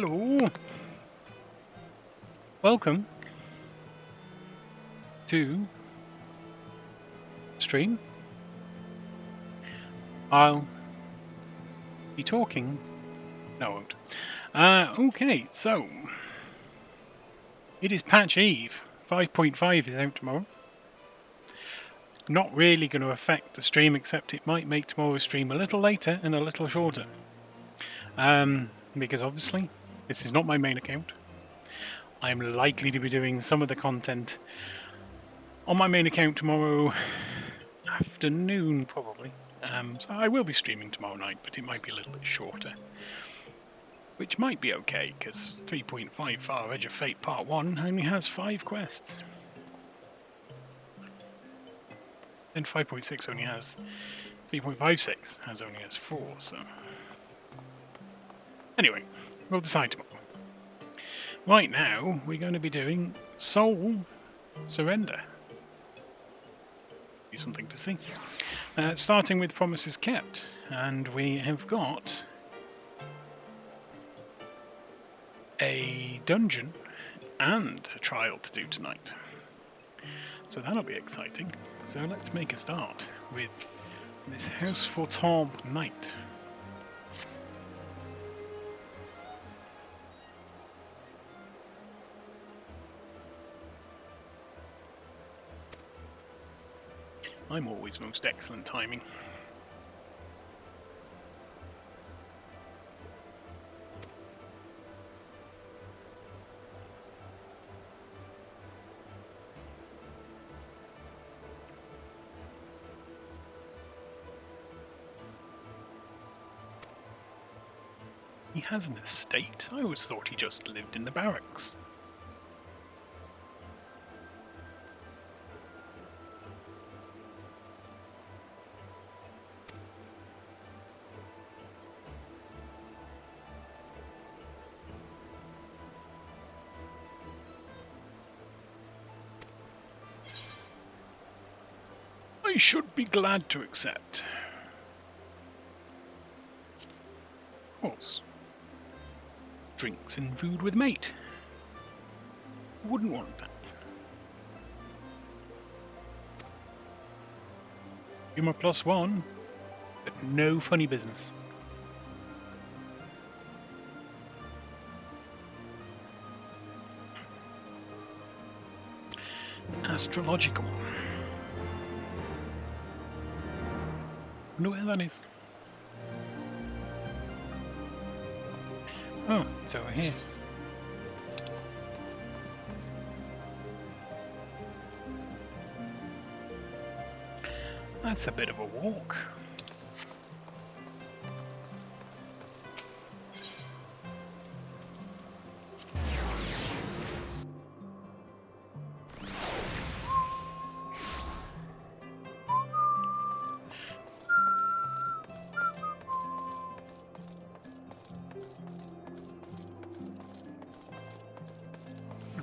Hello. Welcome to stream. I'll be talking. No, I won't. Okay, so it is patch eve. 5.5 is out tomorrow. Not really going to affect the stream, except it might make tomorrow's stream a little later and a little shorter. Because obviously, this is not my main account. I'm likely to be doing some of the content on my main account tomorrow afternoon, probably. So I will be streaming tomorrow night, but it might be a little bit shorter. Which might be okay, because 3.5 Far Edge of Fate Part 1 only has 5 quests. And 5.6 only has 3.56 only has 4, so... Anyway, we'll decide tomorrow. Right now, we're going to be doing Soul Surrender. Be something to see. Starting with Promises Kept, and we have got a dungeon and a trial to do tonight. So that'll be exciting. So let's make a start with this House for Tom Knight. I'm always most excellent timing. He has an estate? I always thought he just lived in the barracks. I should be glad to accept. Of course. Drinks and food with mate. Wouldn't want that. Humor +1, but no funny business. Astrological. Wonder where that is. Oh, it's over here. That's a bit of a walk.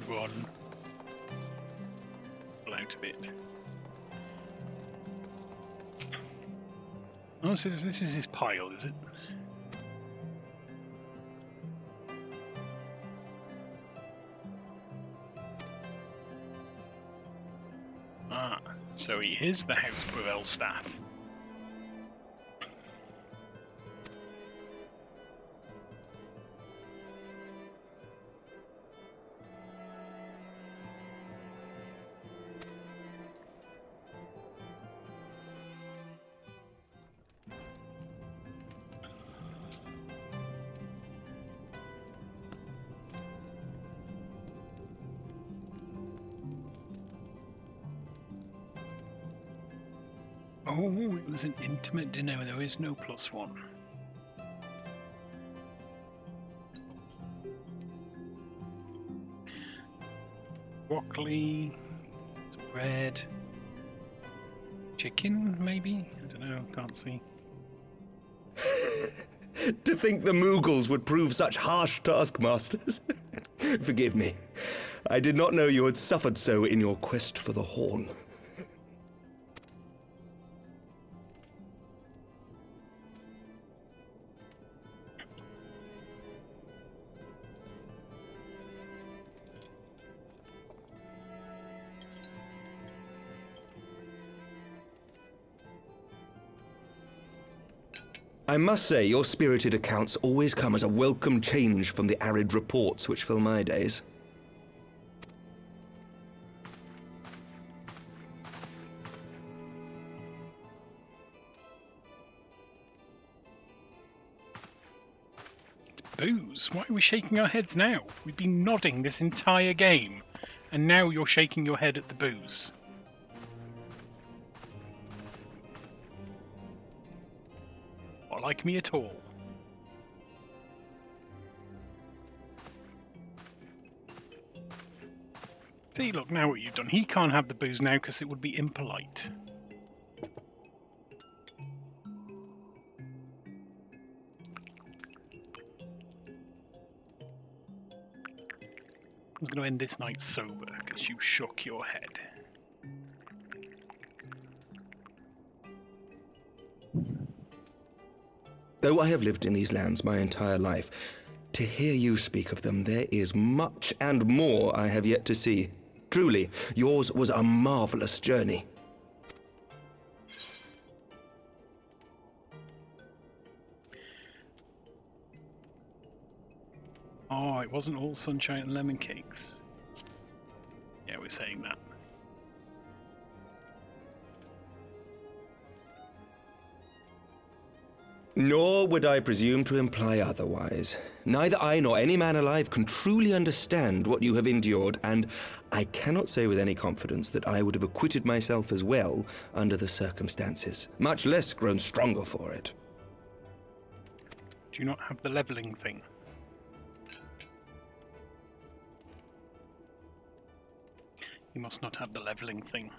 Run. Out a bit. Oh, so this is his pile, is it? Ah, so he is the House Gravel staff. Oh, it was an intimate dinner. There is no +1. Broccoli, bread, chicken, maybe? I don't know, can't see. To think the Moogles would prove such harsh taskmasters. Forgive me. I did not know you had suffered so in your quest for the horn. I must say, your spirited accounts always come as a welcome change from the arid reports which fill my days. Booze? Why are we shaking our heads now? We've been nodding this entire game, and now you're shaking your head at the booze. Not like me at all. See, look, now what you've done. He can't have the booze now because it would be impolite. I'm going to end this night sober because you shook your head. Though I have lived in these lands my entire life, to hear you speak of them, there is much and more I have yet to see. Truly, yours was a marvelous journey. Oh, it wasn't all sunshine and lemon cakes. Yeah, we're saying that. Nor would I presume to imply otherwise. Neither I nor any man alive can truly understand what you have endured, and I cannot say with any confidence that I would have acquitted myself as well under the circumstances, much less grown stronger for it. Do you not have the levelling thing? You must not have the levelling thing.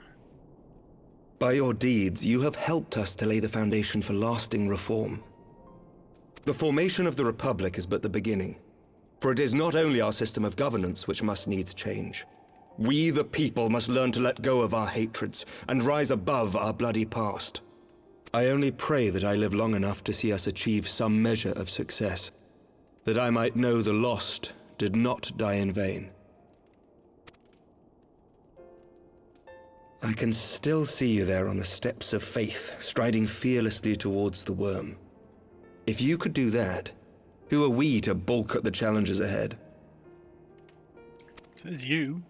By your deeds, you have helped us to lay the foundation for lasting reform. The formation of the Republic is but the beginning, for it is not only our system of governance which must needs change. We, the people, must learn to let go of our hatreds and rise above our bloody past. I only pray that I live long enough to see us achieve some measure of success, that I might know the lost did not die in vain. I can still see you there on the steps of faith, striding fearlessly towards the worm. If you could do that, who are we to balk at the challenges ahead? Says you.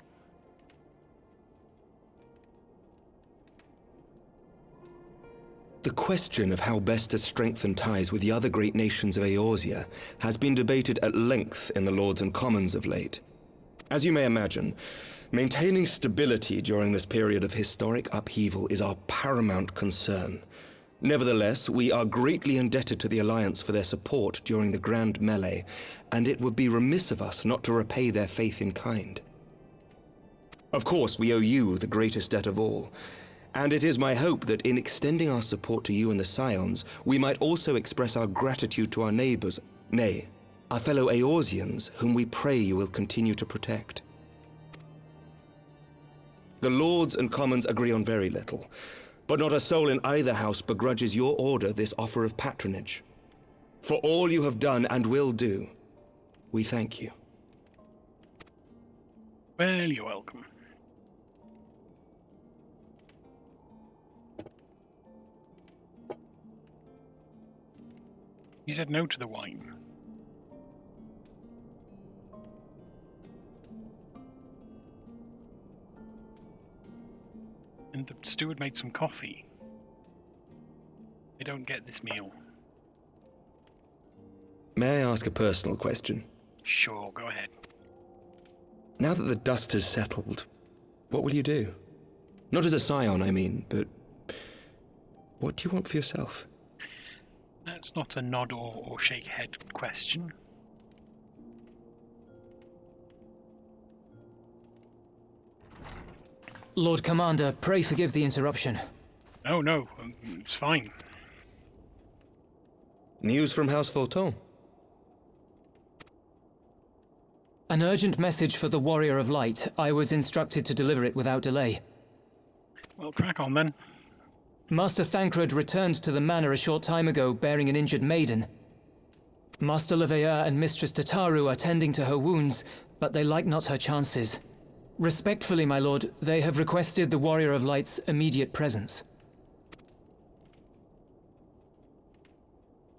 The question of how best to strengthen ties with the other great nations of Eorzea has been debated at length in the Lords and Commons of late. As you may imagine, maintaining stability during this period of historic upheaval is our paramount concern. Nevertheless, we are greatly indebted to the Alliance for their support during the Grand Melee, and it would be remiss of us not to repay their faith in kind. Of course, we owe you the greatest debt of all, and it is my hope that in extending our support to you and the Scions, we might also express our gratitude to our neighbors, nay, our fellow Eorzeans, whom we pray you will continue to protect. The Lords and Commons agree on very little, but not a soul in either house begrudges your order this offer of patronage. For all you have done and will do, we thank you. Well, you're welcome. You said no to the wine. And the steward made some coffee. They don't get this meal. May I ask a personal question? Sure, go ahead. Now that the dust has settled, what will you do? Not as a scion, I mean, but what do you want for yourself? That's not a nod or shake head question. Lord Commander, pray forgive the interruption. No, it's fine. News from House Forton? An urgent message for the Warrior of Light. I was instructed to deliver it without delay. Well, crack on then. Master Thancred returned to the manor a short time ago, bearing an injured maiden. Master Leveilleur and Mistress Tataru are tending to her wounds, but they like not her chances. Respectfully, my lord, they have requested the Warrior of Light's immediate presence.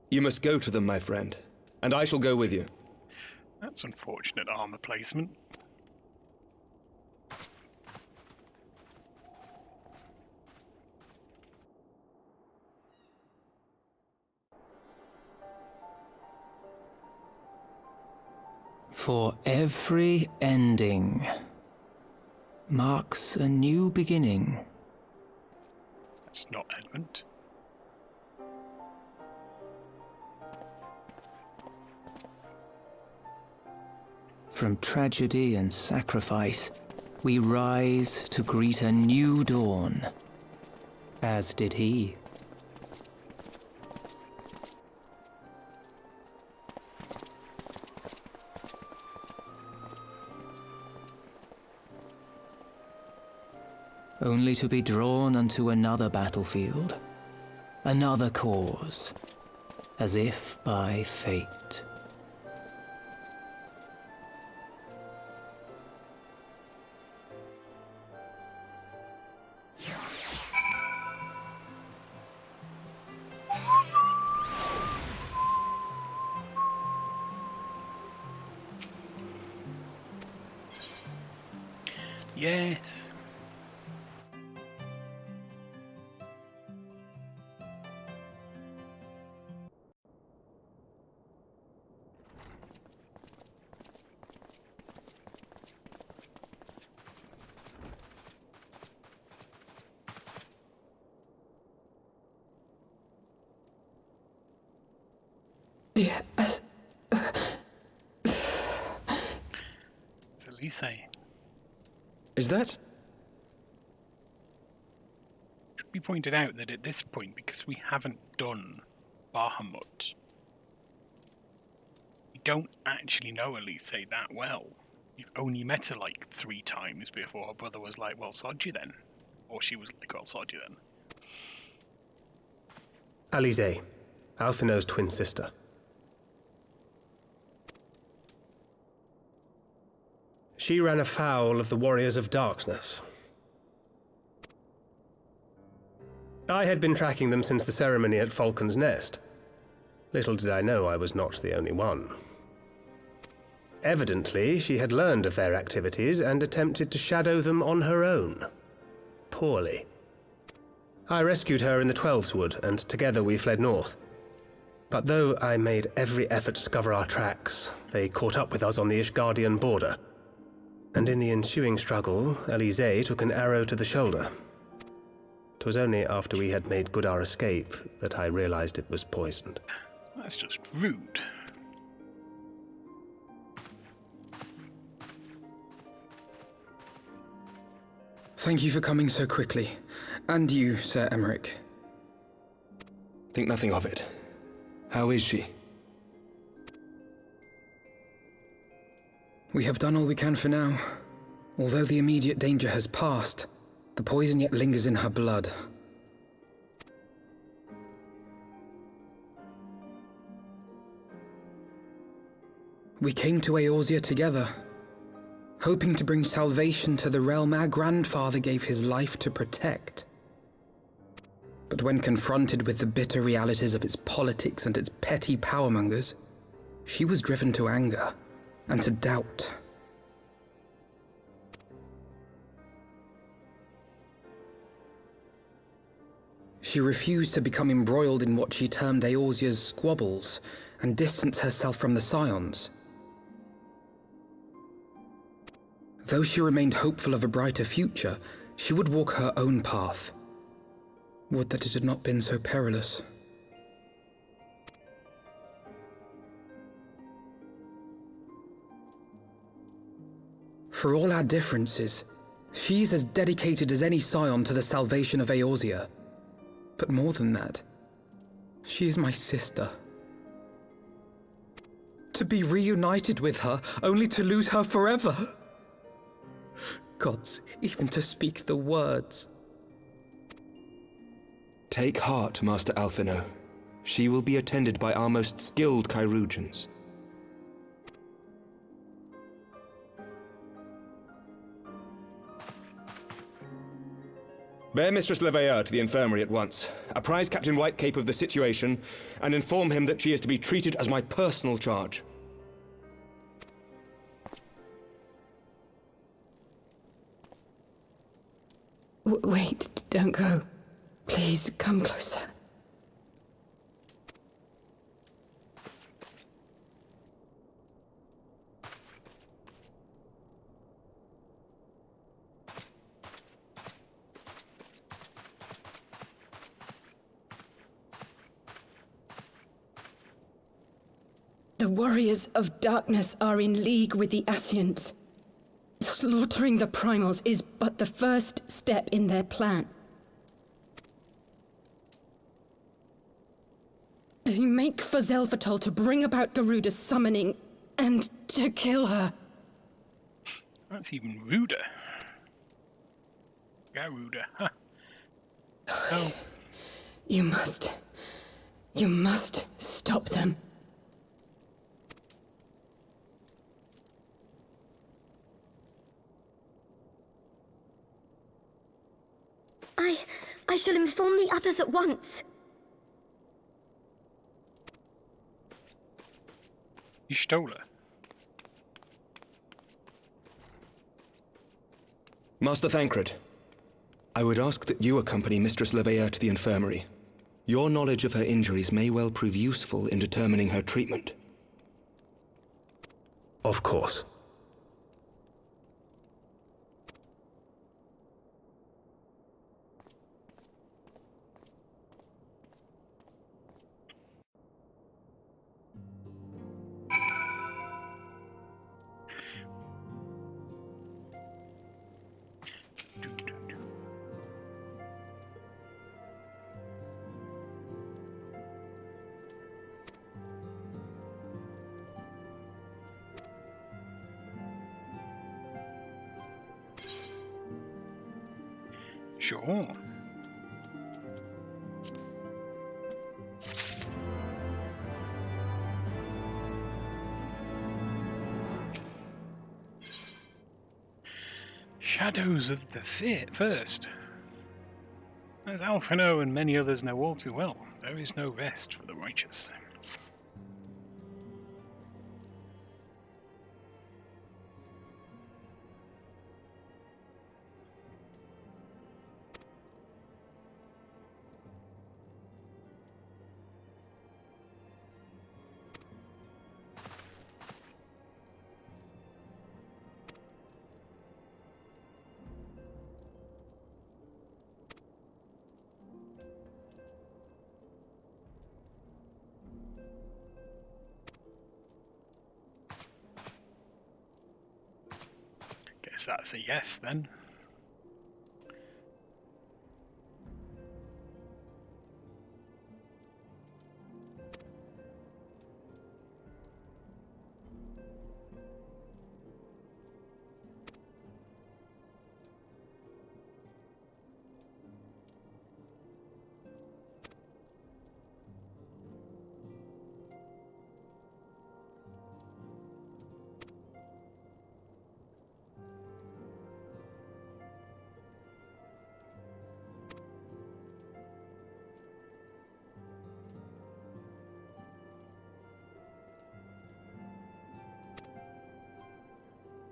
You must go to them, my friend, and I shall go with you. That's unfortunate armor placement. For every ending marks a new beginning. That's not Edmund. From tragedy and sacrifice, we rise to greet a new dawn, as did he. Only to be drawn unto another battlefield, another cause, as if by fate. Yes. Yes. It's Alisaie. Is that... Should be pointed out that at this point, because we haven't done Bahamut, we don't actually know Alisaie that well. We've only met her like 3 times before her brother was like, well, sod you then. Or she was like, well, sod you then. Alisaie, Alphinaud's twin sister. She ran afoul of the Warriors of Darkness. I had been tracking them since the ceremony at Falcon's Nest. Little did I know I was not the only one. Evidently, she had learned of their activities and attempted to shadow them on her own. Poorly. I rescued her in the Twelveswood, and together we fled north. But though I made every effort to cover our tracks, they caught up with us on the Ishgardian border. And in the ensuing struggle, Alisaie took an arrow to the shoulder. 'Twas only after we had made good our escape that I realized it was poisoned. That's just rude. Thank you for coming so quickly. And you, Sir Emmerich. Think nothing of it. How is she? We have done all we can for now. Although the immediate danger has passed, the poison yet lingers in her blood. We came to Eorzea together, hoping to bring salvation to the realm our grandfather gave his life to protect. But when confronted with the bitter realities of its politics and its petty powermongers, she was driven to anger and to doubt. She refused to become embroiled in what she termed Eorzea's squabbles and distance herself from the Scions. Though she remained hopeful of a brighter future, she would walk her own path. Would that it had not been so perilous. For all our differences, she's as dedicated as any Scion to the salvation of Eorzea. But more than that, she is my sister. To be reunited with her, only to lose her forever. Gods, even to speak the words. Take heart, Master Alphinaud. She will be attended by our most skilled chirurgeons. Bear Mistress Leveilleur to the infirmary at once. Apprise Captain Whitecape of the situation, and inform him that she is to be treated as my personal charge. Wait, don't go. Please, come closer. The warriors of darkness are in league with the Ascients. Slaughtering the Primals is but the first step in their plan. They make for Zelvatol to bring about Garuda's summoning and to kill her. That's even ruder. Garuda, huh? Oh. You must stop them. I shall inform the others at once. You stole her. Master Thancred, I would ask that you accompany Mistress Leveilleur to the infirmary. Your knowledge of her injuries may well prove useful in determining her treatment. Of course. Sure. Shadows of the First. As Alphino and many others know all too well, there is no rest for the righteous. Guess that's a yes then.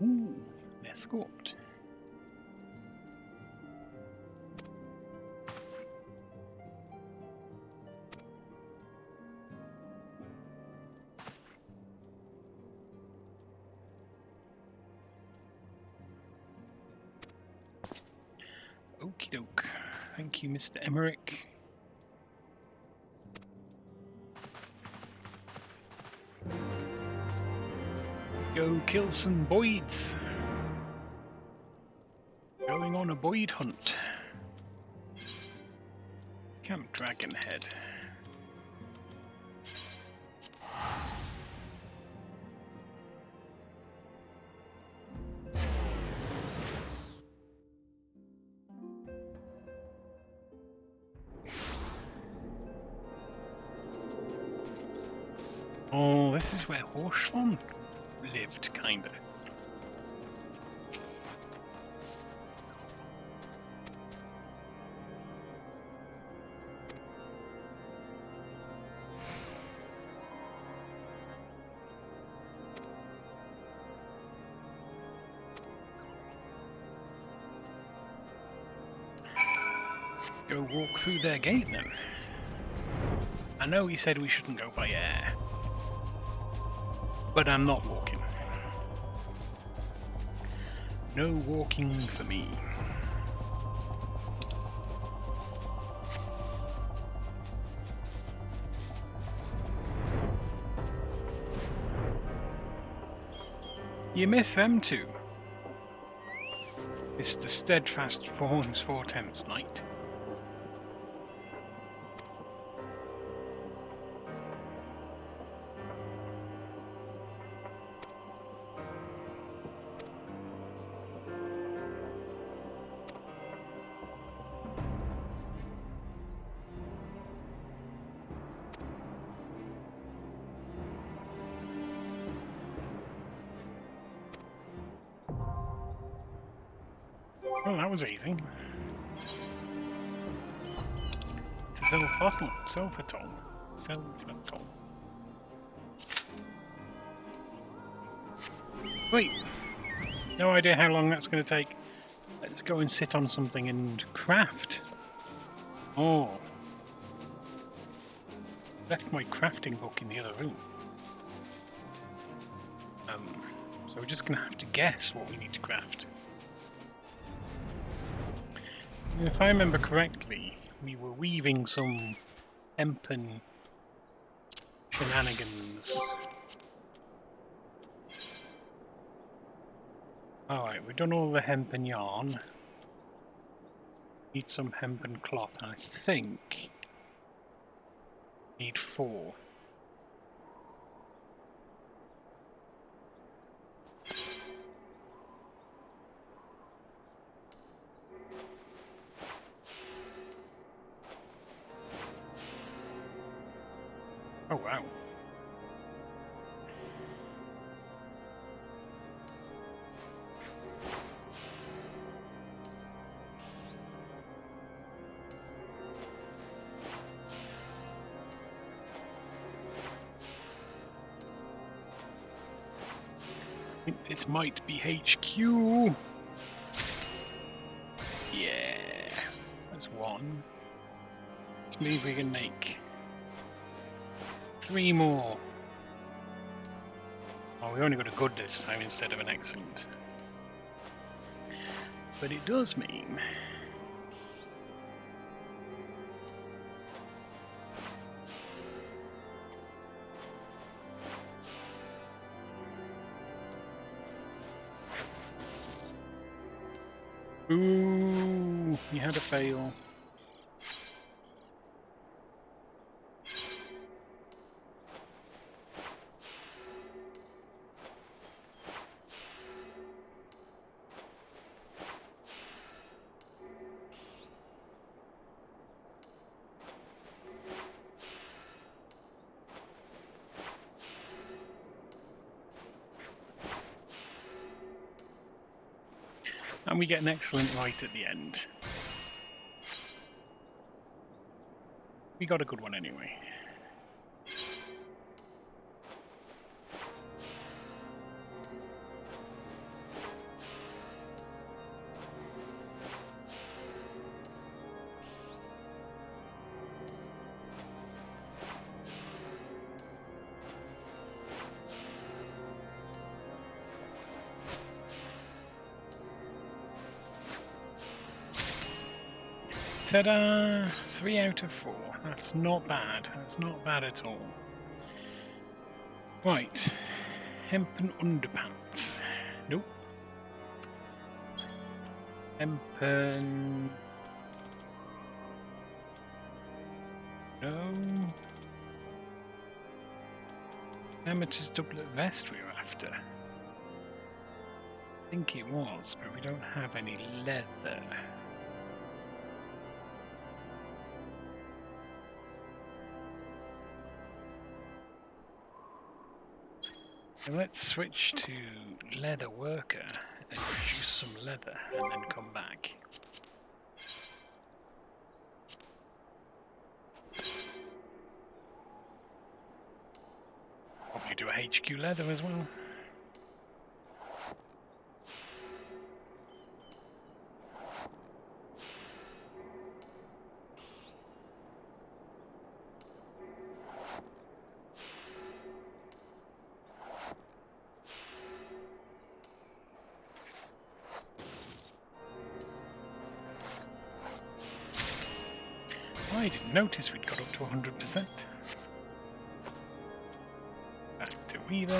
Ooh, escort. Okie doke. Thank you, Mr. Emmerich. Go kill some Boyds. Going on a Boyd hunt. Camp Dragonhead. Oh, this is where Horshon lived, kinda. go walk through their gate then. I know he said we shouldn't go by air, but I'm not walking. No walking for me. You miss them too. Mr. Steadfast Fawn's 4 Knight. Well, that was easy. Self-bottle. Wait! No idea how long that's going to take. Let's go and sit on something and craft. Oh. Left my crafting book in the other room. So we're just going to have to guess what we need to craft. If I remember correctly, we were weaving some hempen shenanigans. Alright, we've done all the hempen yarn. Need some hempen cloth, and I think need 4. Oh wow. I think this might be HQ. Yeah, that's 1. Let's see if we can make 3 more. Oh, we only got a good this time instead of an excellent. But it does mean ooh, you had a fail. And we get an excellent right at the end. We got a good one anyway. Ta-da! 3 out of 4. That's not bad. That's not bad at all. Right. Hempen underpants. Nope. Hempen... No. Amateur's doublet vest we were after. I think it was, but we don't have any leather. So let's switch to leather worker and produce some leather and then come back. Probably do a HQ leather as well. noticed we'd got up to 100%. Back to Weaver.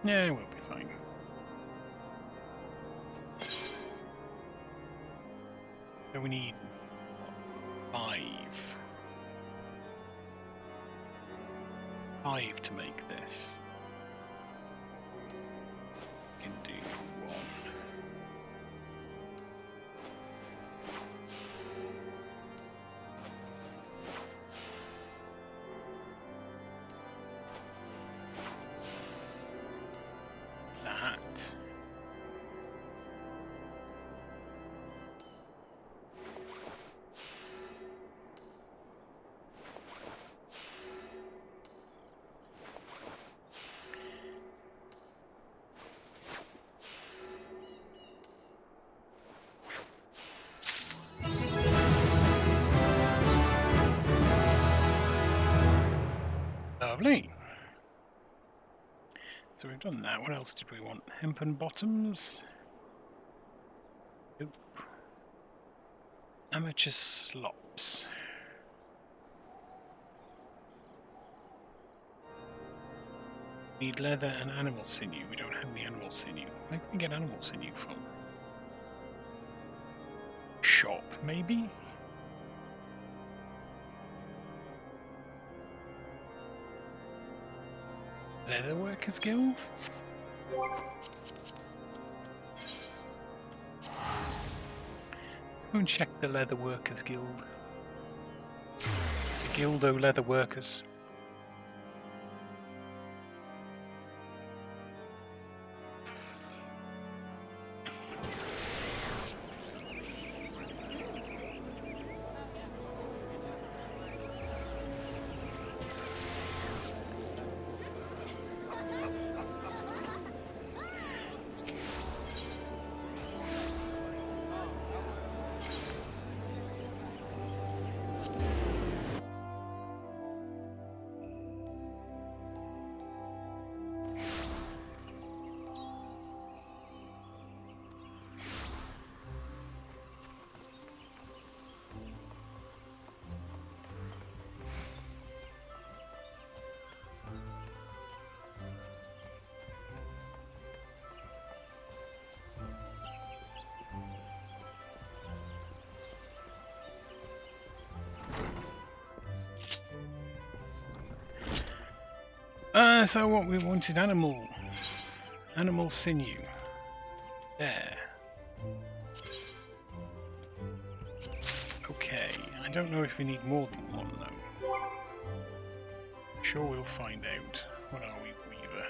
Yeah, we'll be fine. So we need 5 to make this. We can do 1. That. Lovely. So we've done that. What else did we want? Hempen bottoms? Nope. Amateur slops. Need leather and animal sinew. We don't have any animal sinew. Where can we get animal sinew from? Shop, maybe? Leather Workers Guild? Go and check the Leather Workers Guild. The Guildo Leather Workers. So what we wanted, animal sinew. There. Okay, I don't know if we need more than one though. Sure we'll find out. What are we, Weaver?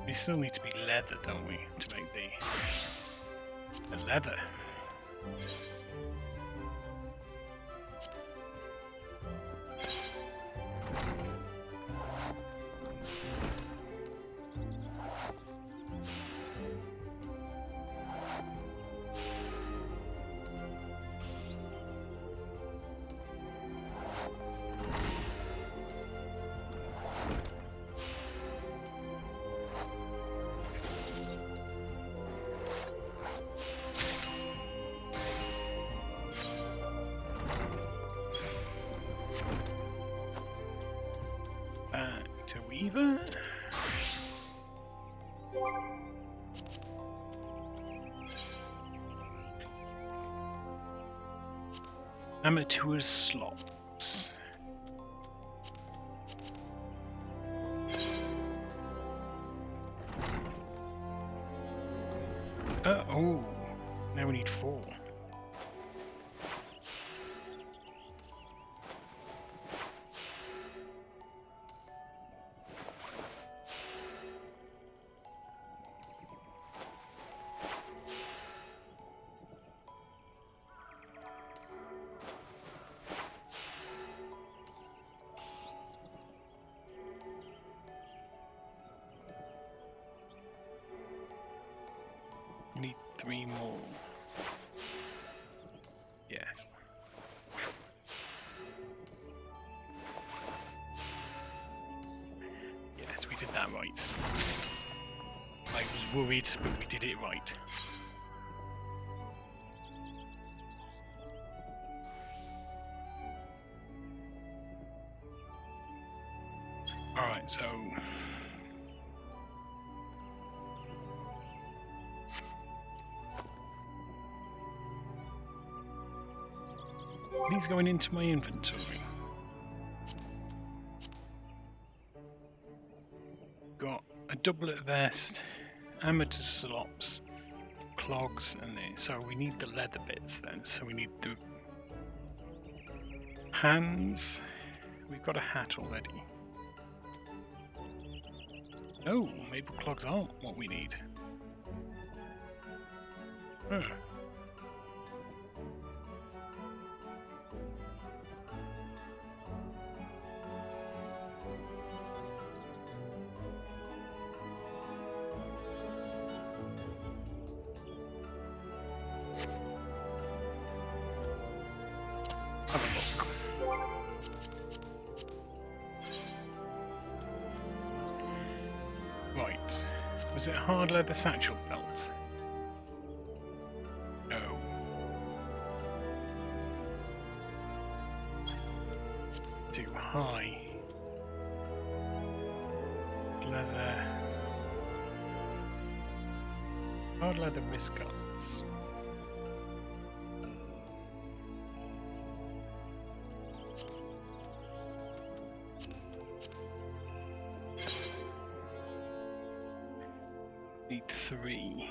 We still need to be leather, don't we, to make the leather. Back to Weaver. Amateur slops. Oh, now we need 4. I need 3 more. Yes. we did that right. I was worried, but we did it right. Alright, so... These going into my inventory. Got a doublet vest, amateur slops, clogs, and so we need the leather bits then. So we need the hands. We've got a hat already. Oh, maple clogs aren't what we need. Huh. Have a look. Right. Was it a hard leather satchel belt? No. Too high. Leather. Hard leather wrist guards. Need 3.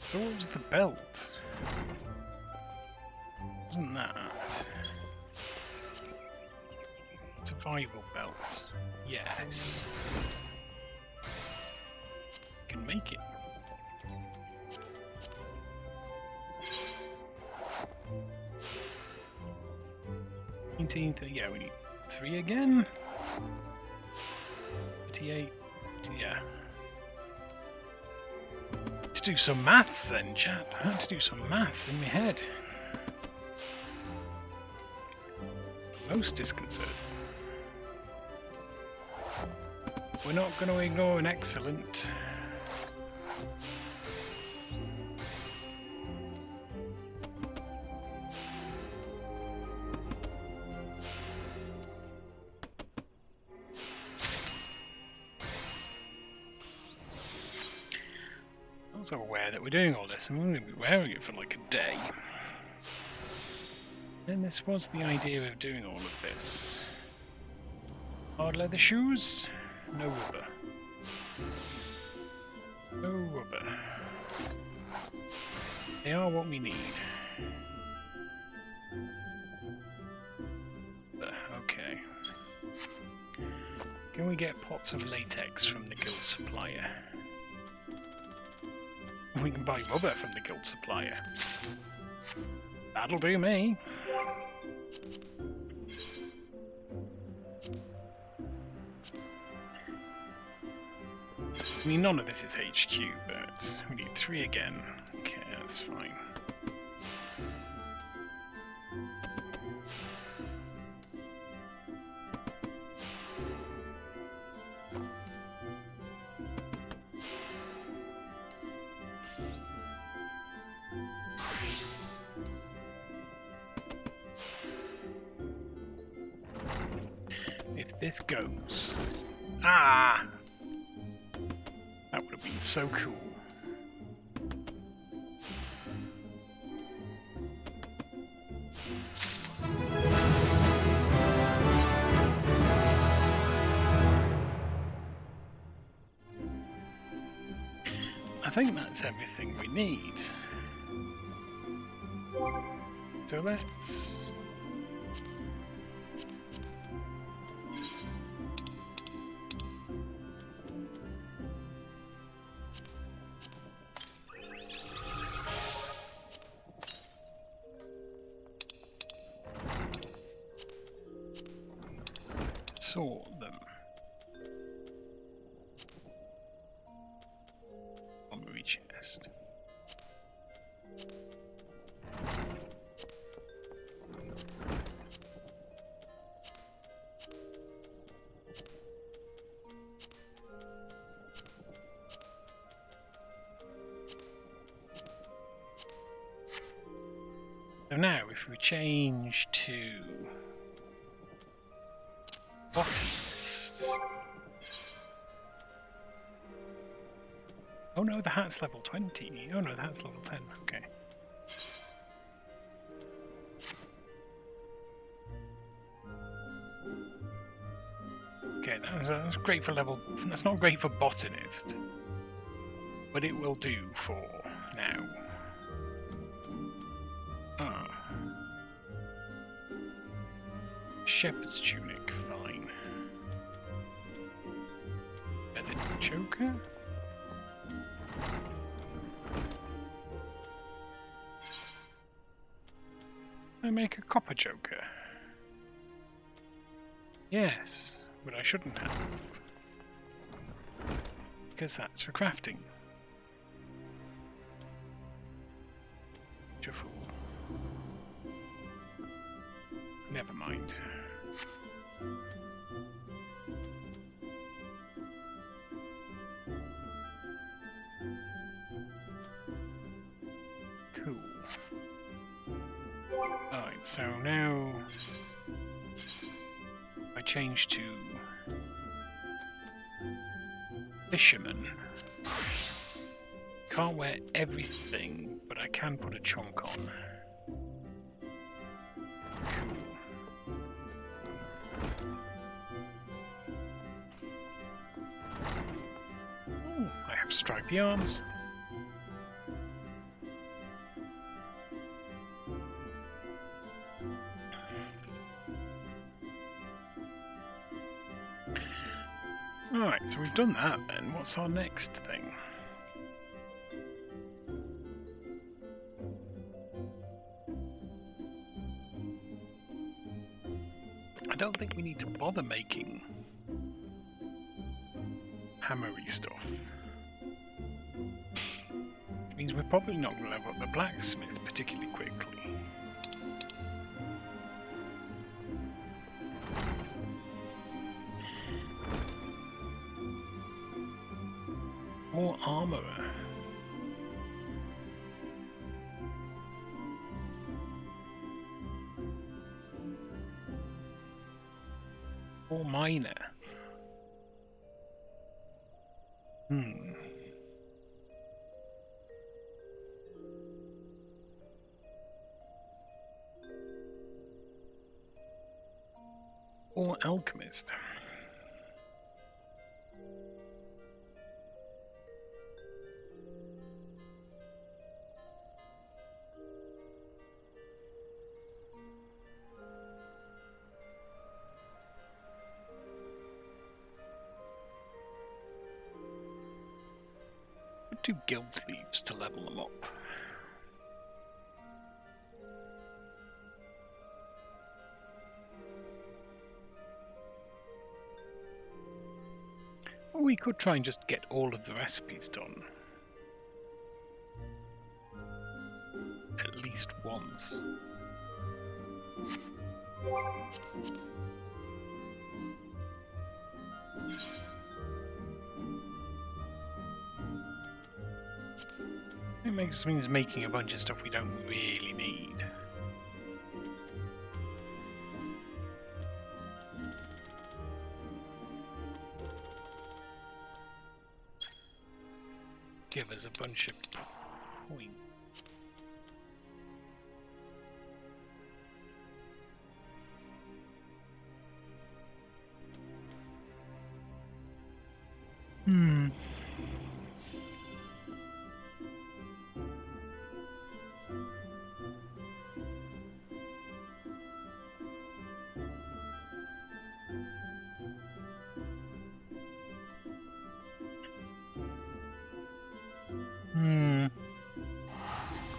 So what was the belt? Wasn't that survival belt? Yes. Can make it. 19th, yeah, we need 3 again. 58, yeah. To do some maths then, chat. I had to do some maths in my head. Most disconcerting. We're not going to ignore an excellent. I'm also aware that we're doing all this, and we're going to be wearing it for like a day. And this was the idea of doing all of this. Hard leather shoes, no rubber. No rubber. They are what we need. Okay. Can we get pots of latex from the guild supplier? We can buy rubber from the guild supplier. That'll do me. I mean, none of this is HQ, but we need 3 again. Okay, that's fine. If this goes... Ah! That would have been so cool. I think that's everything we need. So let's... sort them. Armory chest. So now, if we change to bottoms. Oh no, the hat's level 20. Oh no, the hat's level 10. Okay. Okay, that's great for level. That's not great for botanist, but it will do for now. Shepherd's tunic, fine. Feathered choker? I make a copper choker. Yes, but I shouldn't have. Because that's for crafting. Beautiful. Never mind. Cool. Alright, so now I change to fisherman. Can't wear everything, but I can put a chunk on. I have stripy arms. Alright, so we've done that then. What's our next thing? I don't think we need to bother making hammery stuff. It means we're probably not going to level up the blacksmith particularly quickly. More armorer. More miner. Or alchemist. Could do guild leaves to level them up. Or we could try and just get all of the recipes done. At least once. It means making a bunch of stuff we don't really need. Give us a bunch of points.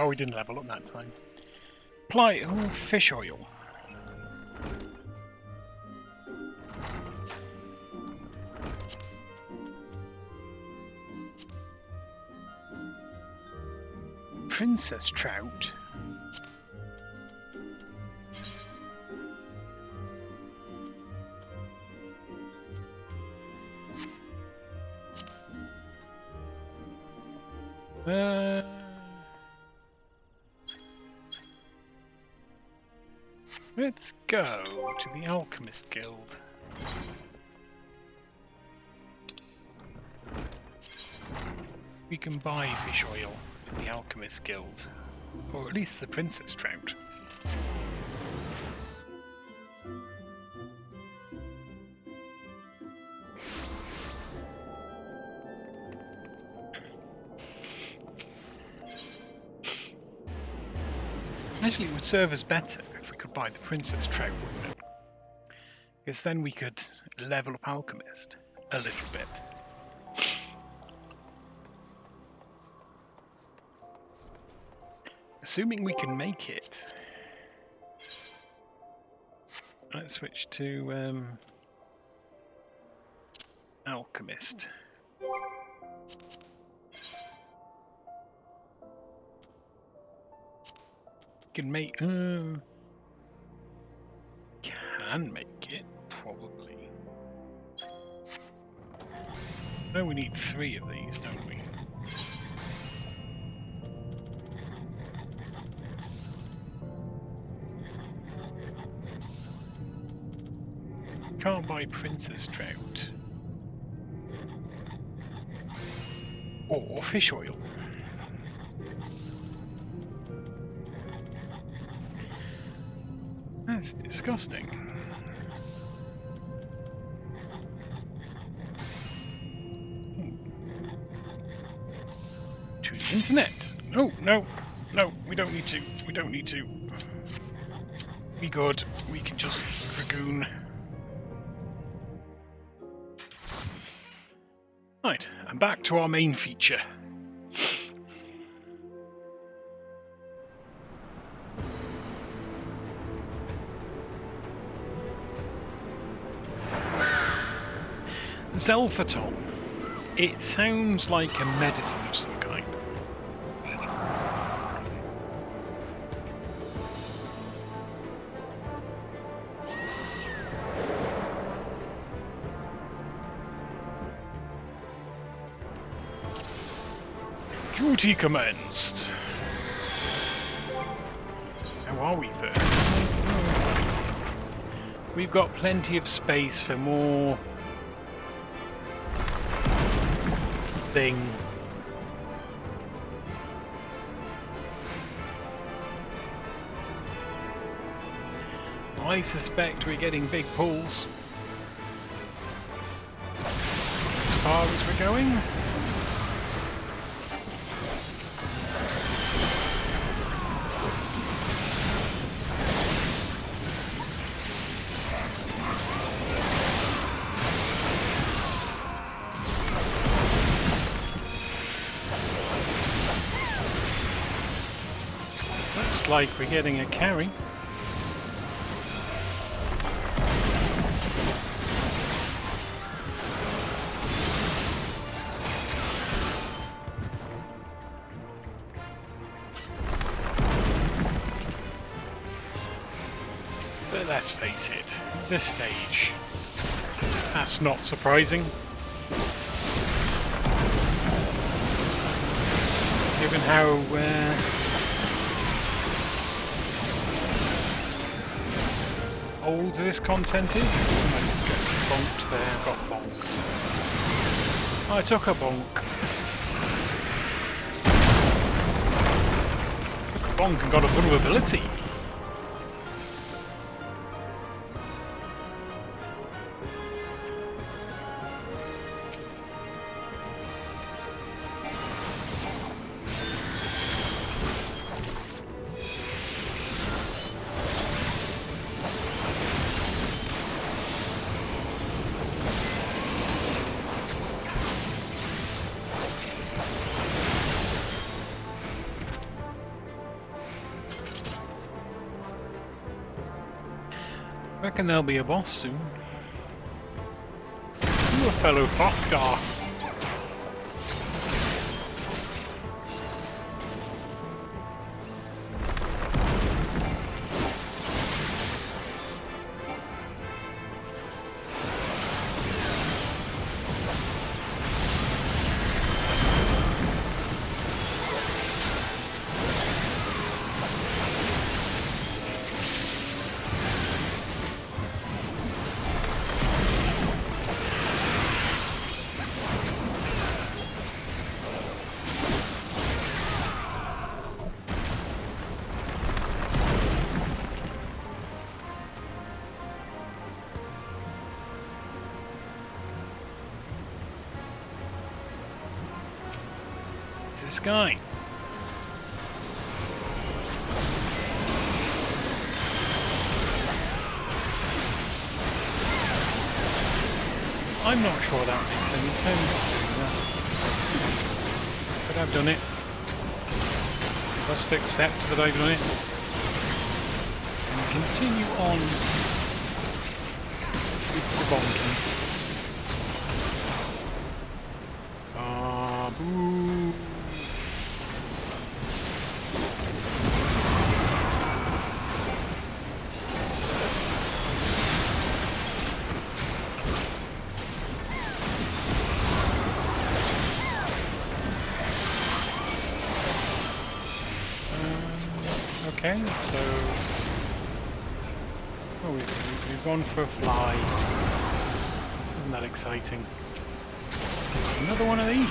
Oh, we didn't level up that time. Oh, fish oil. Princess trout. Let's go to the Alchemist Guild. We can buy fish oil in the Alchemist Guild, or at least the Princess Trout. Actually, it would serve us better if we could buy the Princess Trout, wouldn't it? Because then we could level up Alchemist a little bit. Assuming we can make it. Let's switch to Alchemist. Can make can make it probably. No, we need 3 of these, don't we? Can't buy Princess Trout or fish oil. That's disgusting. To the internet. No, we don't need to. We don't need to. Be good. We can just dragoon. Right, and back to our main feature. Zelfatol. It sounds like a medicine of some kind. Duty commenced. How are we there? We've got plenty of space for more thing. I suspect we're getting big pulls. As far as we're going. Like we're getting a carry. But let's face it, this stage, that's not surprising. Given how old this content is. I just get bonked there, got bonked. I took a bonk. Took a bonk and got a vulnerability. Reckon there'll be a boss soon. You a fellow Hrothgar. This guy. I'm not sure that makes any sense. But I've done it. Must accept that I've done it. And continue on with the bonking. Boo. Okay, so we've gone for a fly. Isn't that exciting? Another one of these.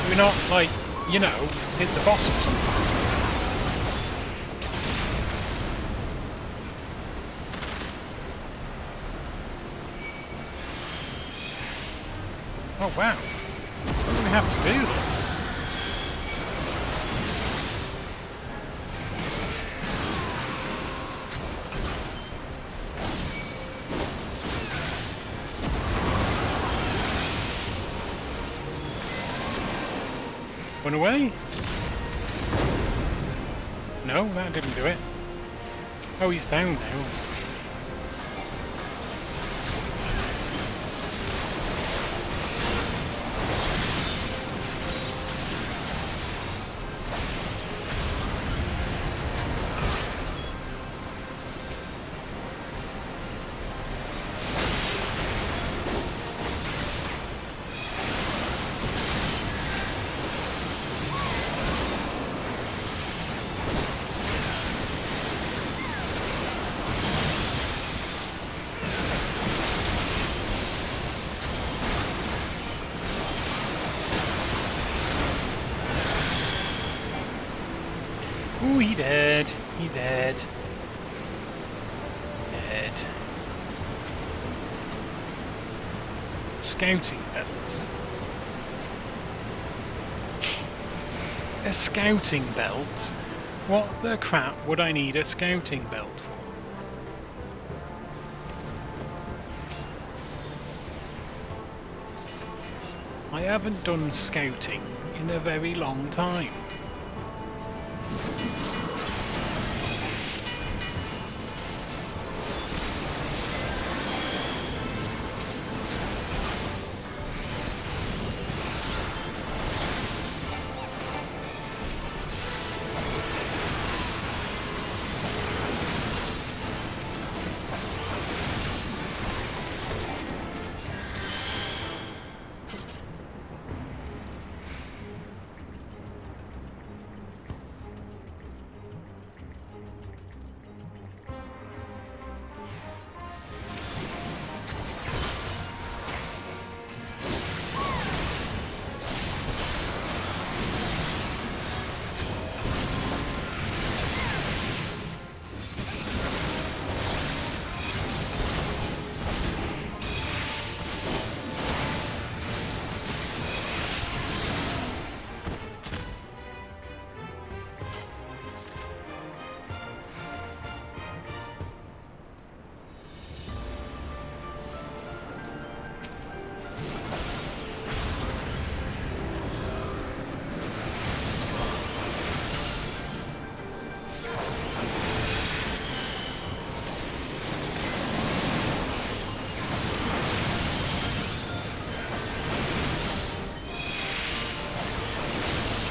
Do we not, like, you know, hit the boss or something? Oh wow! What do we have to do this? Went away? No, that didn't do it. Oh, he's down now. Ooh, he dead. He dead. Dead. Scouting belts. A scouting belt? What the crap would I need a scouting belt for? I haven't done scouting in a very long time.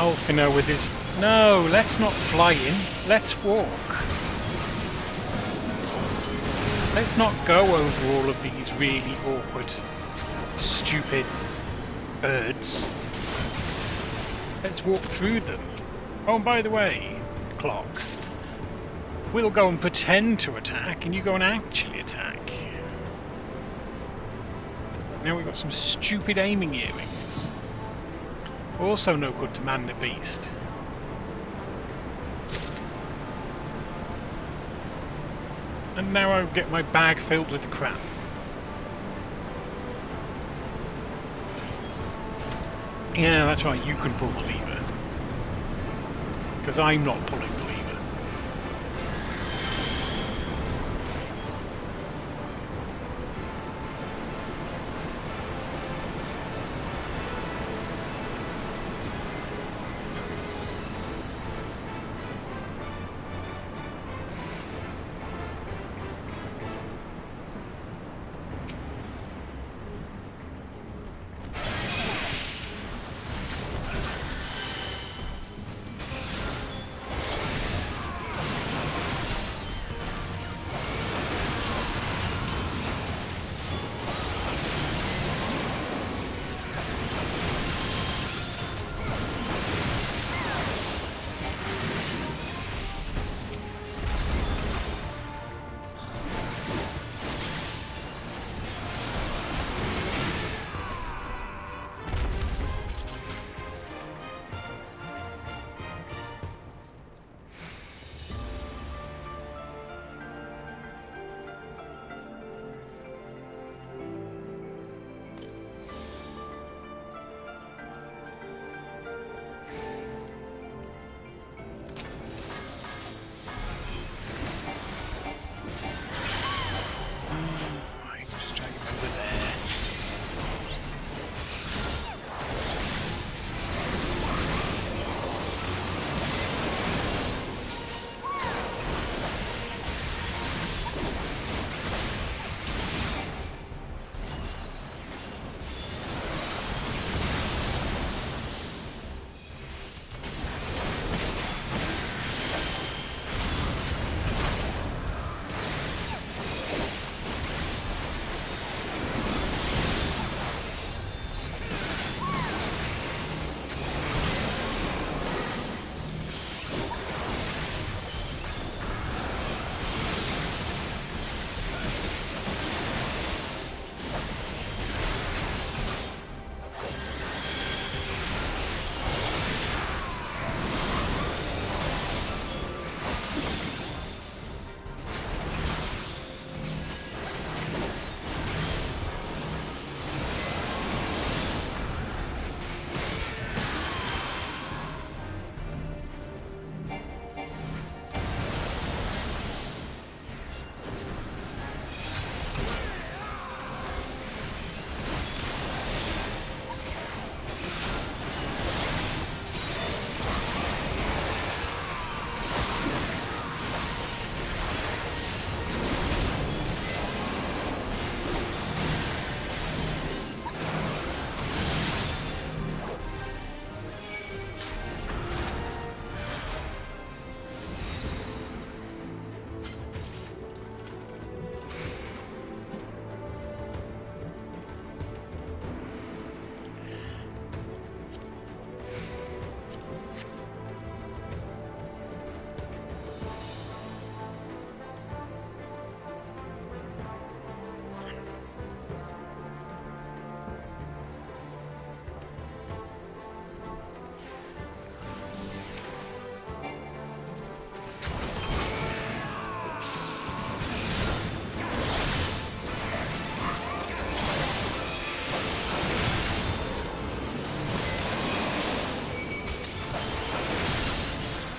Falconer with his... No, let's not fly in. Let's walk. Let's not go over all of these really awkward, stupid birds. Let's walk through them. Oh, and by the way, Clock, we'll go and pretend to attack, and you go and actually attack. Now we've got some stupid aiming earrings. Also no good to man the beast. And now I get my bag filled with crap. Yeah, that's right, you can pull the lever. Because I'm not pulling the lever.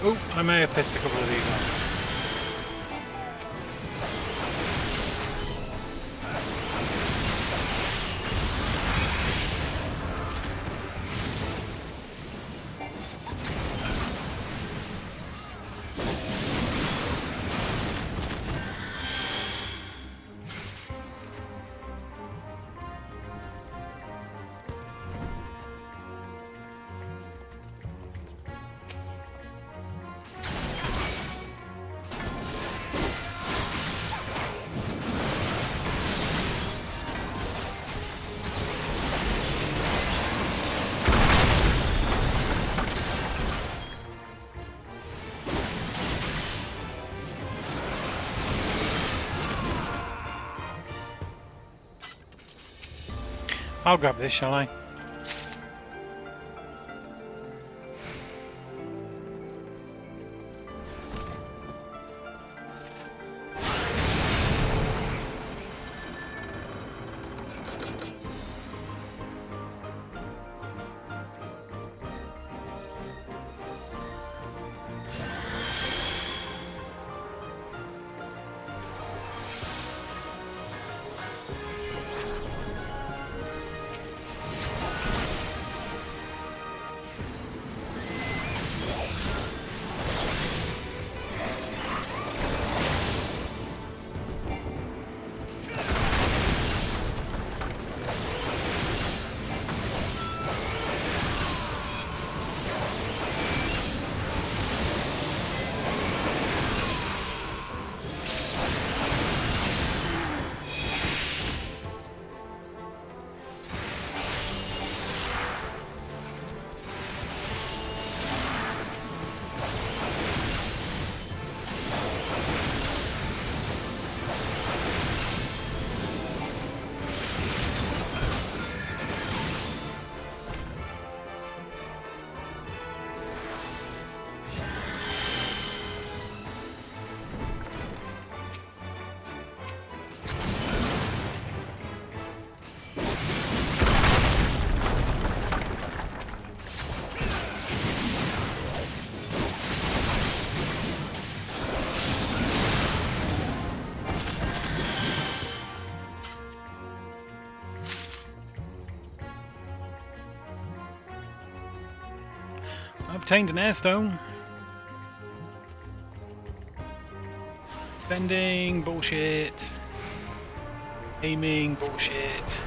Oh, I may have pissed a couple of these off. I'll grab this, shall I? I've obtained an airstone. Spending, bullshit. Aiming, bullshit.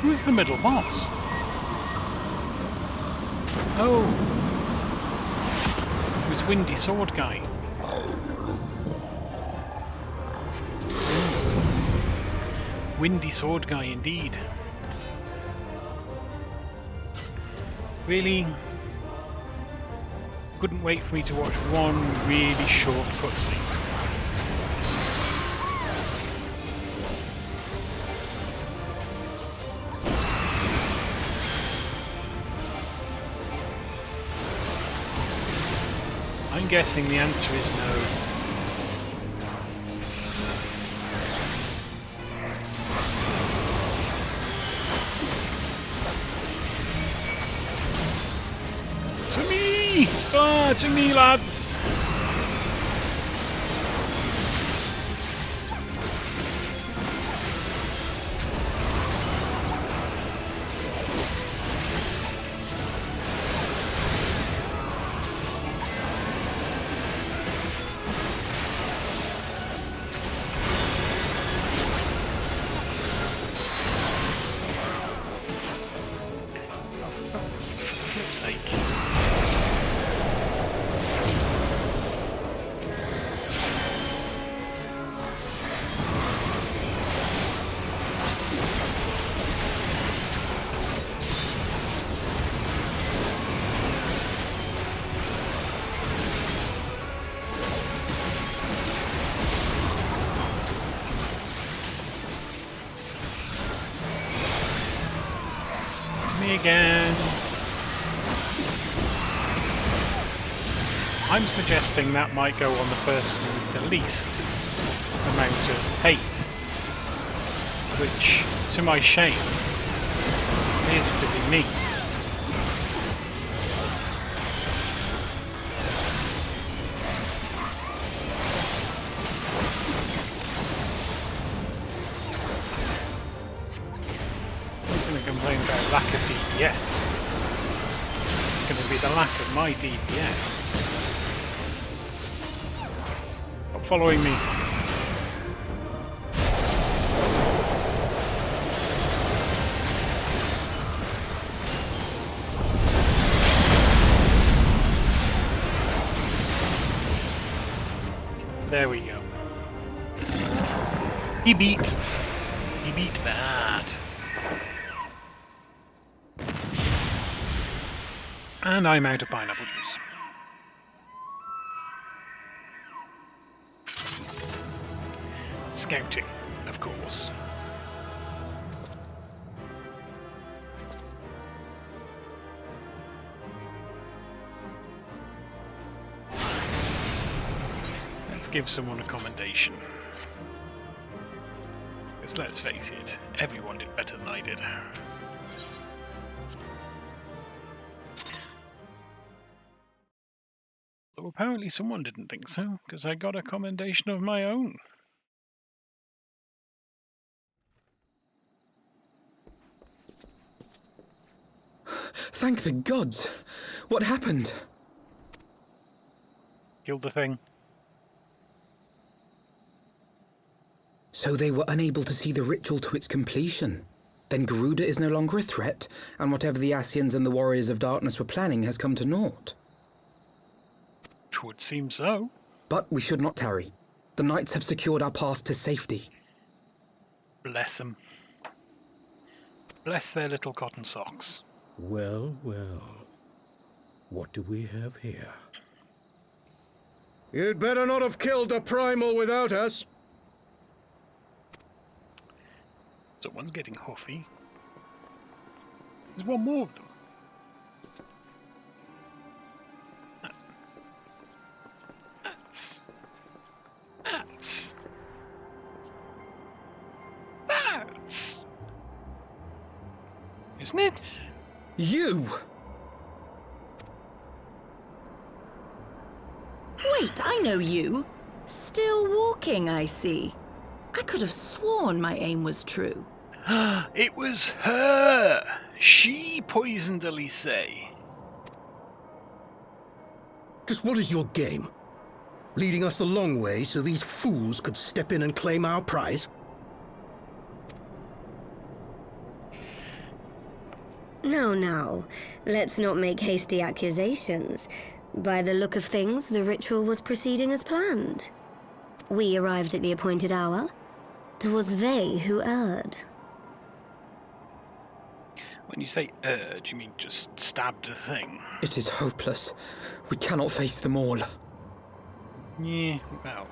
Who's the middle boss? Oh, it was Windy Sword Guy. Windy Sword Guy indeed. Really? Couldn't wait for me to watch one really short cutscene. I'm guessing the answer is no. To me! Ah, to me, lads! Flip's sake. Me again. I'm suggesting that might go on the person with the least amount of hate, which, to my shame, appears to be me. going to be the lack of my DPS. Stop following me. There we go. He beat that. And I'm out of pineapple juice. Scouting, of course. Let's give someone a commendation. Because let's face it, everyone did better than I did. Though apparently someone didn't think so, because I got a commendation of my own. Thank the gods! What happened? Killed the thing. So they were unable to see the ritual to its completion. Then Garuda is no longer a threat, and whatever the Asians and the Warriors of Darkness were planning has come to naught. It would seem so. But we should not tarry. The knights have secured our path to safety. Bless them. Bless their little cotton socks. Well, well. What do we have here? You'd better not have killed the Primal without us. Someone's getting huffy. There's one more of them. That's... Isn't it? You! Wait, I know you. Still walking, I see. I could have sworn my aim was true. It was her! She poisoned Alisaie. Just what is your game? Leading us the long way so these fools could step in and claim our prize? No. Let's not make hasty accusations. By the look of things, the ritual was proceeding as planned. We arrived at the appointed hour. 'Twas they who erred. When you say urge, you mean just stabbed the thing? It is hopeless. We cannot face them all. Yeah, well...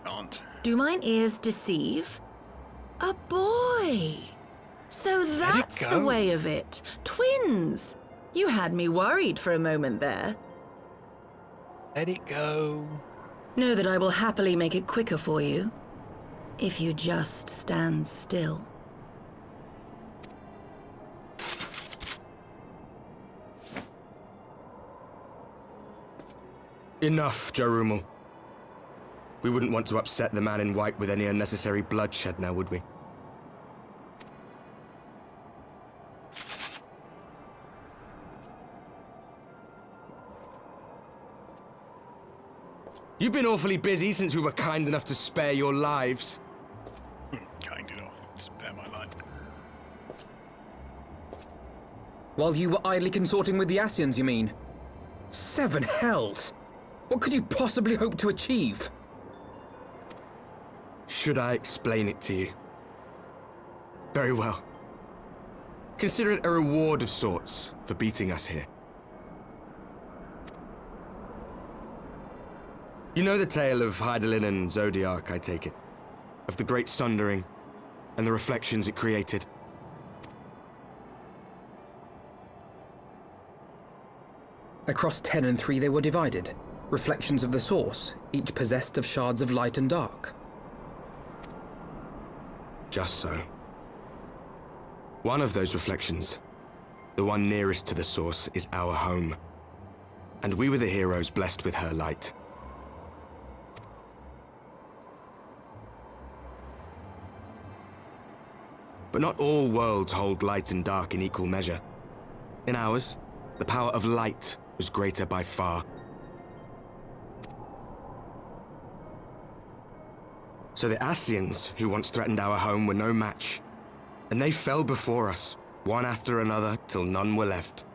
Can't. Do mine ears deceive? A boy! So that's the way of it. Twins! You had me worried for a moment there. Let it go. Know that I will happily make it quicker for you. If you just stand still. Enough, Jarumal. We wouldn't want to upset the man in white with any unnecessary bloodshed now, would we? You've been awfully busy since we were kind enough to spare your lives. Kind enough to spare my life. While you were idly consorting with the Asians, you mean? 7 hells! What could you possibly hope to achieve? Should I explain it to you? Very well. Consider it a reward of sorts for beating us here. You know the tale of Hydaelyn and Zodiac, I take it? Of the Great Sundering and the reflections it created? Across 10 and 3 they were divided. Reflections of the source, each possessed of shards of light and dark. Just so. One of those reflections, the one nearest to the source, is our home. And we were the heroes blessed with her light. But not all worlds hold light and dark in equal measure. In ours, the power of light was greater by far. So the Asians, who once threatened our home, were no match. And they fell before us, one after another, till none were left.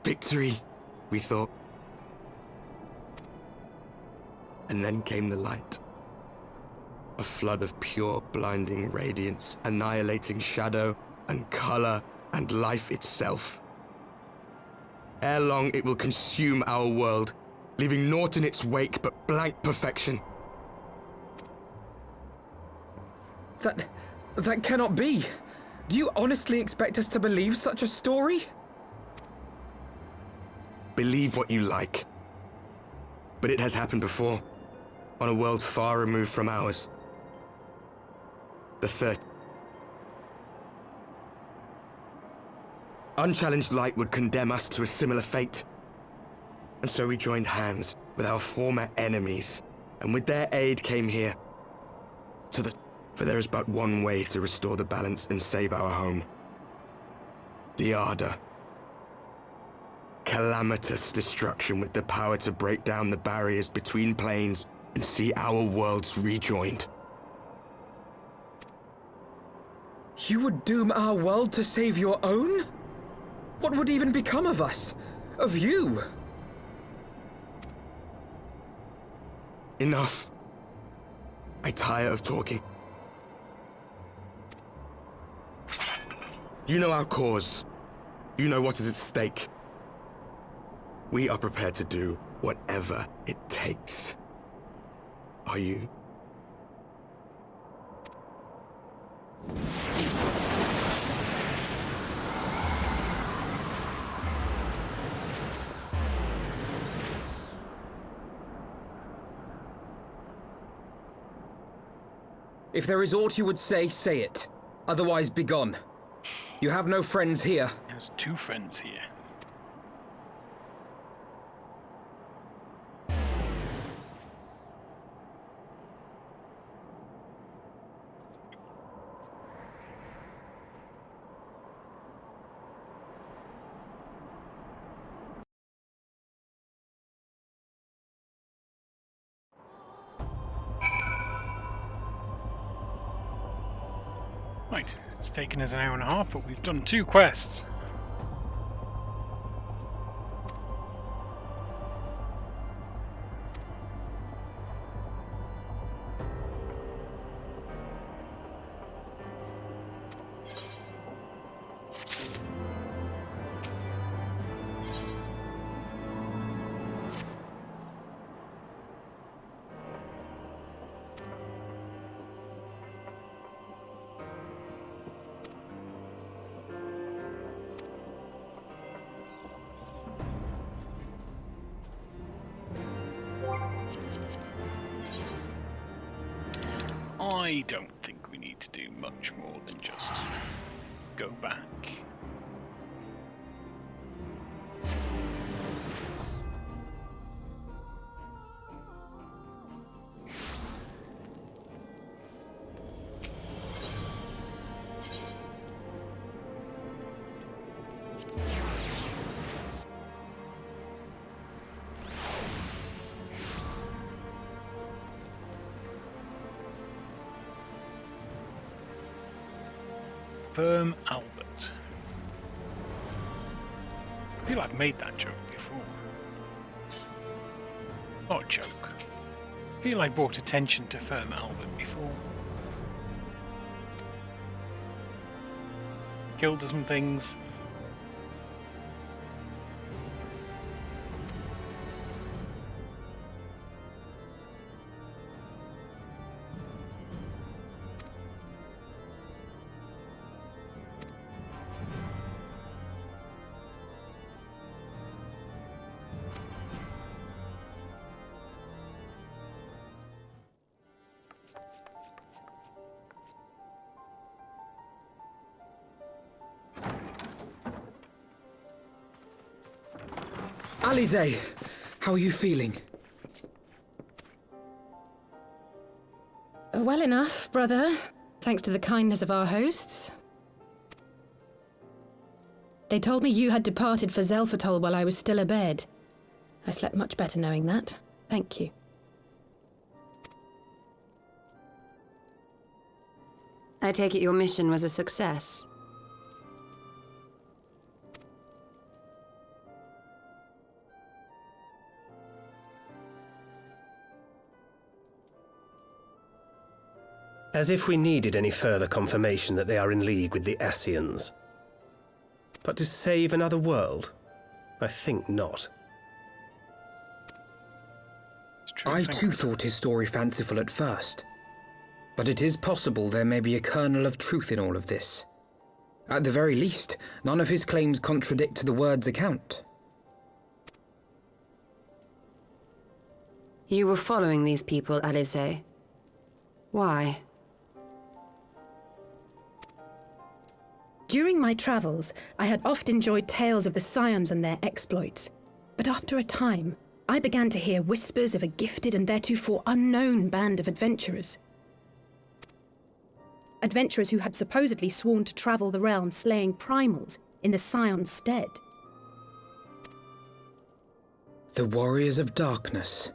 Victory, we thought. And then came the light. A flood of pure, blinding radiance, annihilating shadow and color and life itself. Ere long, it will consume our world, leaving naught in its wake but blank perfection. That cannot be. Do you honestly expect us to believe such a story? Believe what you like. But it has happened before, on a world far removed from ours. The third. Unchallenged light would condemn us to a similar fate. And so we joined hands with our former enemies, and with their aid came here. For there is but one way to restore the balance and save our home. The Ardor. Calamitous destruction with the power to break down the barriers between planes and see our worlds rejoined. You would doom our world to save your own? What would even become of us? Of you? Enough. I tire of talking. You know our cause. You know what is at stake. We are prepared to do whatever it takes. Are you? If there is aught you would say, say it. Otherwise, begone. You have no friends here. There's two friends here. Right, it's taken us an hour and a half, but we've done 2 quests. I don't think we need to do much more than just go back. Firm Albert. I feel I've made that joke before. Not a joke. I feel I brought attention to Firm Albert before. Killed some things. Alisaie, how are you feeling? Well enough, brother. Thanks to the kindness of our hosts. They told me you had departed for Zelfatol while I was still abed. I slept much better knowing that. Thank you. I take it your mission was a success. As if we needed any further confirmation that they are in league with the Asians. But to save another world? I think not. I too thought his story fanciful at first. But it is possible there may be a kernel of truth in all of this. At the very least, none of his claims contradict the word's account. You were following these people, Alisaie. Why? During my travels, I had oft enjoyed tales of the Scions and their exploits. But after a time, I began to hear whispers of a gifted and theretofore unknown band of adventurers. Adventurers who had supposedly sworn to travel the realm slaying primals in the Scion's stead. The Warriors of Darkness.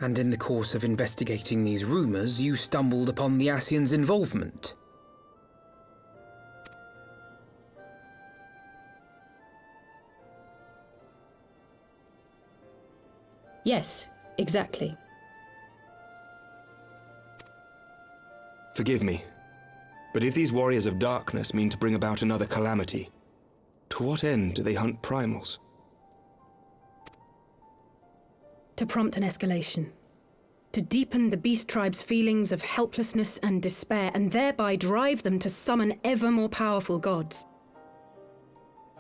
And in the course of investigating these rumors, you stumbled upon the Asians' involvement. Yes, exactly. Forgive me, but if these Warriors of Darkness mean to bring about another calamity, to what end do they hunt primals? To prompt an escalation. To deepen the beast tribe's feelings of helplessness and despair, and thereby drive them to summon ever more powerful gods.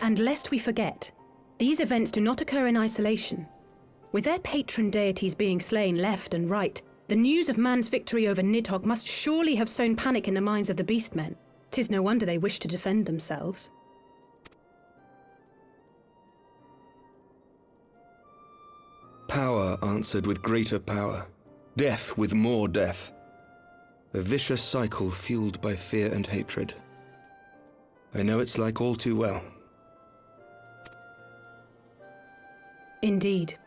And lest we forget, these events do not occur in isolation. With their patron deities being slain left and right, the news of man's victory over Nidhogg must surely have sown panic in the minds of the Beastmen. 'Tis no wonder they wish to defend themselves. Power answered with greater power, death with more death. A vicious cycle fueled by fear and hatred. I know it's like all too well. Indeed.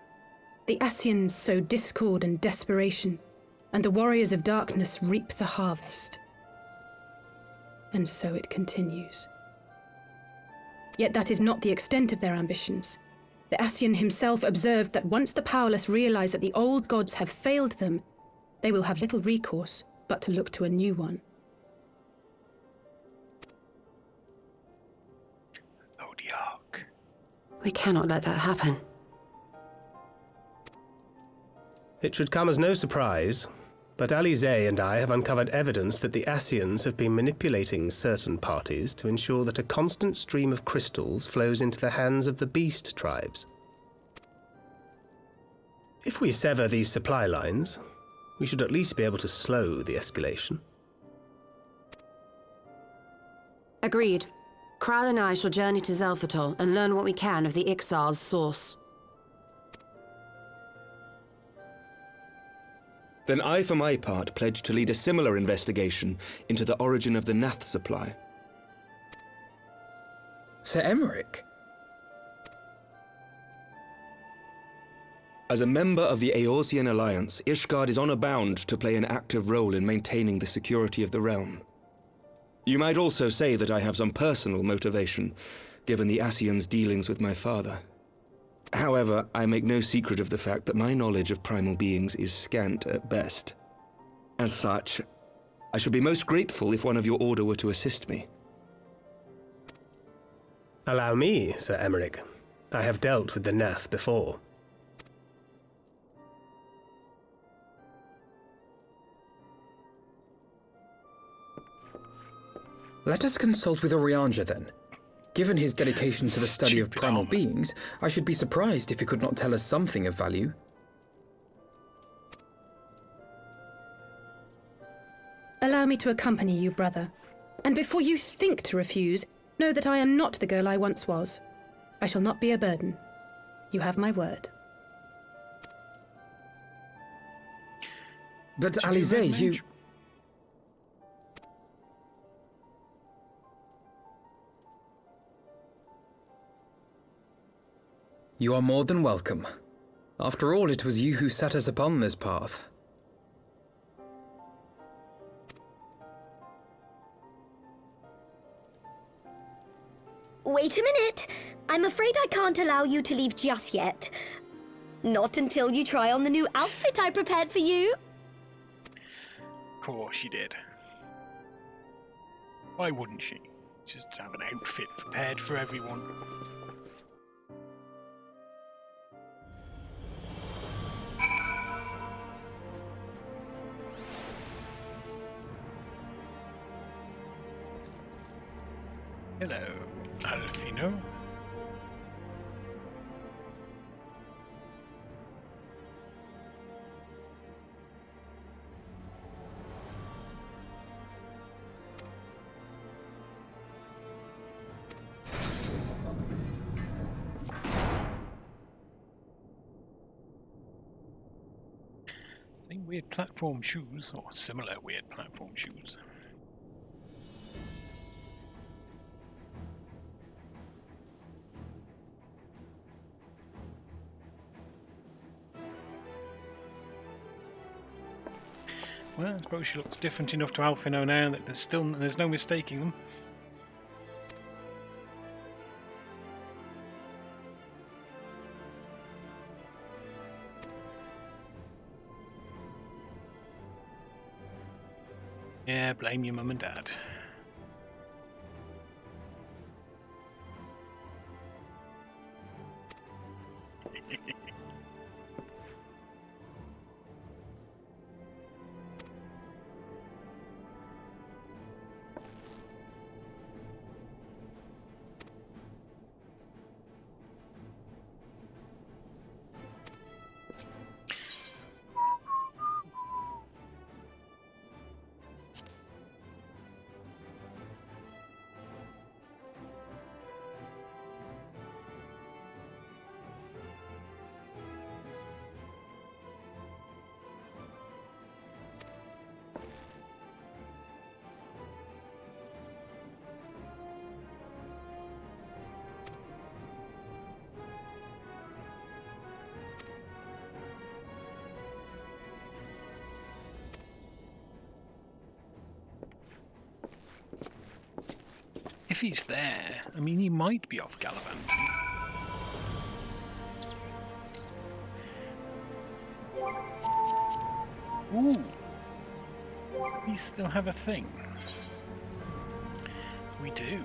The Asians sow discord and desperation, and the Warriors of Darkness reap the harvest. And so it continues. Yet that is not the extent of their ambitions. The Asian himself observed that once the powerless realize that the old gods have failed them, they will have little recourse but to look to a new one. Oh, the Ark. We cannot let that happen. It should come as no surprise, but Alisaie and I have uncovered evidence that the Asians have been manipulating certain parties to ensure that a constant stream of crystals flows into the hands of the beast tribes. If we sever these supply lines, we should at least be able to slow the escalation. Agreed. Kral and I shall journey to Zelfatol and learn what we can of the Ixal's source. Then I, for my part, pledge to lead a similar investigation into the origin of the Nath supply. Sir Emmerich? As a member of the Eorzean Alliance, Ishgard is honor bound to play an active role in maintaining the security of the realm. You might also say that I have some personal motivation, given the Asians' dealings with my father. However, I make no secret of the fact that my knowledge of primal beings is scant at best. As such, I should be most grateful if one of your order were to assist me. Allow me, Sir Emmerich. I have dealt with the Nath before. Let us consult with Orianja then. Given his dedication to the study of Stupid primal armor. beings, I should be surprised if he could not tell us something of value. Allow me to accompany you, brother. And before you think to refuse, know that I am not the girl I once was. I shall not be a burden. You have my word. But Alisaie, you... You are more than welcome. After all, it was you who set us upon this path. Wait a minute! I'm afraid I can't allow you to leave just yet. Not until you try on the new outfit I prepared for you. Of course she did. Why wouldn't she? Just have an outfit prepared for everyone. Hello, Alfino. Same weird platform shoes, or similar weird platform shoes. Well, I suppose she looks different enough to Alfino now that there's no mistaking them. Yeah, blame your mum and dad. If he's there, I mean, he might be off gallivanting. Ooh! We still have a thing. We do.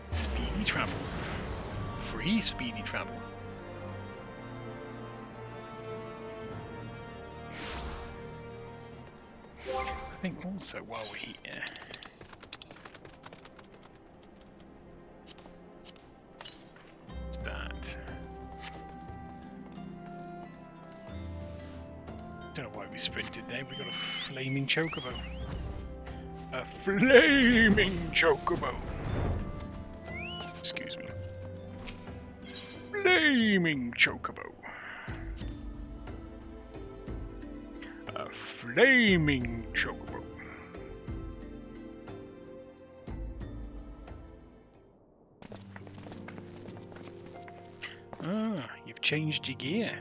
Speedy travel. Free speedy travel. I think also while we're here, what's that? Don't know why we sprinted there. We got a flaming chocobo. A flaming chocobo. Excuse me. Flaming chocobo. A flaming chocobo. Ah, you've changed your gear.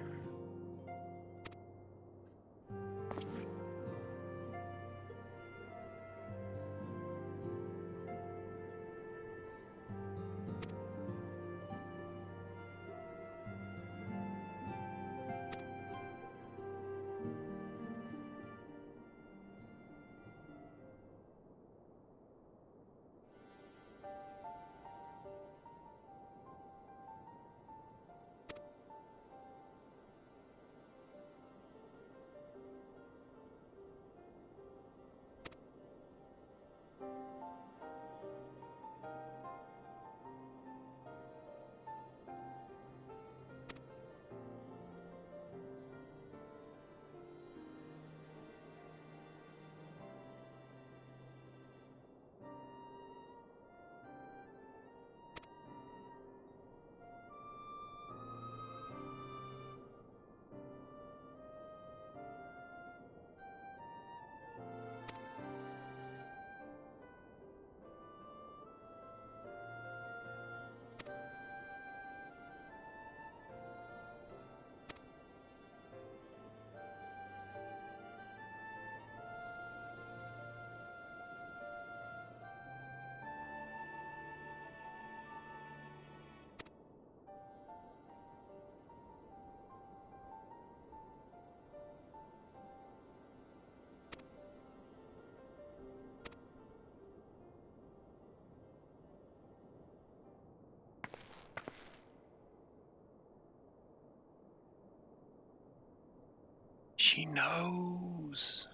She knows.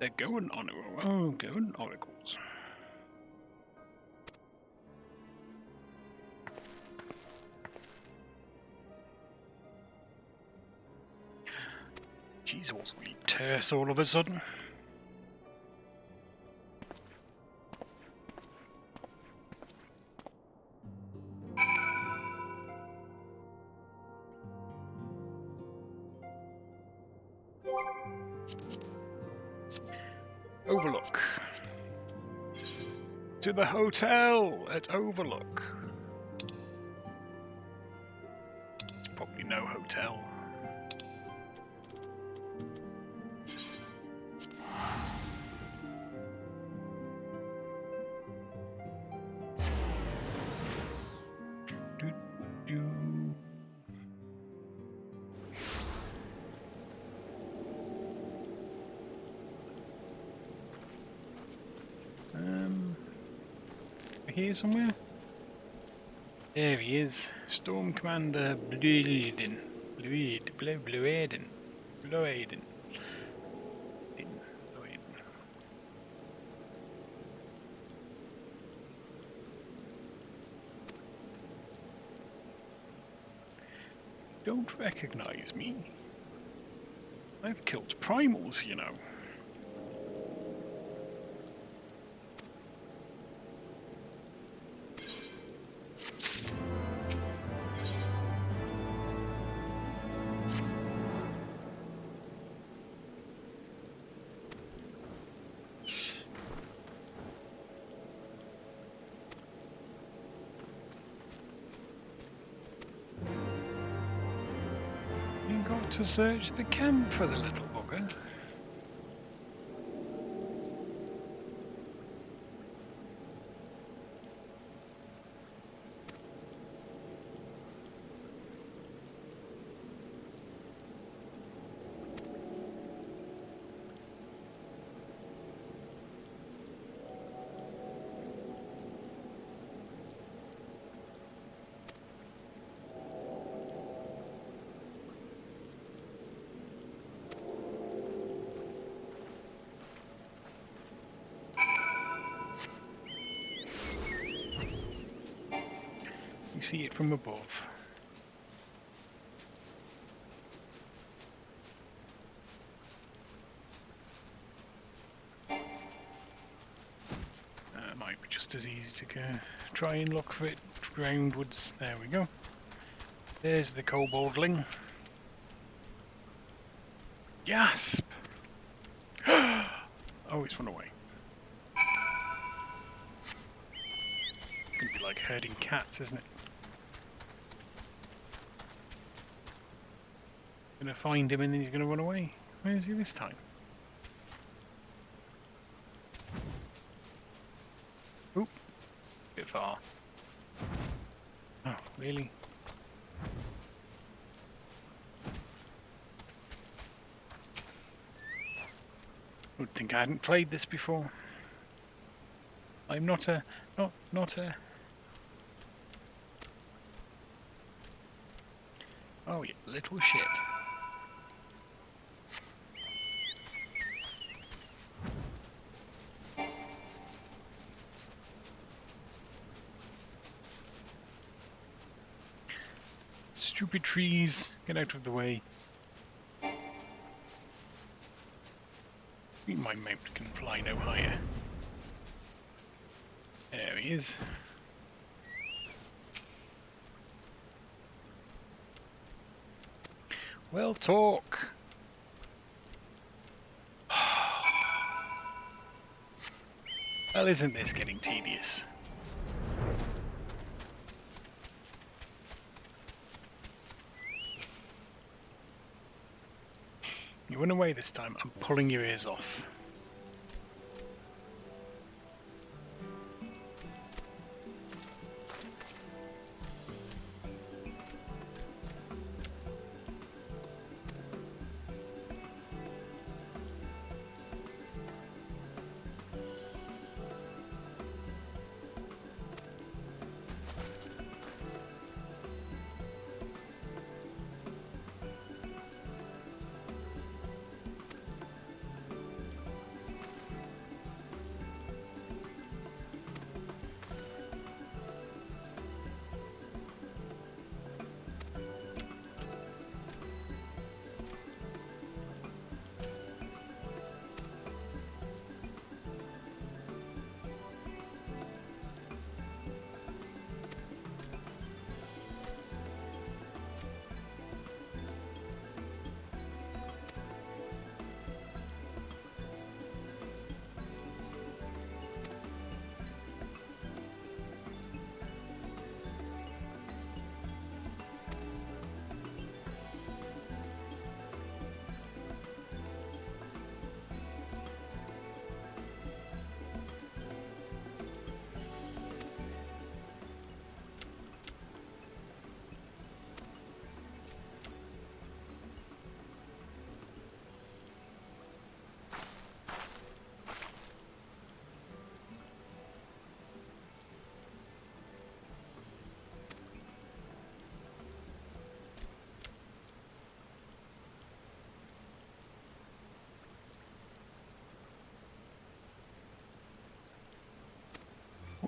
They're going on. Oh, going oracles. Jeez, all's really terse all of a sudden. Overlook. To the hotel at Overlook. It's probably no hotel. Here somewhere? There he is. Storm Commander Blueden. Blueden. Don't recognize me. I've killed primals, you know. To search the camp for the little bugger. You see it from above. Might be just as easy to try and look for it groundwards. There we go. There's the koboldling. Gasp! Oh, it's run away. It's gonna be like herding cats, isn't it? Gonna find him and then he's gonna run away. Where is he this time? Oop, bit far. Oh, really? Would think I hadn't played this before. I'm not a. Oh, you little shit. Stupid trees, get out of the way. My mount can fly no higher. There he is. Well, talk. Well, isn't this getting tedious? You run away this time, I'm pulling your ears off.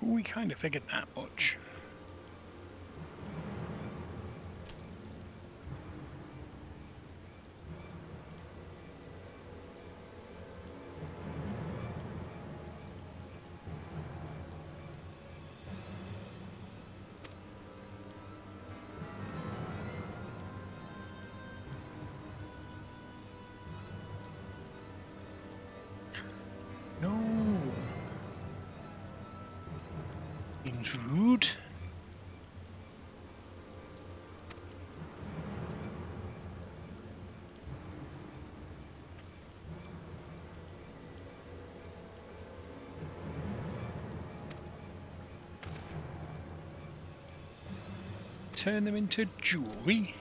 We kind of figured that much. No. Intrude. Turn them into jewelry.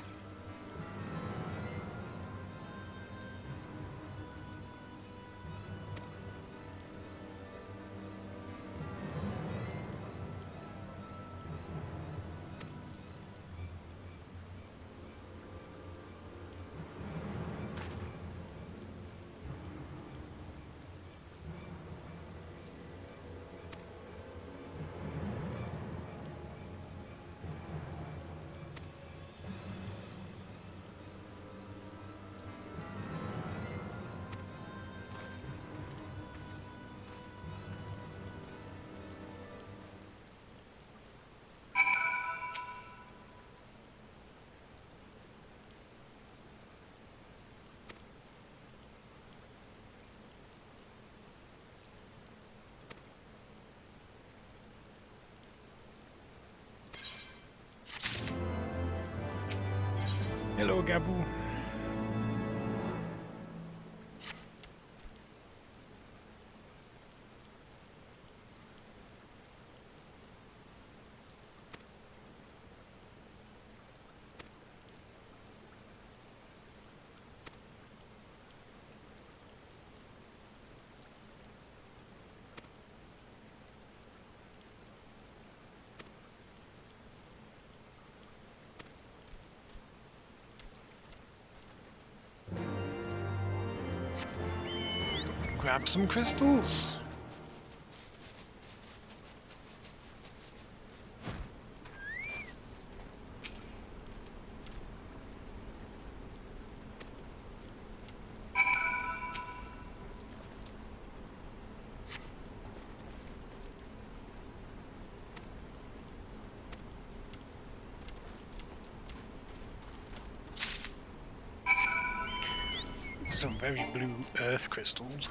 Hello, Gabu. Grab some crystals. Some very blue earth crystals.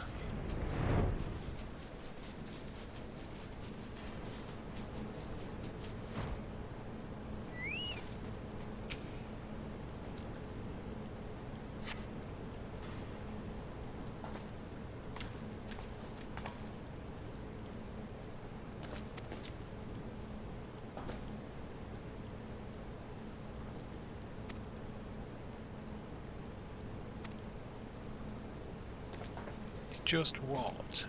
just what?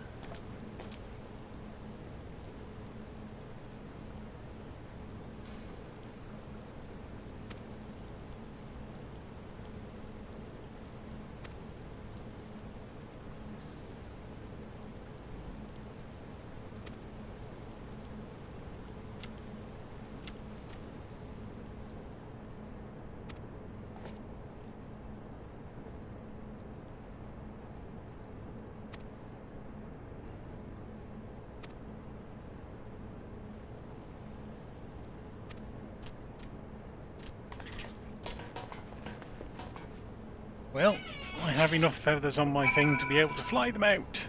Well, I have enough feathers on my thing to be able to fly them out.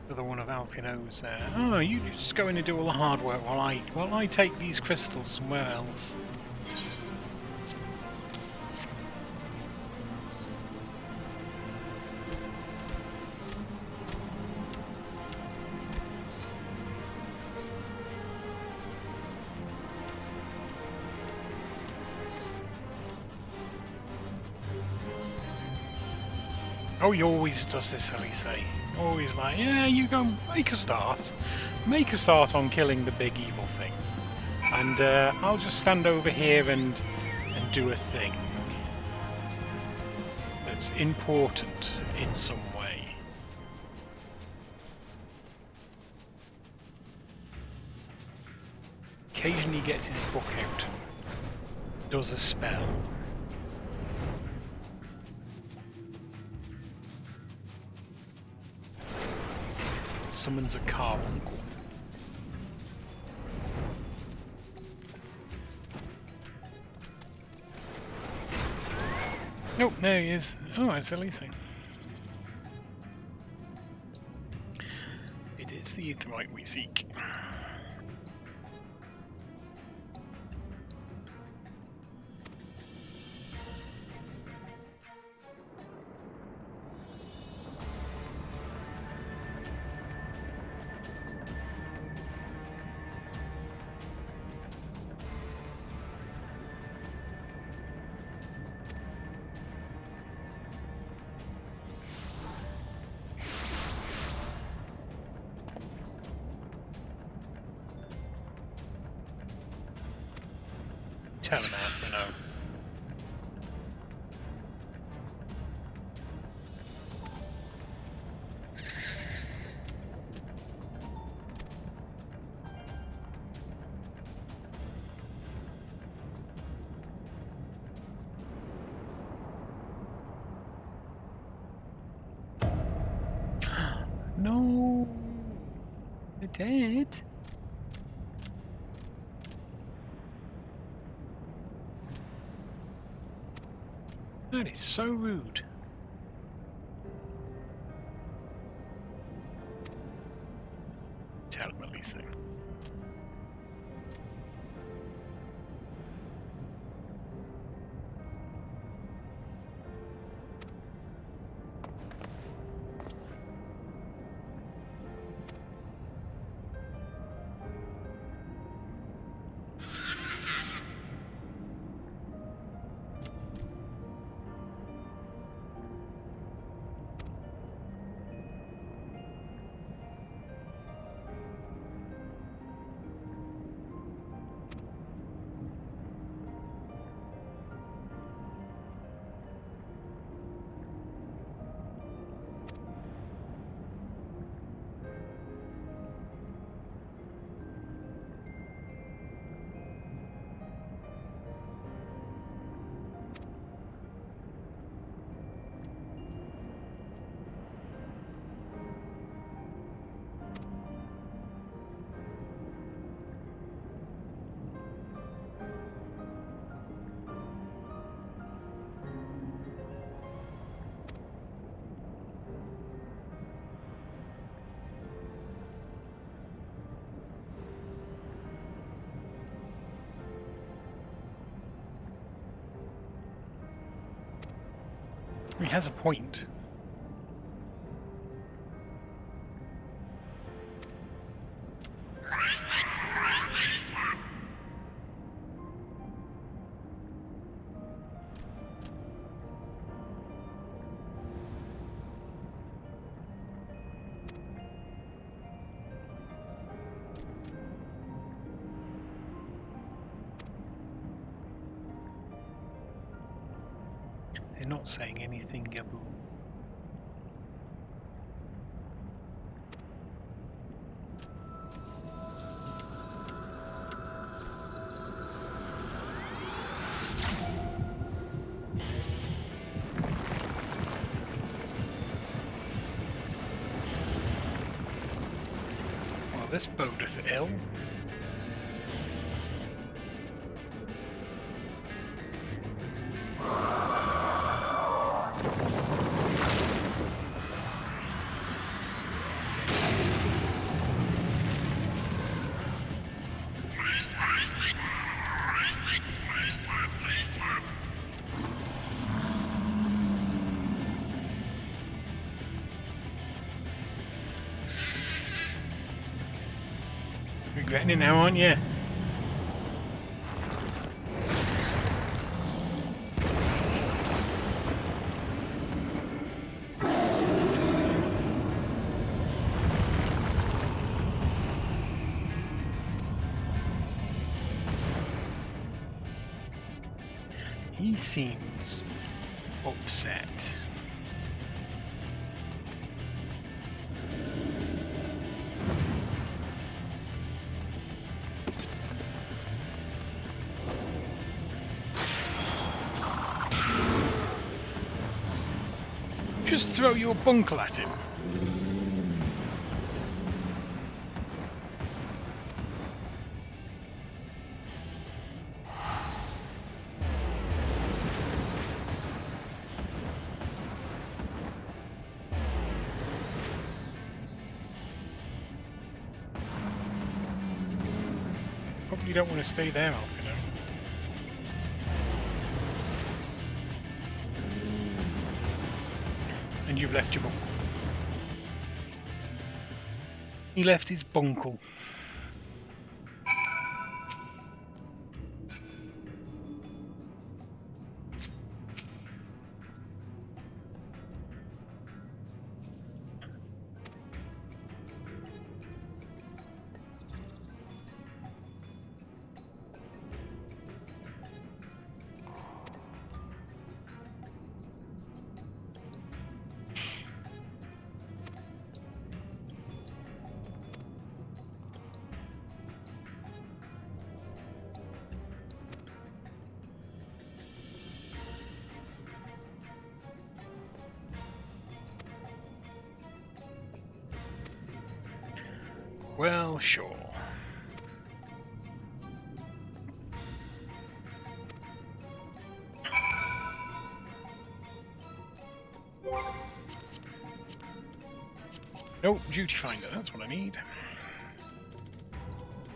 The one of Alpino's there. Oh, you just go in and do all the hard work while I take these crystals somewhere else. Oh, he always does this, Alisaie. Always like, yeah, you go make a start. Make a start on killing the big evil thing. And I'll just stand over here and do a thing that's important in some way. Occasionally gets his book out. Does a spell. Summons a carbuncle. Nope, there he is. Oh, it's Alisaie. It is the Aetheryte we seek. Tell him out, you know. No, they're dead. That is so rude. Tell him, Alisaie. He has a point. They're not saying anything, Gabu. Well, this bodeth ill. Regretting it now, aren't you? He seems upset. Just throw your bunkle at him. Probably don't want to stay there, Alpino. And you've left your bunkle. He left his bunkle. Well, sure. Nope, duty finder, that's what I need.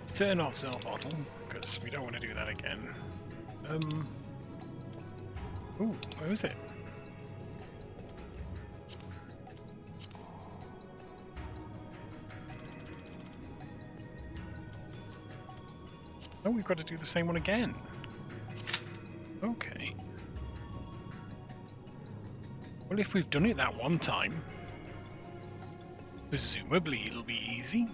Let's turn off self-auto, because we don't want to do that again. Ooh, where is it? Oh, we've got to do the same one again. Okay. Well, if we've done it that one time, presumably it'll be easy.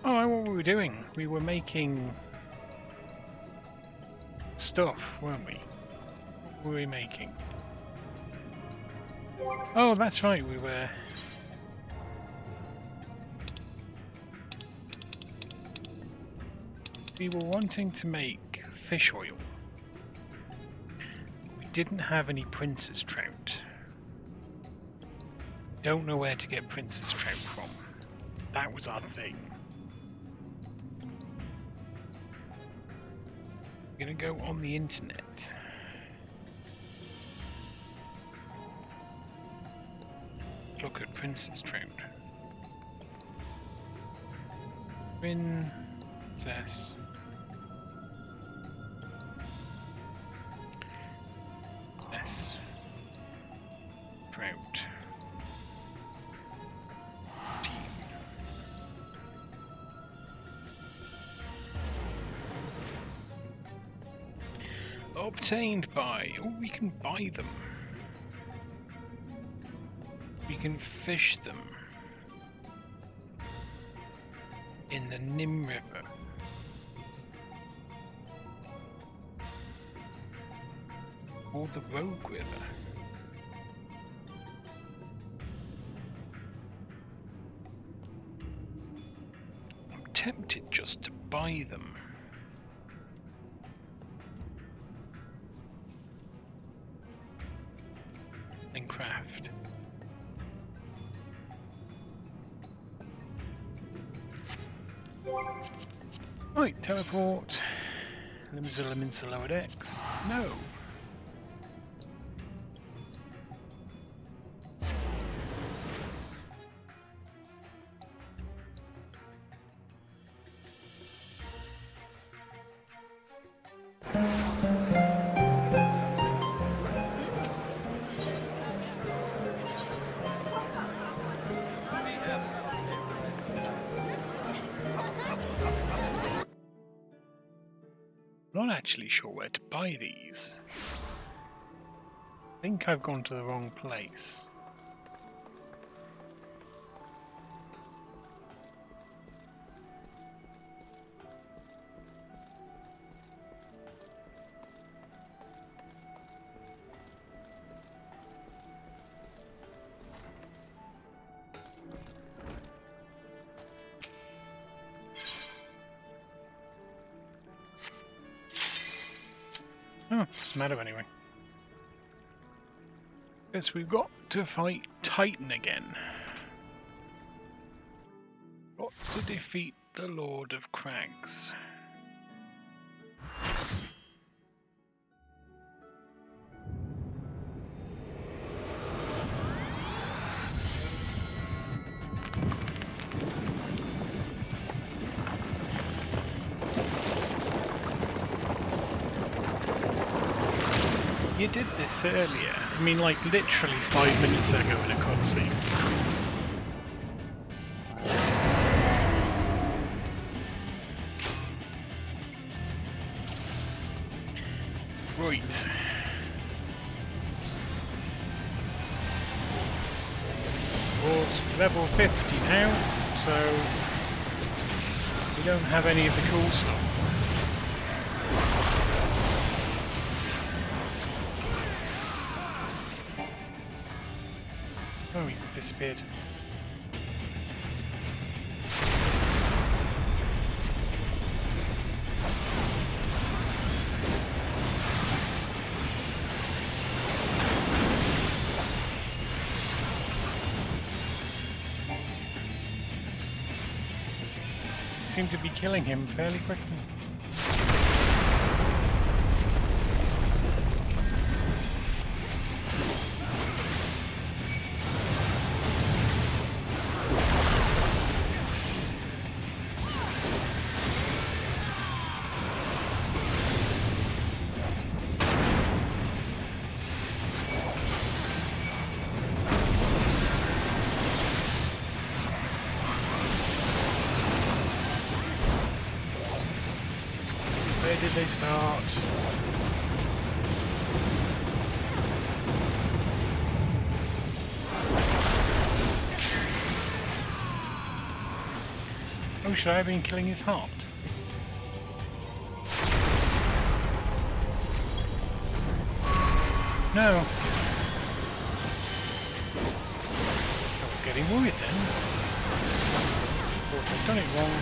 Oh, what were we doing? We were making stuff, weren't we? What were we making? Oh, that's right, we were... We were wanting to make fish oil. We didn't have any prince's trout. Don't know where to get prince's trout from. That was our thing. We're gonna go on the internet. look at Princess Trout. Princess. S. Trout. Obtained by... Oh, we can buy them. We can fish them. In the Nim River. Or the Rogue River. I'm tempted just to buy them. And craft. Right, teleport. Limits lower decks. No. Not actually sure where to buy these. I think I've gone to the wrong place. Oh, doesn't matter anyway. Guess we've got to fight Titan again. Got to defeat the Lord of Crags. You did this earlier. I mean, like, literally 5 minutes ago in a cutscene. Right. War's level 50 now, so we don't have any of the cool stuff. Oh, he disappeared. Seem to be killing him fairly quickly. Where did they start? Oh, should I have been killing his heart? No. I was getting worried then. Thought I'd done it wrong.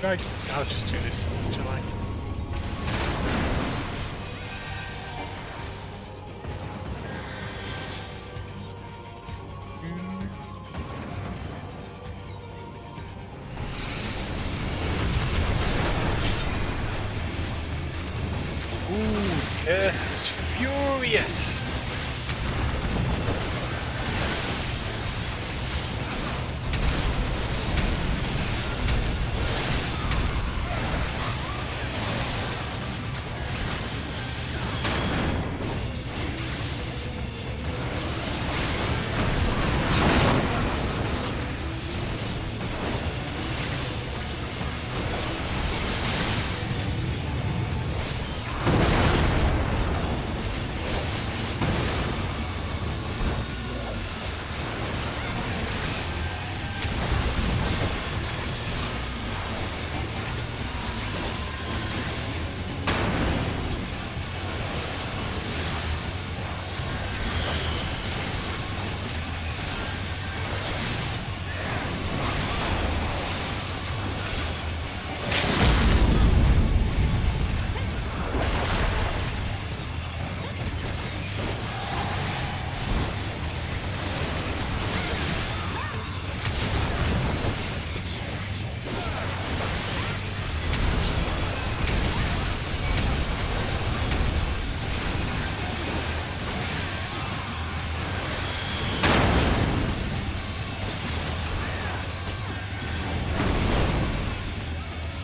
Right, I'll just do this, shall I? Ooh, yes, furious.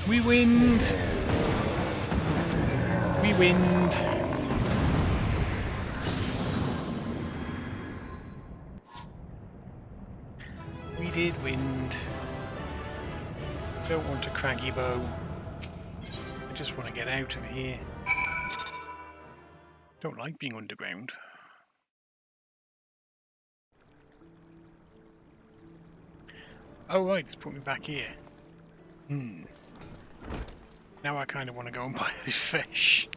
We wind. We wind. We did wind. Don't want a craggy bow. I just want to get out of here. Don't like being underground. Oh right, it's put me back here. Now I kind of want to go and buy this fish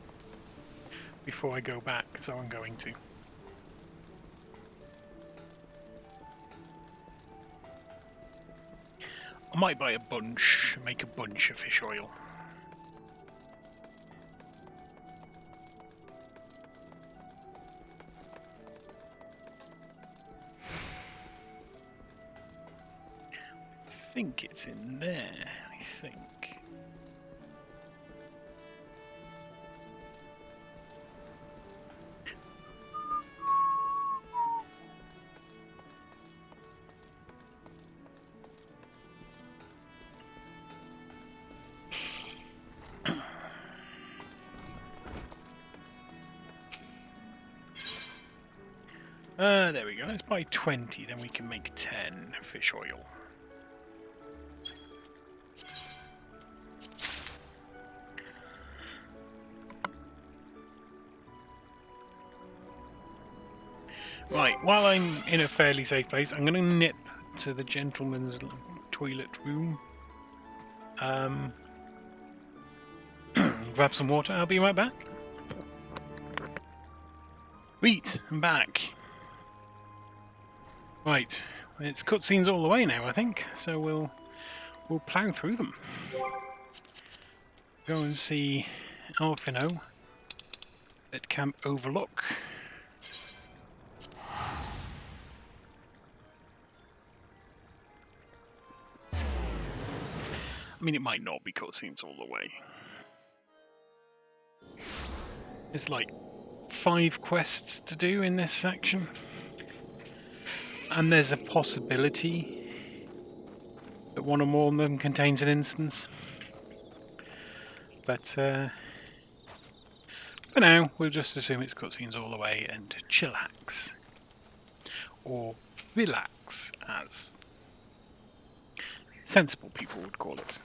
before I go back, so I'm going to. I might buy a bunch, make a bunch of fish oil. I think it's in there, I think. There we go. Let's buy 20, then we can make 10 fish oil. Right, while I'm in a fairly safe place, I'm going to nip to the gentleman's toilet room. Grab some water, I'll be right back. Sweet, I'm back. Right, it's cutscenes all the way now, I think, so we'll plough through them. Go and see Alphino at Camp Overlook. I mean, it might not be cutscenes all the way. It's like 5 quests to do in this section. And there's a possibility that one or more of them contains an instance. But for now, we'll just assume it's cutscenes all the way and chillax. Or relax, as sensible people would call it.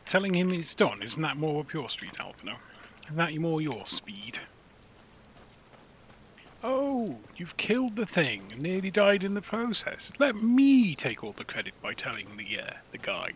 Telling him it's done, isn't that more up your street, Alpino? Isn't that more your speed? Oh, you've killed the thing and nearly died in the process. Let me take all the credit by telling the guy.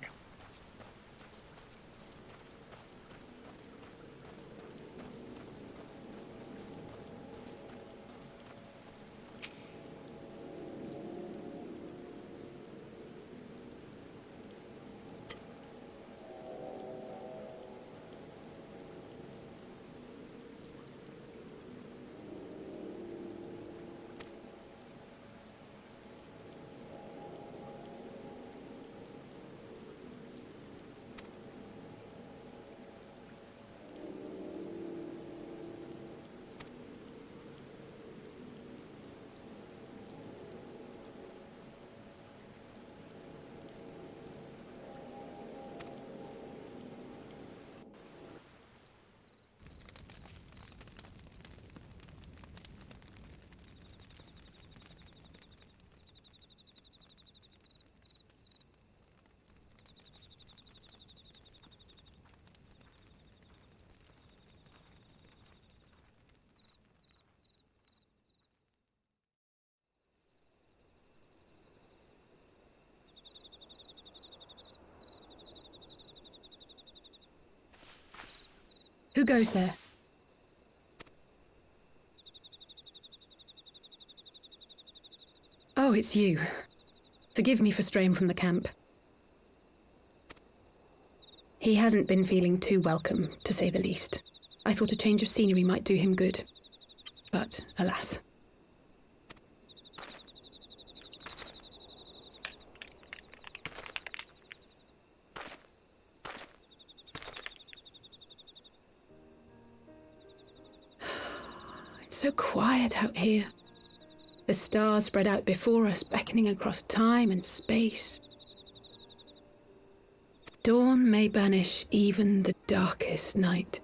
Who goes there? Oh, it's you. Forgive me for straying from the camp. He hasn't been feeling too welcome, to say the least. I thought a change of scenery might do him good. But, alas. It's so quiet out here. The stars spread out before us, beckoning across time and space. Dawn may banish even the darkest night.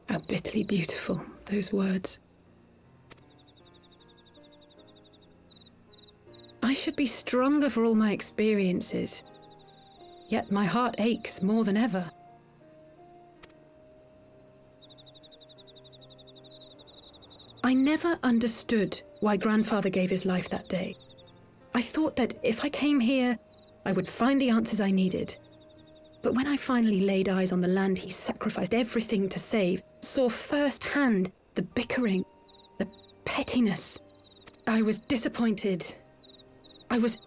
How bitterly beautiful, those words. I should be stronger for all my experiences, yet my heart aches more than ever. I never understood why Grandfather gave his life that day. I thought that if I came here, I would find the answers I needed. But when I finally laid eyes on the land he sacrificed everything to save, saw firsthand the bickering, the pettiness, I was disappointed. I was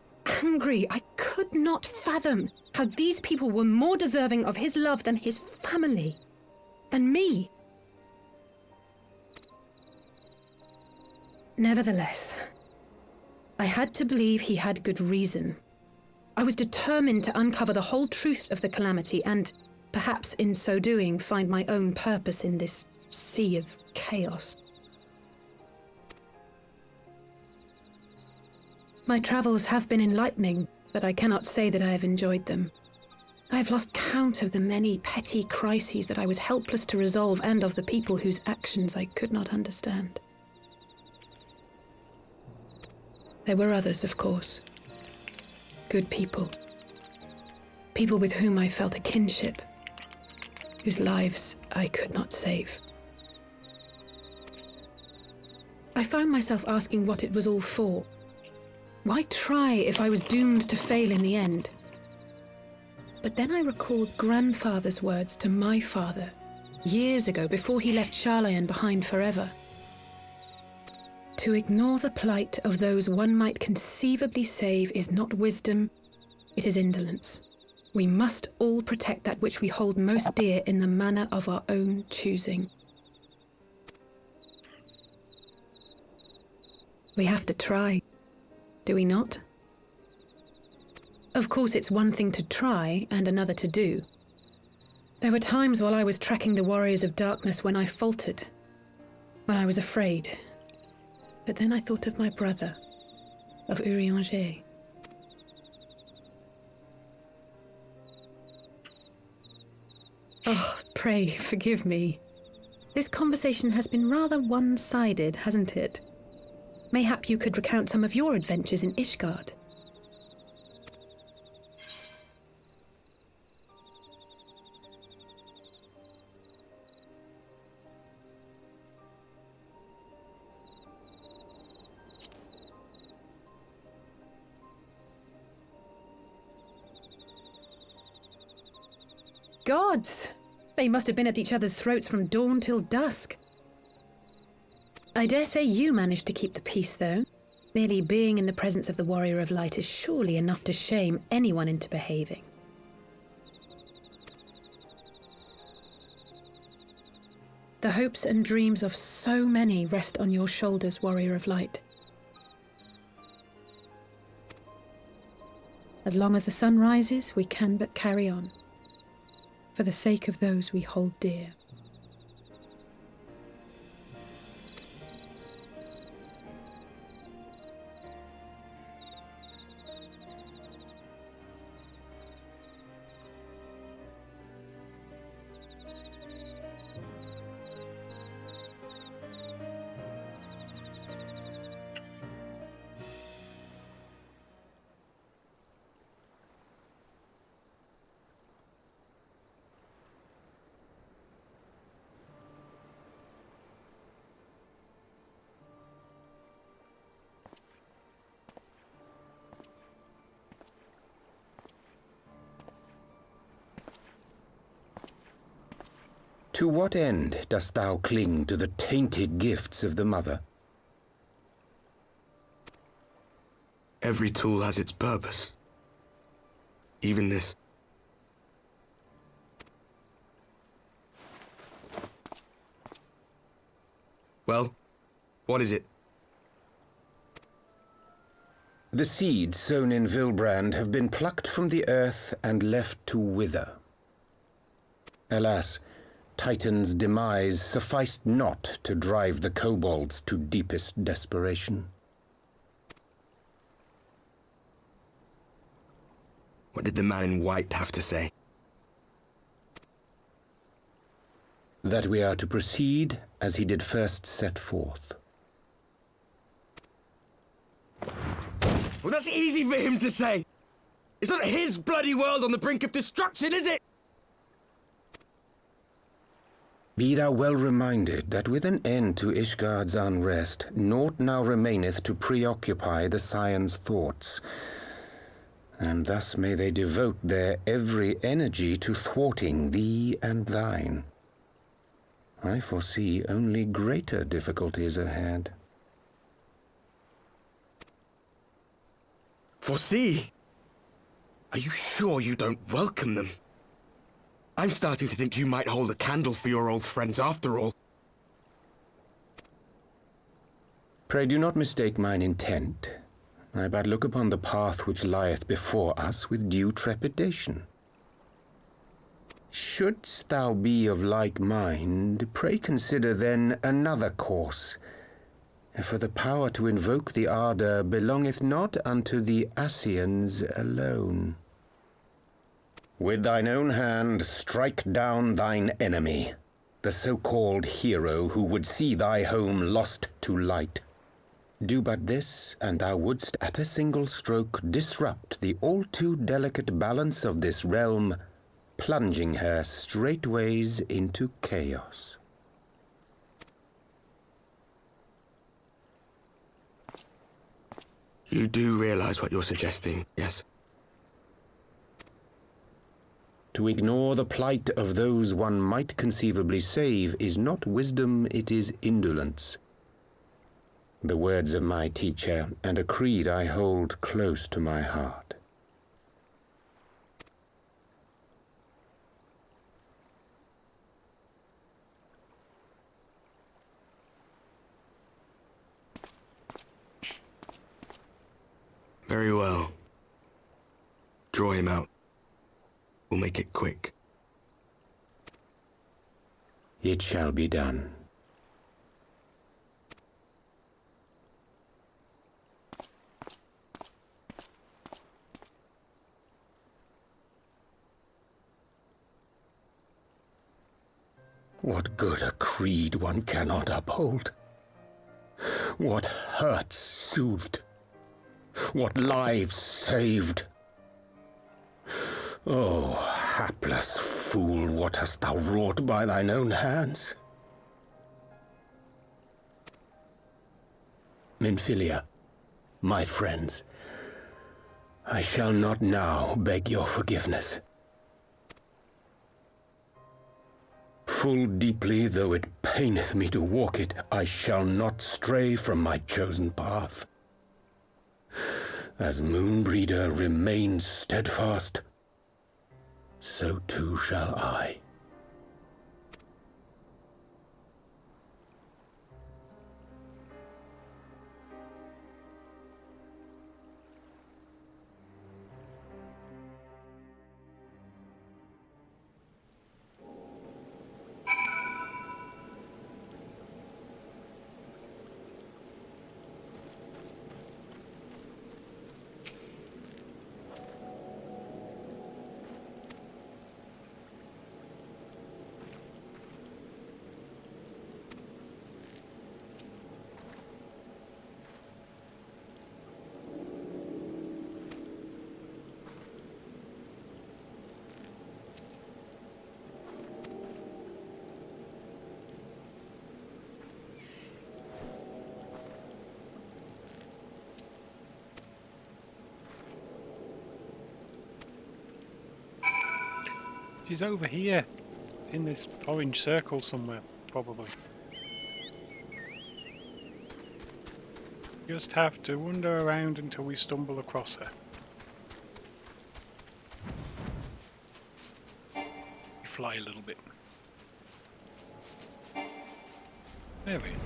angry. I could not fathom how these people were more deserving of his love than his family, than me. Nevertheless, I had to believe he had good reason. I was determined to uncover the whole truth of the calamity and, perhaps in so doing, find my own purpose in this sea of chaos. My travels have been enlightening, but I cannot say that I have enjoyed them. I have lost count of the many petty crises that I was helpless to resolve and of the people whose actions I could not understand. There were others, of course. Good people. People with whom I felt a kinship, whose lives I could not save. I found myself asking what it was all for. Why try if I was doomed to fail in the end? But then I recalled Grandfather's words to my father, years ago, before he left Charlayan behind forever. To ignore the plight of those one might conceivably save is not wisdom, it is indolence. We must all protect that which we hold most dear in the manner of our own choosing. We have to try, do we not? Of course, it's one thing to try and another to do. There were times while I was tracking the warriors of darkness when I faltered, when I was afraid. But then I thought of my brother, of Urianger. Oh, pray forgive me. This conversation has been rather one-sided, hasn't it? Mayhap you could recount some of your adventures in Ishgard. gods! They must have been at each other's throats from dawn till dusk. I dare say you managed to keep the peace, though. Merely being in the presence of the Warrior of Light is surely enough to shame anyone into behaving. The hopes and dreams of so many rest on your shoulders, Warrior of Light. As long as the sun rises, we can but carry on, for the sake of those we hold dear. To what end dost thou cling to the tainted gifts of the Mother? Every tool has its purpose. Even this. Well, what is it? The seeds sown in Vilbrand have been plucked from the earth and left to wither. Alas, Titan's demise sufficed not to drive the kobolds to deepest desperation. What did the man in white have to say? That we are to proceed as he did first set forth. Well, that's easy for him to say. It's not his bloody world on the brink of destruction, is it? Be thou well reminded that with an end to Ishgard's unrest, naught now remaineth to preoccupy the Scion's thoughts. And thus may they devote their every energy to thwarting thee and thine. I foresee only greater difficulties ahead. Foresee? Are you sure you don't welcome them? I'm starting to think you might hold a candle for your old friends after all. Pray do not mistake mine intent. I but look upon the path which lieth before us with due trepidation. Shouldst thou be of like mind, pray consider then another course. For the power to invoke the ardor belongeth not unto the Ascians alone. With thine own hand strike down thine enemy, the so-called hero who would see thy home lost to light. Do but this, and thou wouldst at a single stroke disrupt the all-too-delicate balance of this realm, plunging her straightways into chaos. You do realize what you're suggesting, yes? To ignore the plight of those one might conceivably save is not wisdom, it is indolence. The words of my teacher, and a creed I hold close to my heart. Very well. Draw him out. We'll make it quick. It shall be done. What good a creed one cannot uphold? What hurts soothed? What lives saved? Oh, hapless fool, what hast thou wrought by thine own hands? Minfilia, my friends, I shall not now beg your forgiveness. Full deeply though it paineth me to walk it, I shall not stray from my chosen path. As Moonbreeder remains steadfast, so too shall I. She's over here, in this orange circle somewhere, probably. Just have to wander around until we stumble across her. Fly a little bit. There we go.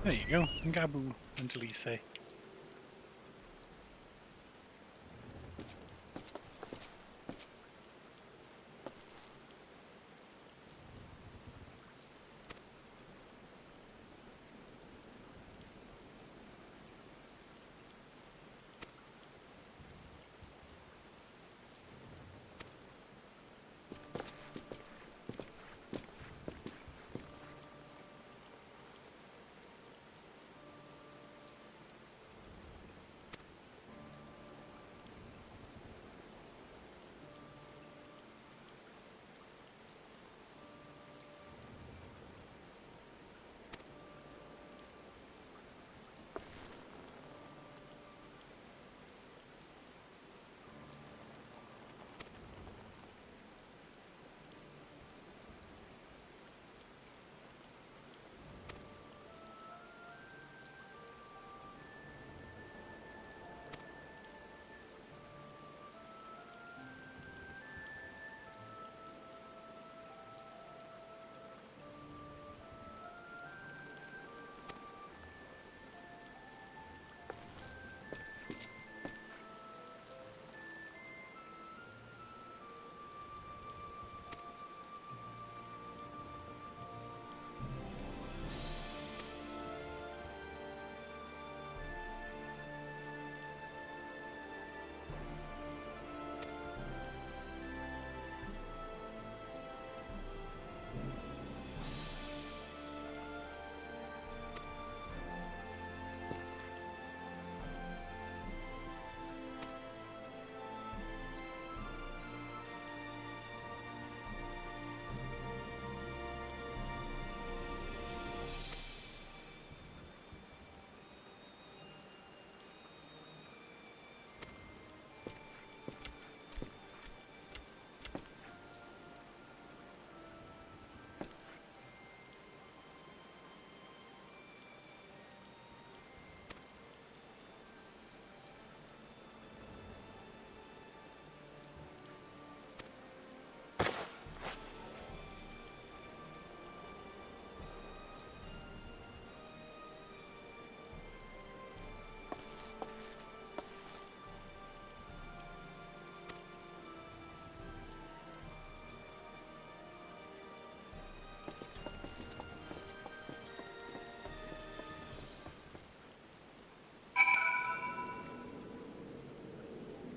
There you go. Gabu and Alisaie.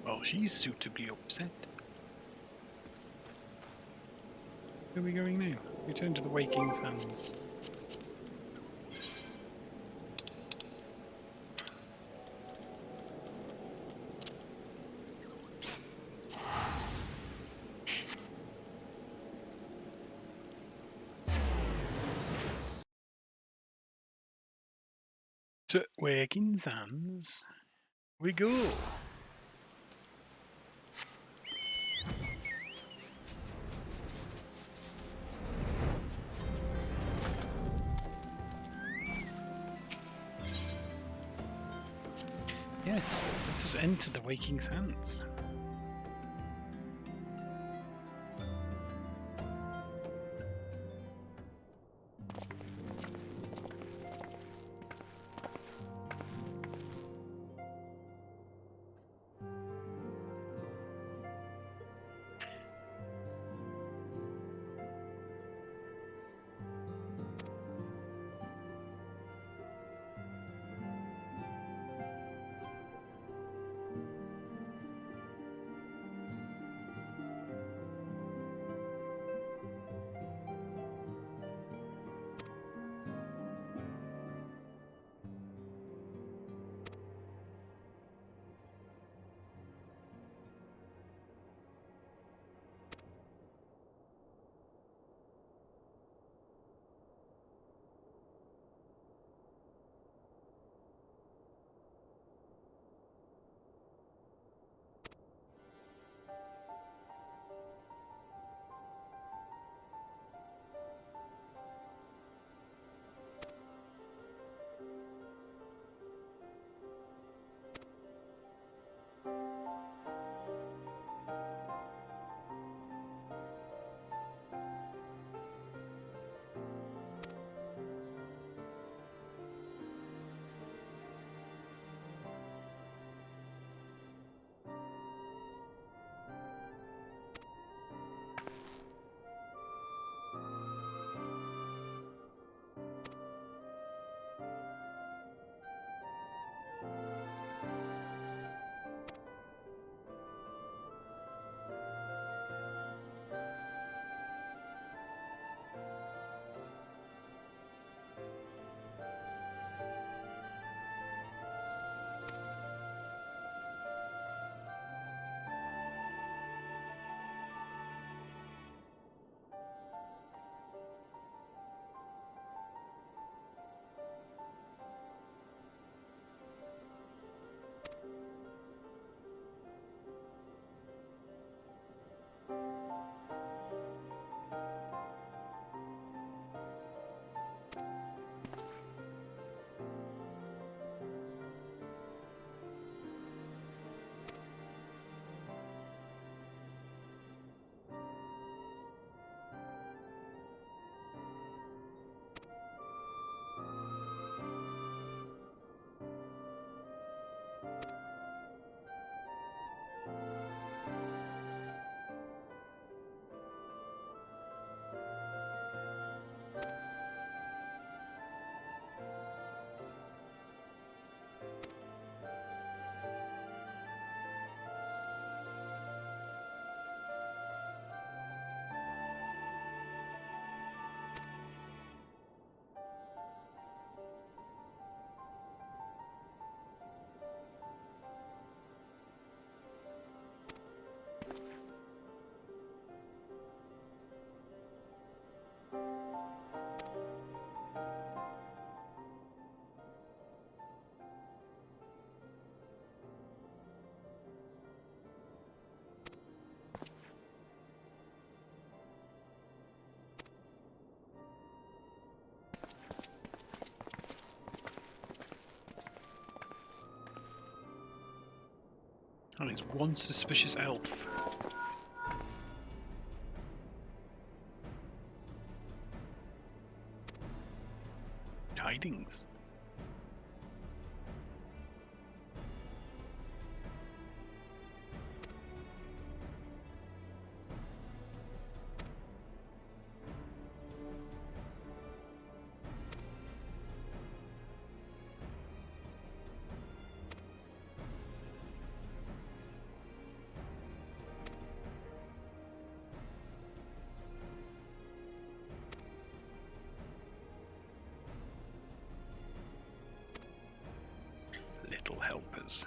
Well, she's suitably upset. Where are we going now? Return to the Waking Sands. To Waking Sands we go. enter the Waking Sands. And it's one suspicious elf. Tidings. Little helpers.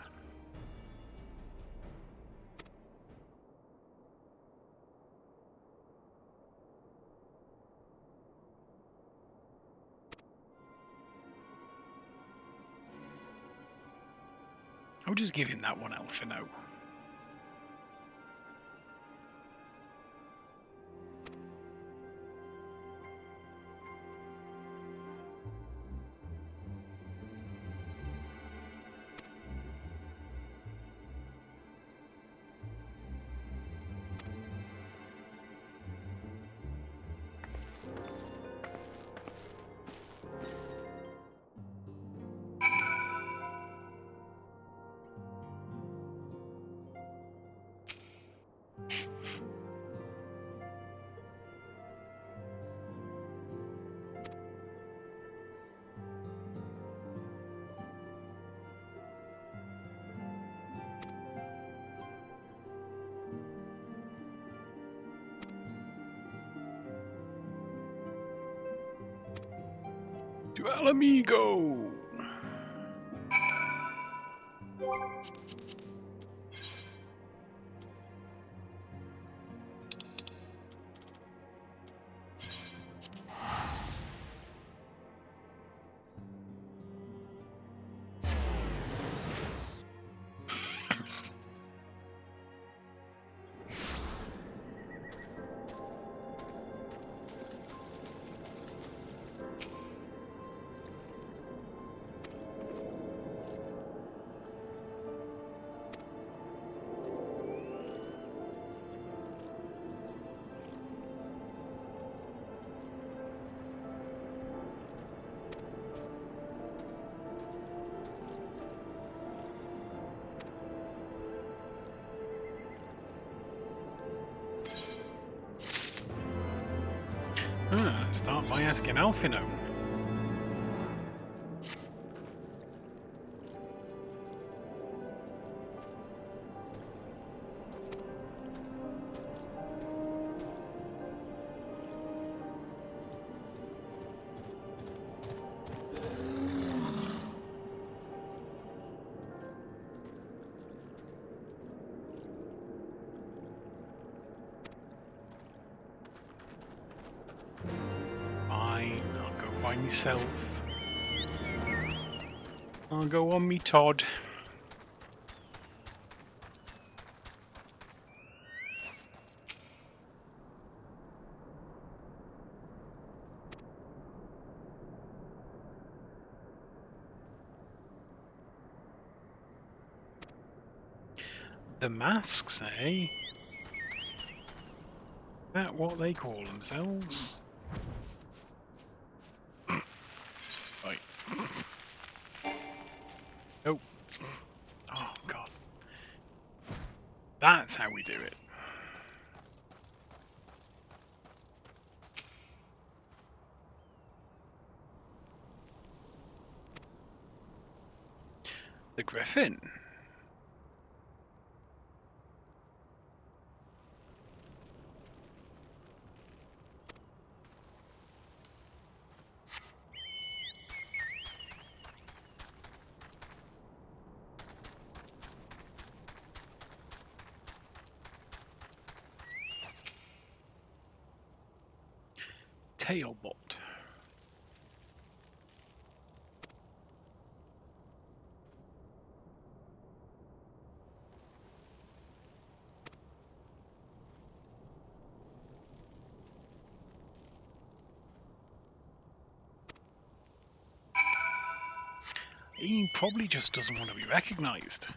I'll just give him that one elf for now. To Alamigo! Start by asking Alphino. I'll go by myself. I'll go on me Todd. The masks, eh? Is that what they call themselves? Right. Oh. Oh, God. That's how we do it. The Griffin. Tailbot. He probably just doesn't want to be recognised.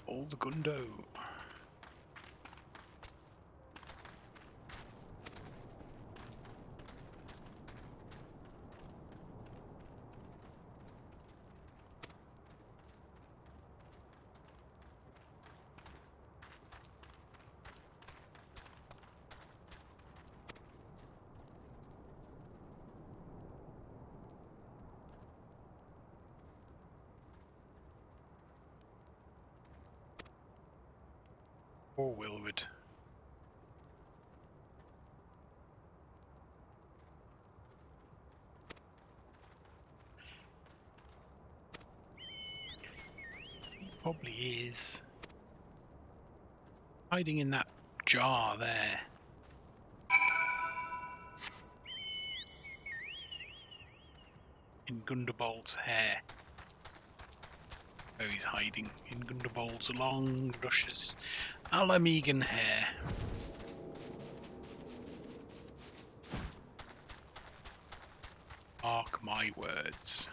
Old Gundo. Or Wilwood. He probably is. hiding in that jar there. In Gundabald's hair. Where he's hiding. In Gundabald's long, luscious, Alamegan hair. Mark my words.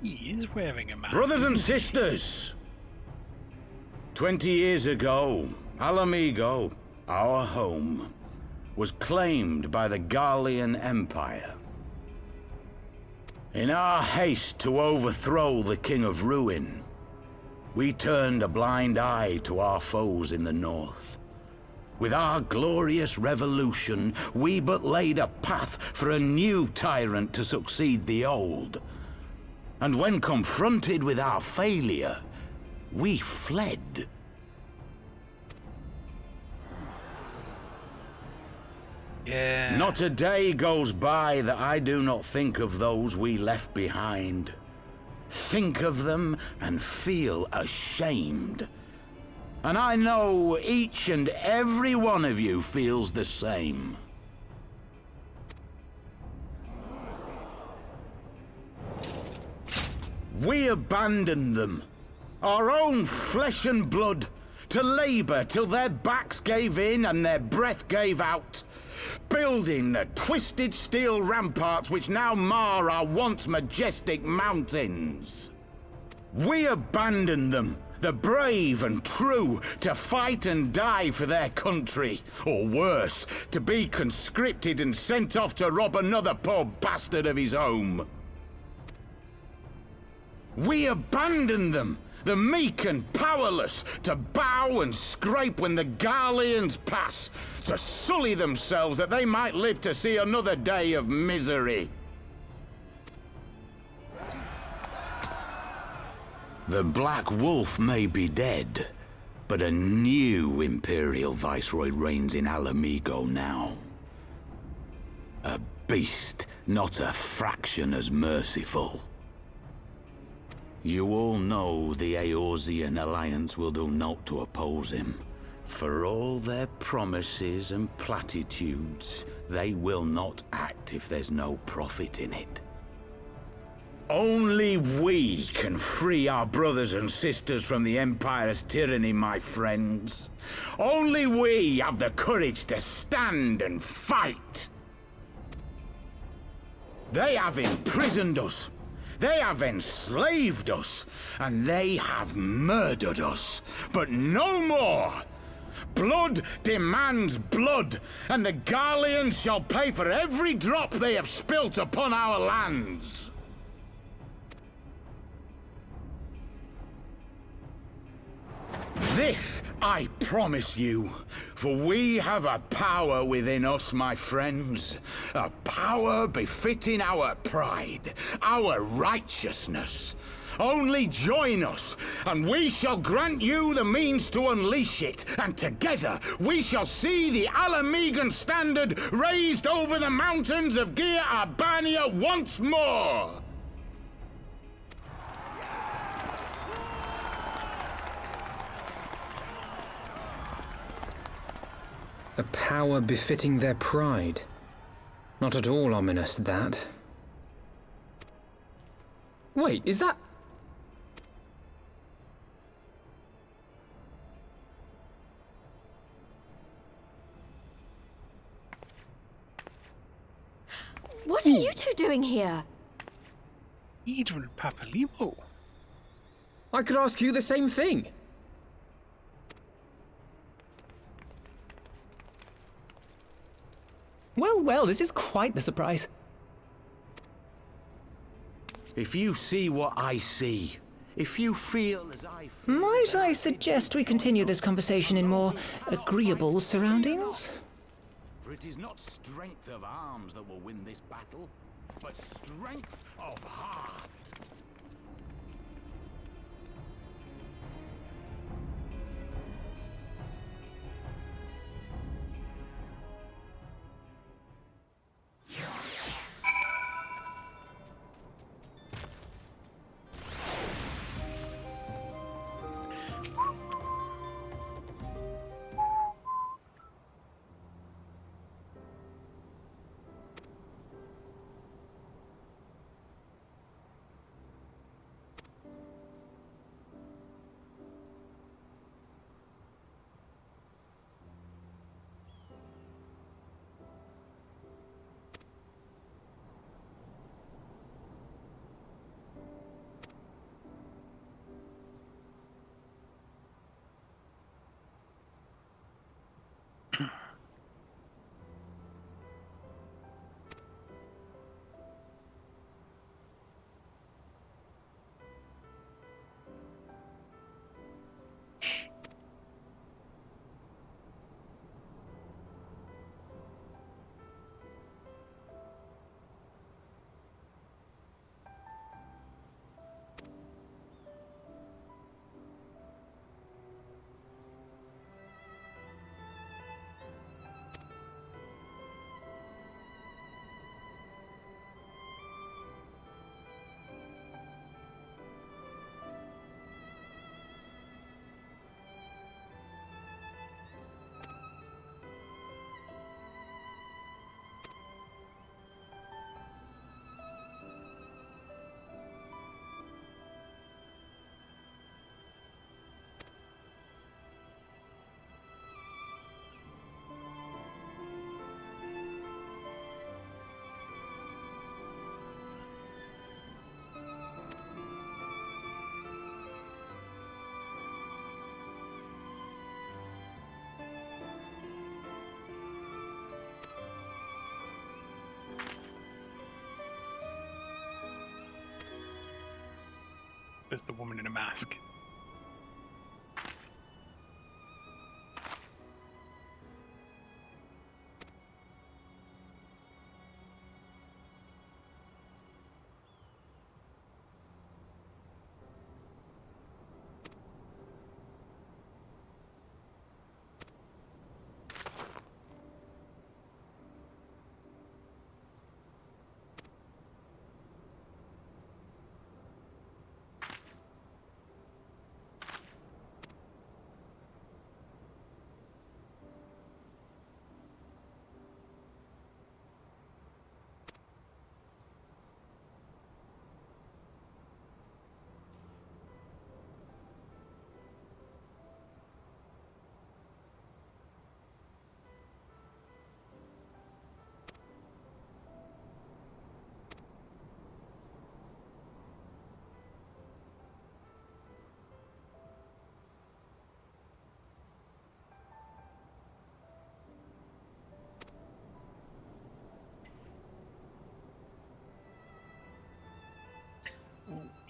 He is wearing a mask. Brothers and sisters! 20 years ago, Alamigo, our home, was claimed by the Garlean Empire. In our haste to overthrow the King of Ruin, we turned a blind eye to our foes in the north. With our glorious revolution, we but laid a path for a new tyrant to succeed the old. And when confronted with our failure, we fled. Yeah. Not a day goes by that I do not think of those we left behind. Think of them and feel ashamed. And I know each and every one of you feels the same. We abandoned them, our own flesh and blood, to labor till their backs gave in and their breath gave out, building the twisted steel ramparts which now mar our once majestic mountains. We abandoned them, the brave and true, to fight and die for their country, or worse, to be conscripted and sent off to rob another poor bastard of his home. We abandoned them, the meek and powerless, to bow and scrape when the Garleans pass, to sully themselves that they might live to see another day of misery. The Black Wolf may be dead, but a new Imperial Viceroy reigns in Alamigo now. A beast, not a fraction as merciful. You all know the Eorzean Alliance will do naught to oppose him. For all their promises and platitudes, they will not act if there's no profit in it. Only we can free our brothers and sisters from the Empire's tyranny, my friends. Only we have the courage to stand and fight. They have imprisoned us. They have enslaved us, and they have murdered us, but no more! Blood demands blood, and the Garleans shall pay for every drop they have spilt upon our lands! This I promise you, for we have a power within us, my friends. A power befitting our pride, our righteousness. Only join us, and we shall grant you the means to unleash it, and together we shall see the Alamegan standard raised over the mountains of Gia Arbania once more! A power befitting their pride. Not at all ominous, that. Wait, is that... What are you two doing here? Idril Papalimo. I could ask you the same thing. Well, well, this is quite the surprise. If you see what I see, if you feel as I feel... Might I suggest we continue this conversation in more agreeable surroundings? For it is not strength of arms that will win this battle, but strength of heart. There's the woman in a mask.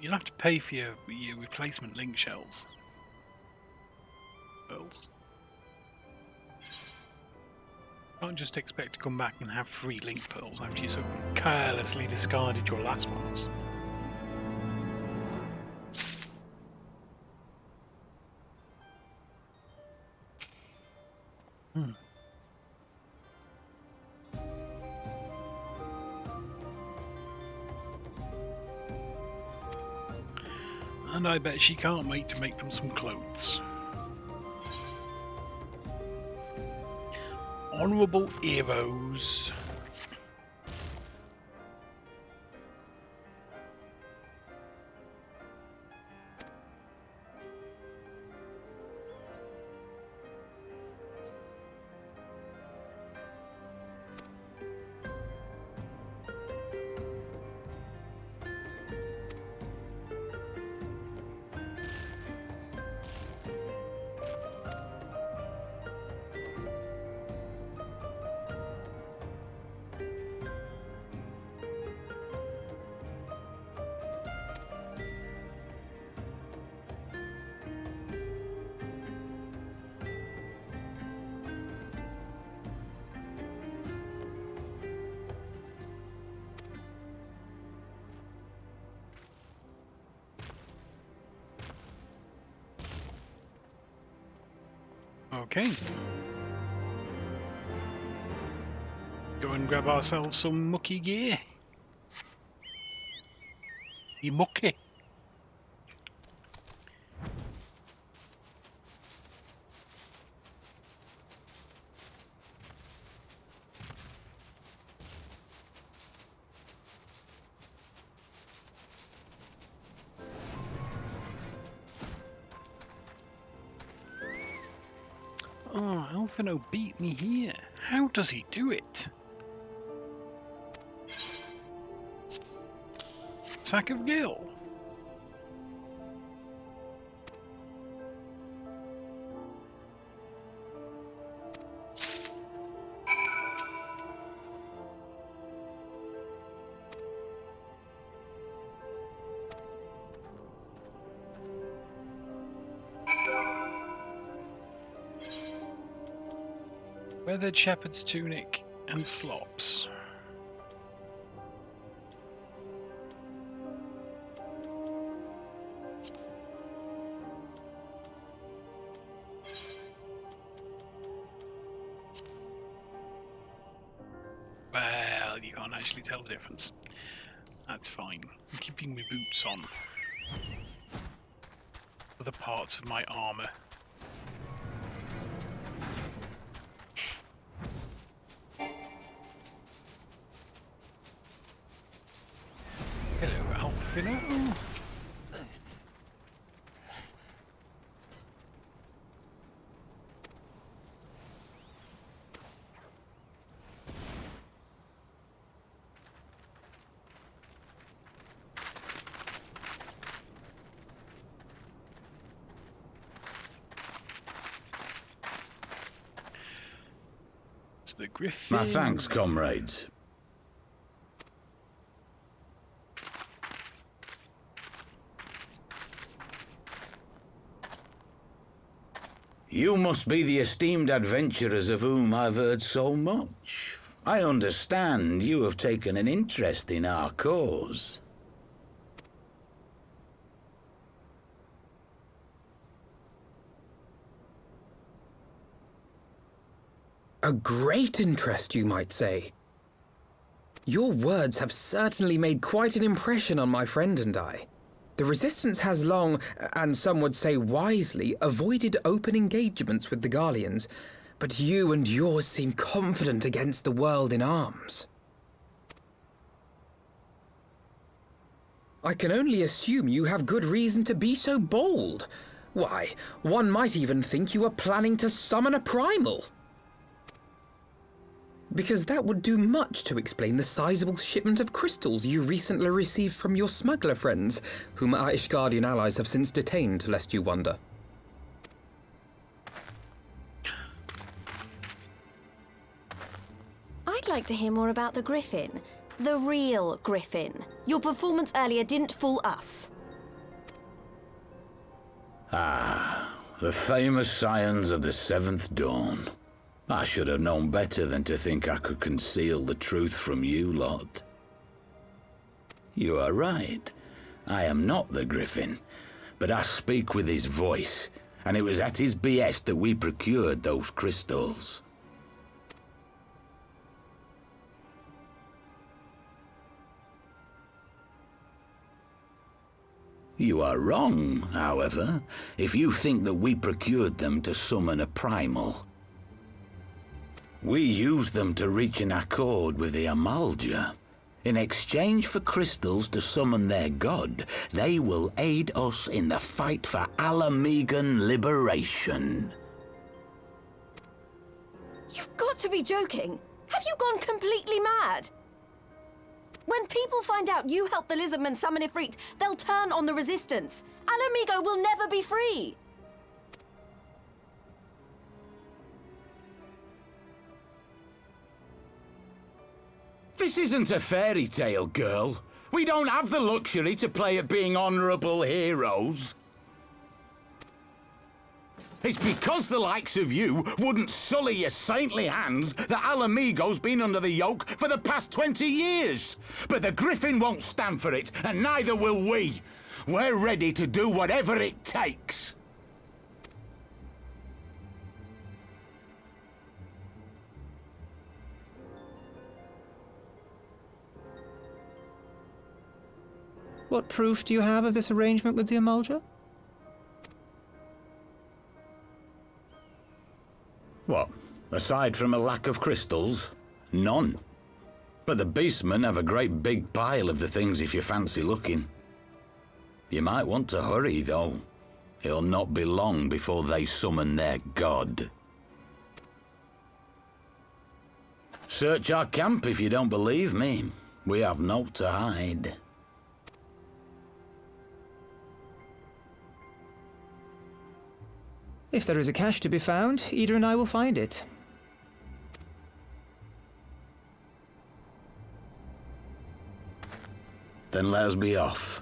You'll have to pay for your replacement link shells. Pearls. Can't just expect to come back and have free link pearls after you so carelessly discarded your last ones. And I bet she can't wait to make them some clothes. Honourable heroes. Okay. Go and grab ourselves some mucky gear. You mucky. Oh, Alphino beat me here. How does he do it? Sack of Gil. Weathered shepherd's tunic and slops. Well, you can't actually tell the difference. That's fine. I'm keeping my boots on. Other parts of my armour. Hello, Alphino. It's the Griffin. My thanks, comrades. You must be the esteemed adventurers of whom I've heard so much. I understand you have taken an interest in our cause. A great interest, you might say. Your words have certainly made quite an impression on my friend and I. The Resistance has long, and some would say wisely, avoided open engagements with the Garleans, but you and yours seem confident against the world in arms. I can only assume you have good reason to be so bold. Why, one might even think you are planning to summon a Primal. Because that would do much to explain the sizable shipment of crystals you recently received from your smuggler friends, whom our Ishgardian allies have since detained, lest you wonder. I'd like to hear more about the Griffin. The real Griffin. Your performance earlier didn't fool us. Ah, the famous scions of the Seventh Dawn. I should have known better than to think I could conceal the truth from you lot. You are right. I am not the Griffin, but I speak with his voice, and it was at his behest that we procured those crystals. You are wrong, however, if you think that we procured them to summon a Primal. We used them to reach an accord with the Amalja. In exchange for crystals to summon their god, they will aid us in the fight for Alamegan liberation. You've got to be joking. Have you gone completely mad? When people find out you helped the Lizardmen summon Ifrit, they'll turn on the Resistance. Alamigo will never be free. This isn't a fairy tale, girl. We don't have the luxury to play at being honourable heroes. It's because the likes of you wouldn't sully your saintly hands that Alamigo's been under the yoke for the past 20 years. But the Griffin won't stand for it, and neither will we. We're ready to do whatever it takes. What proof do you have of this arrangement with the Emulger? What? Aside from a lack of crystals? None. But the beastmen have a great big pile of the things if you fancy looking. You might want to hurry, though. It'll not be long before they summon their god. Search our camp if you don't believe me. We have naught to hide. If there is a cache to be found, Ida and I will find it. Then let us be off.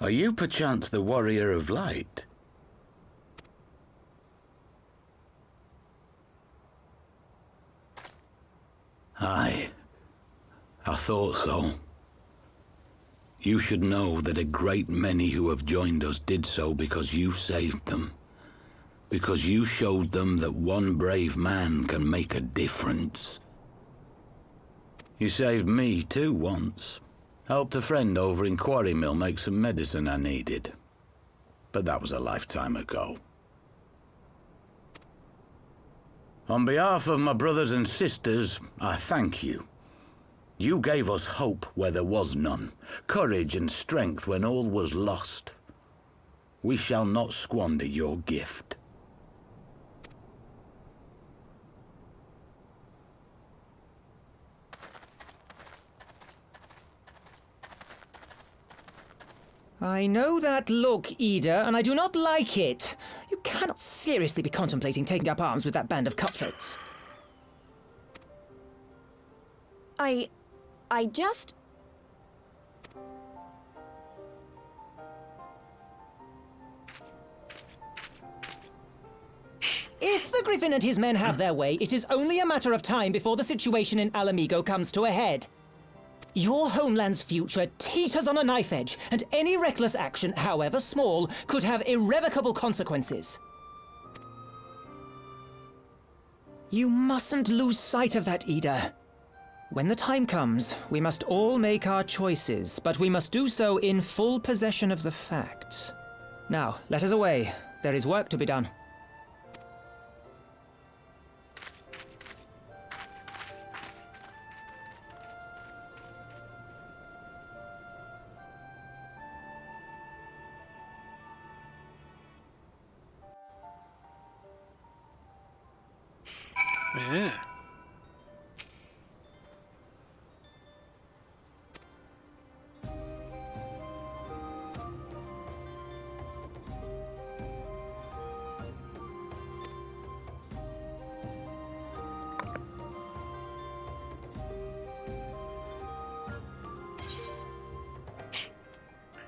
Are you perchance the Warrior of Light? Aye. I thought so. You should know that a great many who have joined us did so because you saved them. Because you showed them that one brave man can make a difference. You saved me too once. Helped a friend over in Quarry Mill make some medicine I needed. But that was a lifetime ago. On behalf of my brothers and sisters, I thank you. You gave us hope where there was none, courage and strength when all was lost. We shall not squander your gift. I know that look, Ida, and I do not like it. You cannot seriously be contemplating taking up arms with that band of cutthroats. I just... If the Griffin and his men have their way, it is only a matter of time before the situation in Alamigo comes to a head. Your homeland's future teeters on a knife edge, and any reckless action, however small, could have irrevocable consequences. You mustn't lose sight of that, Ida. When the time comes, we must all make our choices, but we must do so in full possession of the facts. Now, let us away. There is work to be done. Yeah.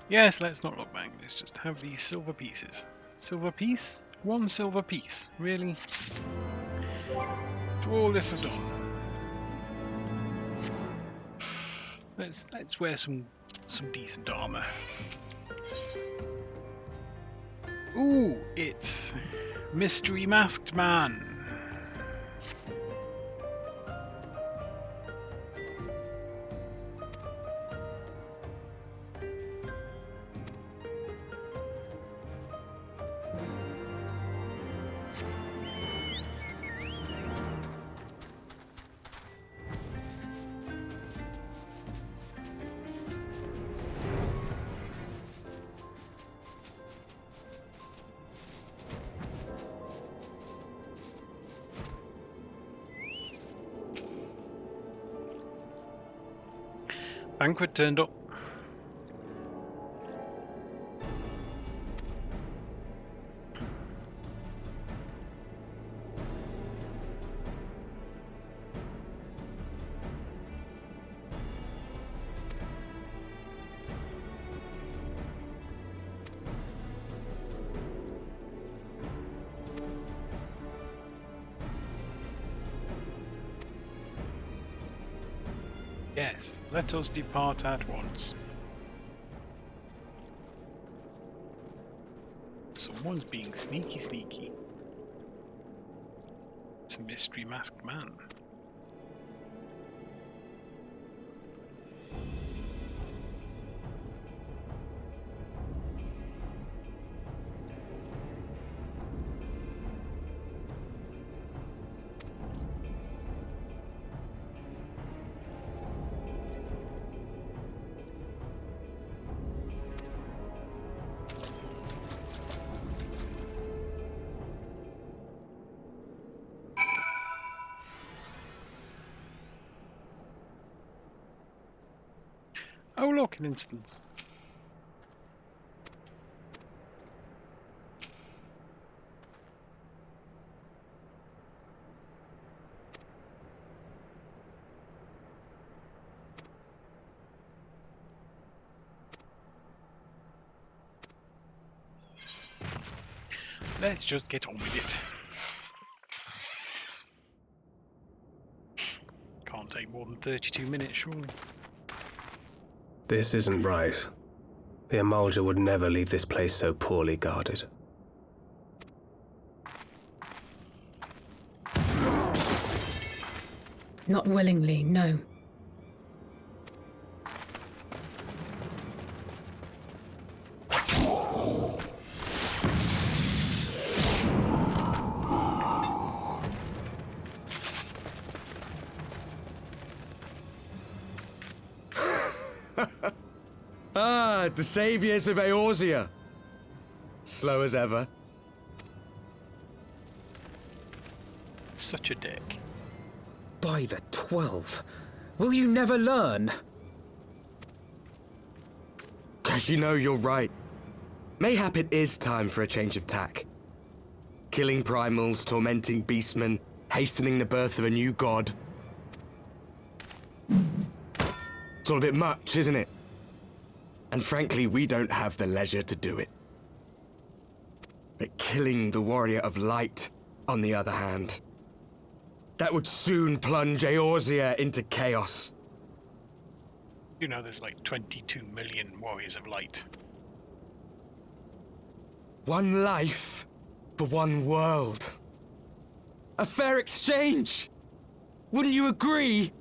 Yes, let's not look back. Let's just have these silver pieces. Silver piece? One silver piece. Really? To all this have done. Let's wear some decent armor. Ooh, it's Mystery Masked Man. Banquet turned up. Yes, let us depart at once. Someone's being sneaky. It's a mystery masked man. Oh look, an instance. Let's just get on with it. Can't take more than 32 minutes, surely. This isn't right. The Emulger would never leave this place so poorly guarded. Not willingly, no. The saviors of Eorzea. Slow as ever. Such a dick. By the 12. Will you never learn? You know, you're right. Mayhap it is time for a change of tack. Killing primals, tormenting beastmen, hastening the birth of a new god. It's all a bit much, isn't it? And frankly, we don't have the leisure to do it. But killing the Warrior of Light, on the other hand, that would soon plunge Eorzea into chaos. You know, there's like 22 million Warriors of Light. One life for one world. A fair exchange! Wouldn't you agree?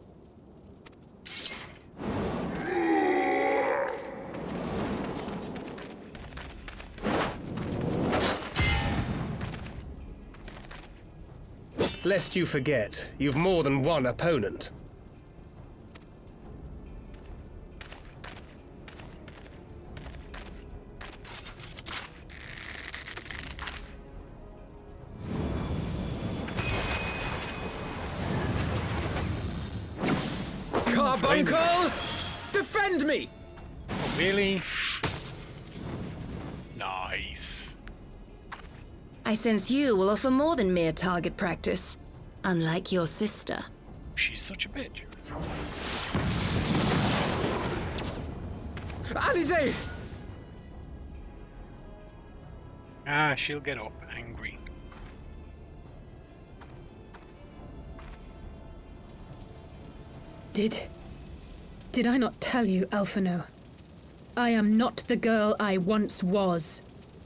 Lest you forget, you've more than one opponent. Carbuncle! Defend me! Oh, really? Nice. I sense you will offer more than mere target practice, unlike your sister. She's such a bitch. Alisaie! Ah, she'll get up, angry. Did I not tell you, Alphino? I am not the girl I once was.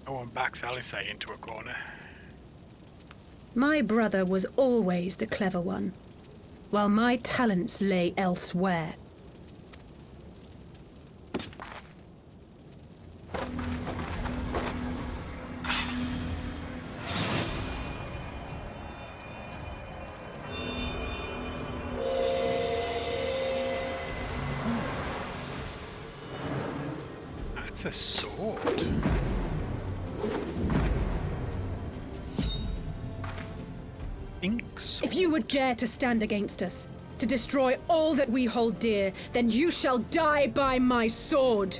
No one backs Alisaie into a corner. My brother was always the clever one, while my talents lay elsewhere. That's a sword. If you would dare to stand against us, to destroy all that we hold dear, then you shall die by my sword.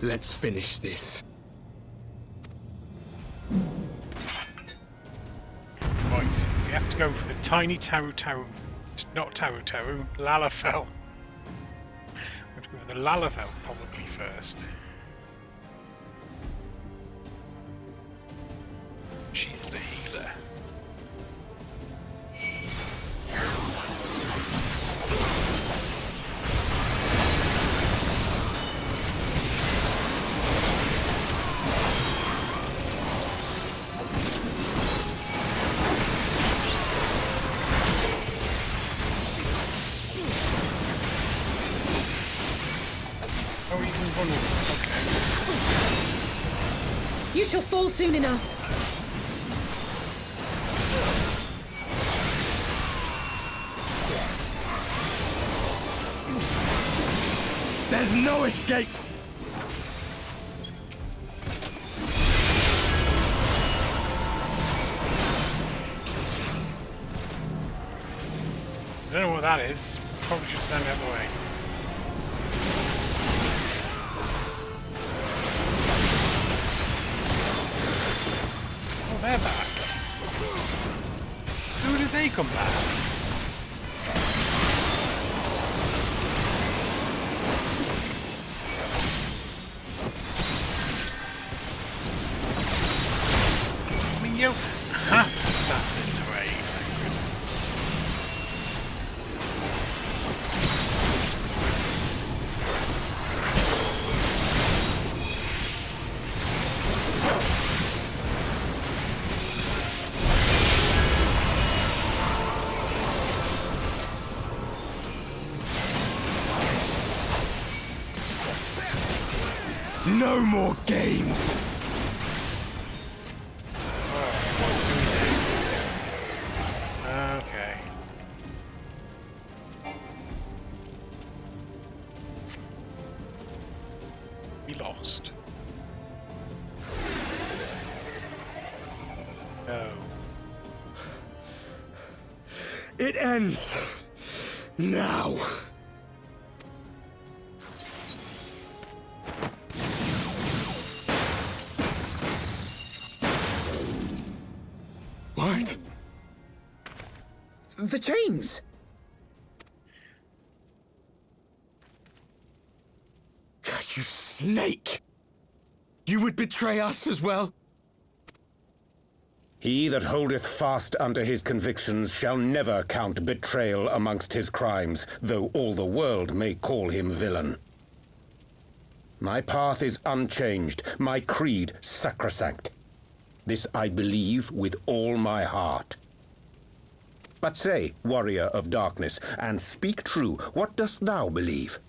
Let's finish this. Right, we have to go for the tiny Taru. Not Taru, Lalafell. We have to go for the Lalafell probably first. She's the healer. Oh, he's invulnerable. Okay. You shall fall soon enough. There's no escape! I don't know what that is. Probably should stand out of the way. Oh, they're back. Who did they come back? I mean, you don't have to stand in the way. No more games! Okay. We lost. Oh. It ends now. What? The chains! You snake! You would betray us as well? He that holdeth fast unto his convictions shall never count betrayal amongst his crimes, though all the world may call him villain. My path is unchanged, my creed sacrosanct. This I believe with all my heart. But say, warrior of darkness, and speak true, what dost thou believe?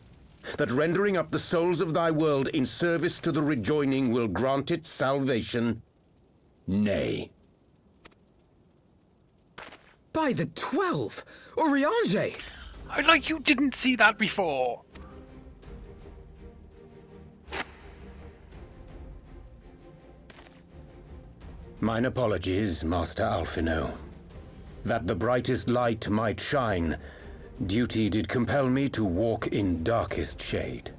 That rendering up the souls of thy world in service to the rejoining will grant it salvation? Nay. By the 12! Oriange! Like you didn't see that before! Mine apologies, Master Alphino. That the brightest light might shine, duty did compel me to walk in darkest shade.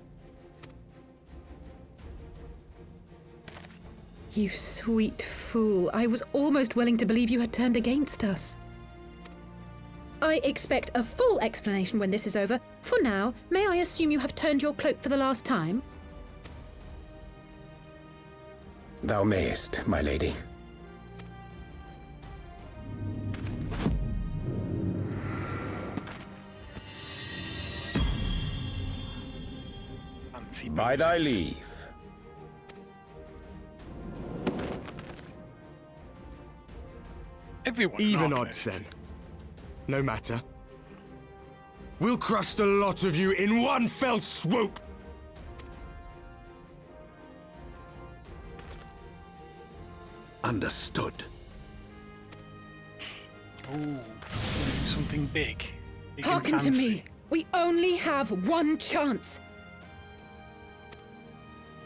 You sweet fool. I was almost willing to believe you had turned against us. I expect a full explanation when this is over. For now, may I assume you have turned your cloak for the last time? Thou mayest, my lady. By thy leave. Everyone. Even odds then. No matter. We'll crush the lot of you in one fell swoop! Understood. Ooh, something big. Big and Hearken to fancy. me. We only have one chance.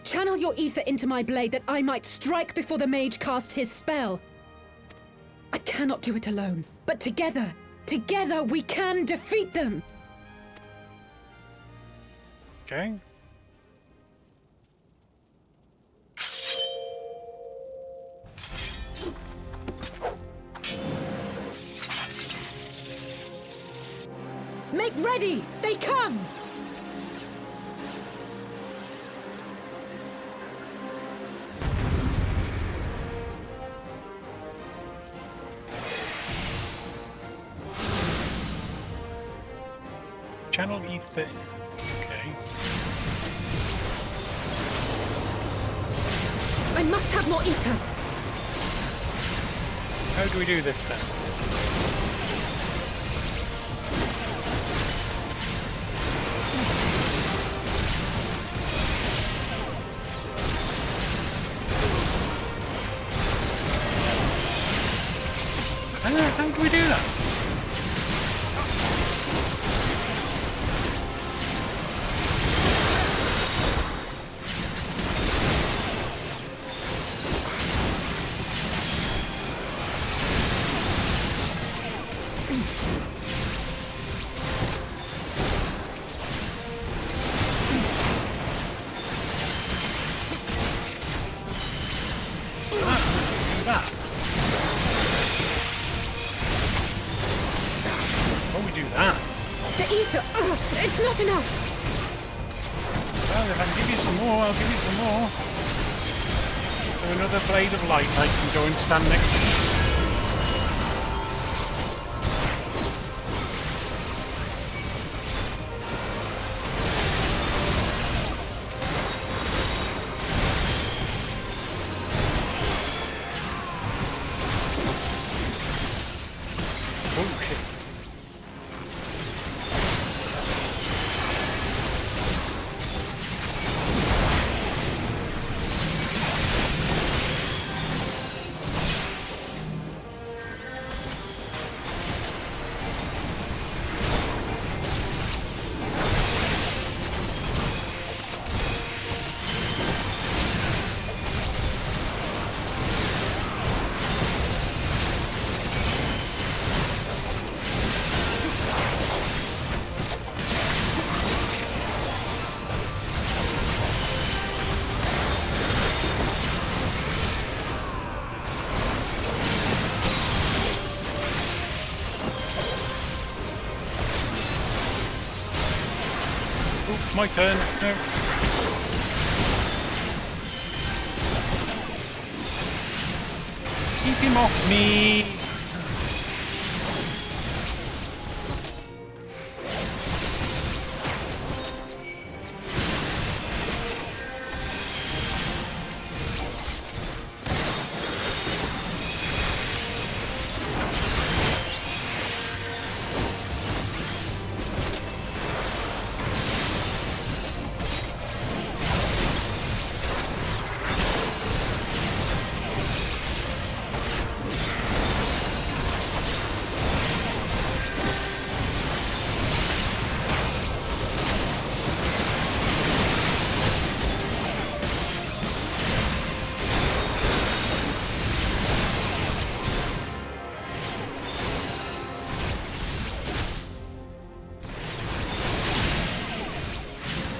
Channel your ether into my blade that I might strike before the mage casts his spell. I cannot do it alone, but together we can defeat them. Okay. Make ready! They come! Channel ether. Okay. I must have more ether. How do we do this then? How do we do that? do that. The ether! It's not enough! Well, if I can give you some more, I'll give you some more. So another blade of light I can go and stand next to. My turn. No. Keep him off me.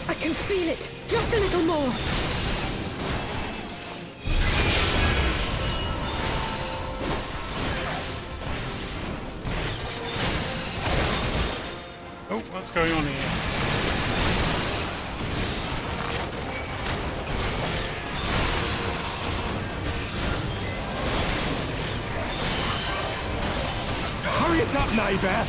I can feel it! Just a little more! Oh, what's going on here? Hurry it up, neighbour!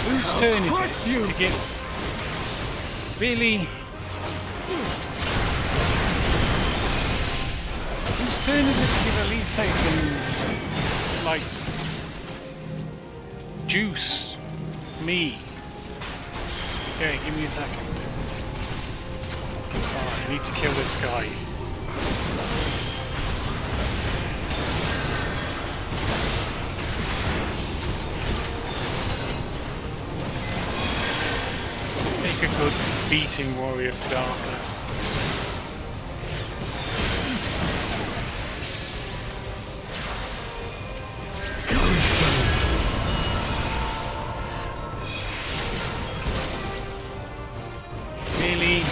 Whose turn is it to get... Really? Whose turn is it to give Alisaie some, like, juice? Me. Okay, give me a second. Oh, I need to kill this guy. A good beating warrior of darkness. Really?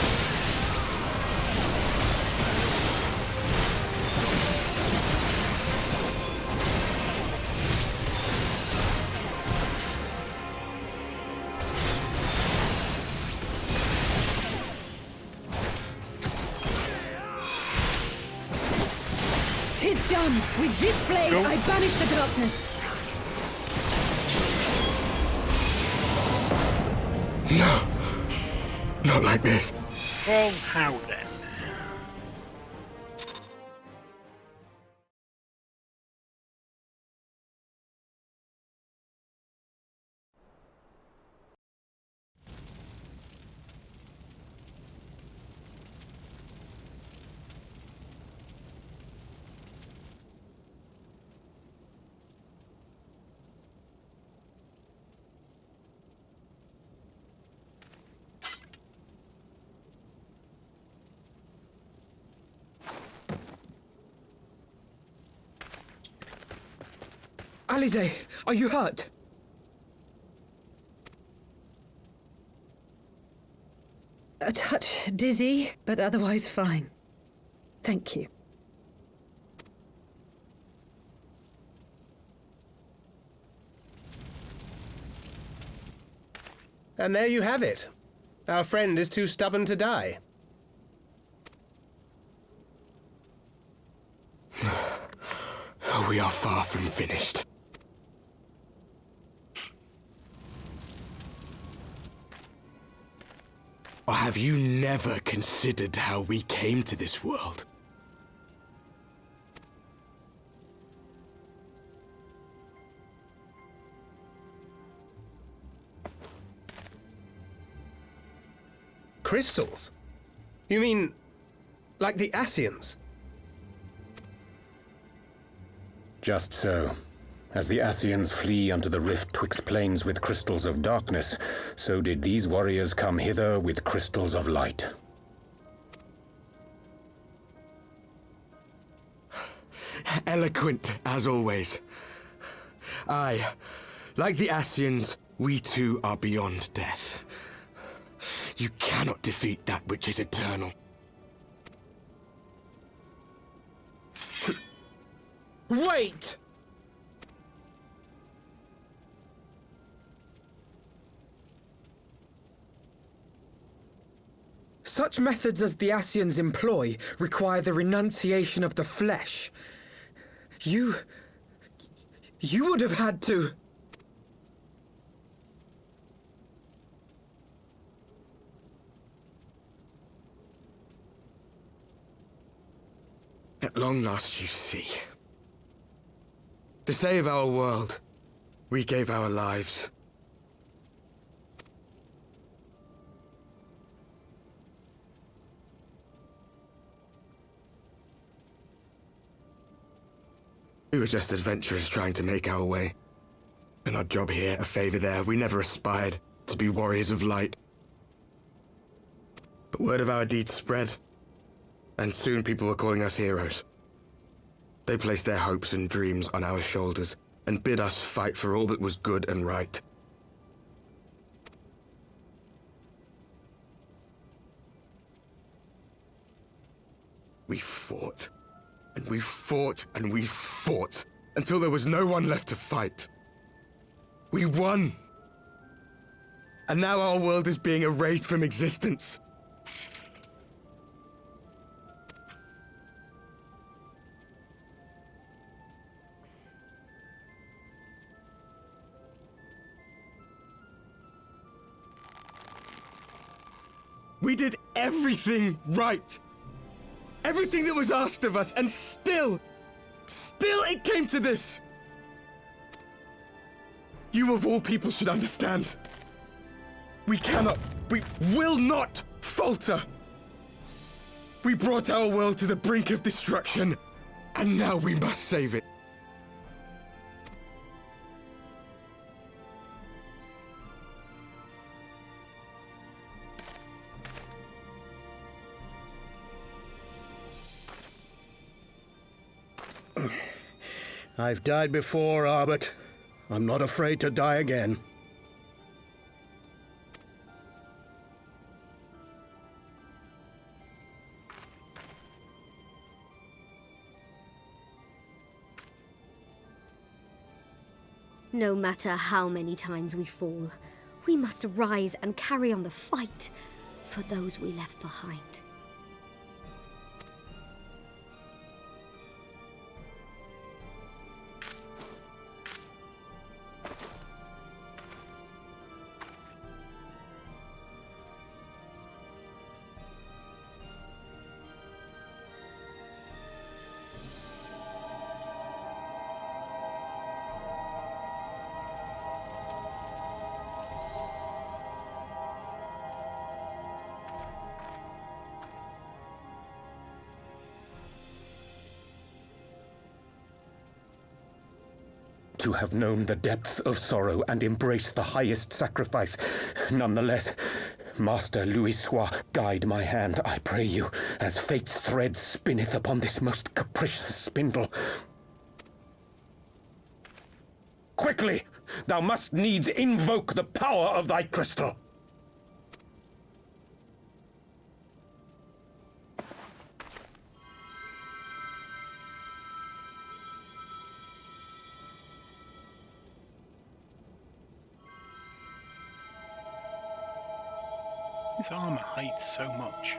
Tis done! With this blade, I banish the darkness! No! Not like this. Well, how then? Alisaie, are you hurt? A touch dizzy, but otherwise fine. Thank you. And there you have it. Our friend is too stubborn to die. We are far from finished. Or have you never considered how we came to this world? Crystals? You mean, like the Asians? Just so. As the Asians flee unto the rift twixt plains with crystals of darkness, so did these warriors come hither with crystals of light. Eloquent, as always. Aye, like the Asians, we too are beyond death. You cannot defeat that which is eternal. Wait! Such methods as the Asians employ require the renunciation of the flesh. You would have had to... At long last you see. To save our world, we gave our lives. We were just adventurers trying to make our way. An odd job here, a favor there. We never aspired to be warriors of light. But word of our deeds spread, and soon people were calling us heroes. They placed their hopes and dreams on our shoulders and bid us fight for all that was good and right. We fought, and we fought, and we fought, until there was no one left to fight. We won! And now our world is being erased from existence. We did everything right. Everything that was asked of us, and still it came to this. You of all people should understand. We will not falter. We brought our world to the brink of destruction, and now we must save it. I've died before, Arbet. I'm not afraid to die again. No matter how many times we fall, we must rise and carry on the fight for those we left behind. To have known the depths of sorrow and embraced the highest sacrifice. Nonetheless, Master Louisoix, guide my hand, I pray you, as fate's thread spinneth upon this most capricious spindle. Quickly! Thou must needs invoke the power of thy crystal. His armor hides so much.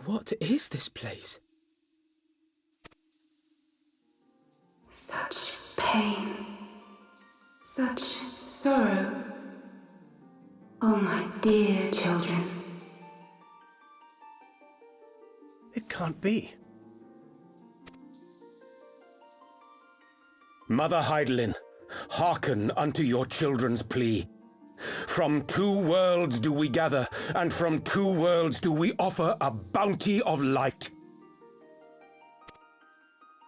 What is this place? Such pain. Such sorrow. Oh, my dear children. It can't be. Mother Heidelin, hearken unto your children's plea. From two worlds do we gather, and from two worlds do we offer a bounty of light.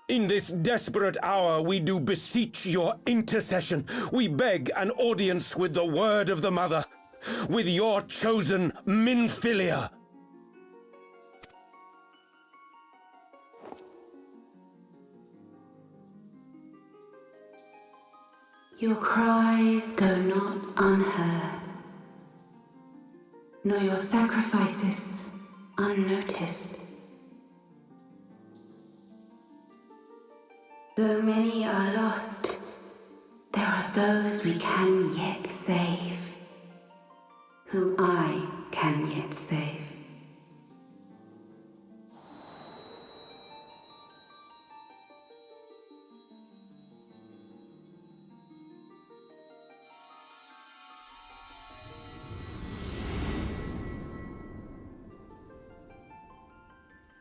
In this desperate hour we do beseech your intercession. We beg an audience with the word of the Mother, with your chosen Minfilia. Your cries go not unheard, nor your sacrifices unnoticed. Though many are lost, there are those we can yet save, whom I can yet save.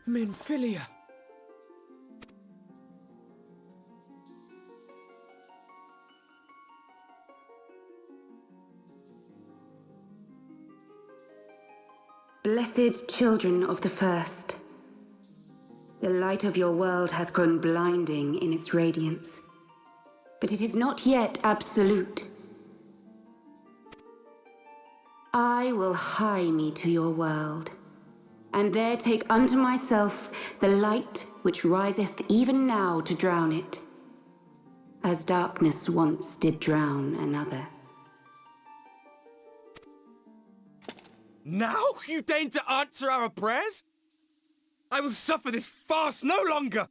Minfilia! Blessed children of the First, the light of your world hath grown blinding in its radiance, but it is not yet absolute. I will hie me to your world, and there take unto myself the light which riseth even now to drown it, as darkness once did drown another. Now you deign to answer our prayers? I will suffer this farce no longer!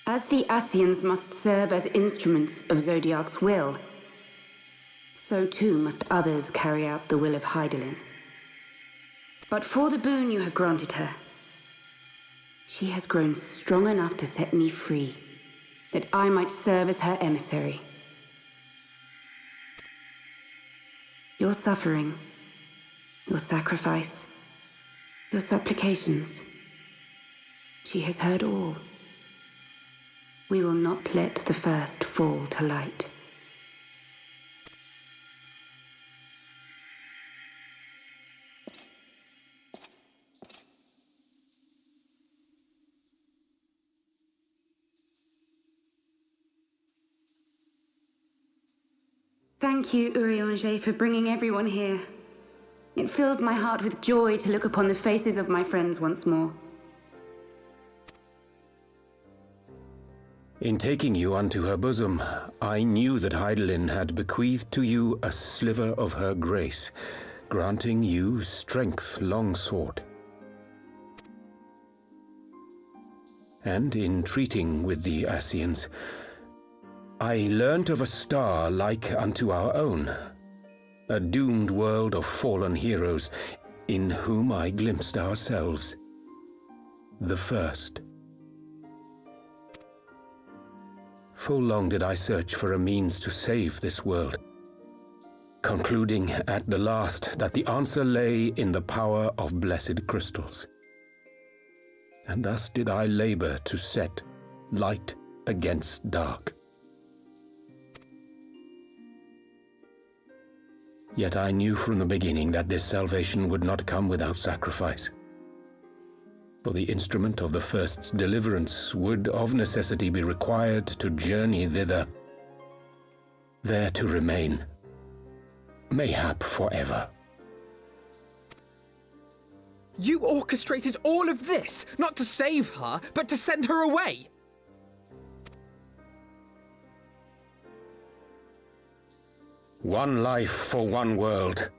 As the Asians must serve as instruments of Zodiark's will, so too must others carry out the will of Heidelin. But for the boon you have granted her, she has grown strong enough to set me free, that I might serve as her emissary. Your suffering, your sacrifice, your supplications, she has heard all. We will not let the first fall to light. Thank you, Urianger, for bringing everyone here. It fills my heart with joy to look upon the faces of my friends once more. In taking you unto her bosom, I knew that Heidelin had bequeathed to you a sliver of her grace, granting you strength long sought. And in treating with the Asians, I learnt of a star like unto our own, a doomed world of fallen heroes, in whom I glimpsed ourselves, the first. Full long did I search for a means to save this world, concluding at the last that the answer lay in the power of blessed crystals. And thus did I labor to set light against dark. Yet I knew from the beginning that this salvation would not come without sacrifice. For the instrument of the first's deliverance would of necessity be required to journey thither, there to remain, mayhap forever. You orchestrated all of this, not to save her, but to send her away! One life for one world.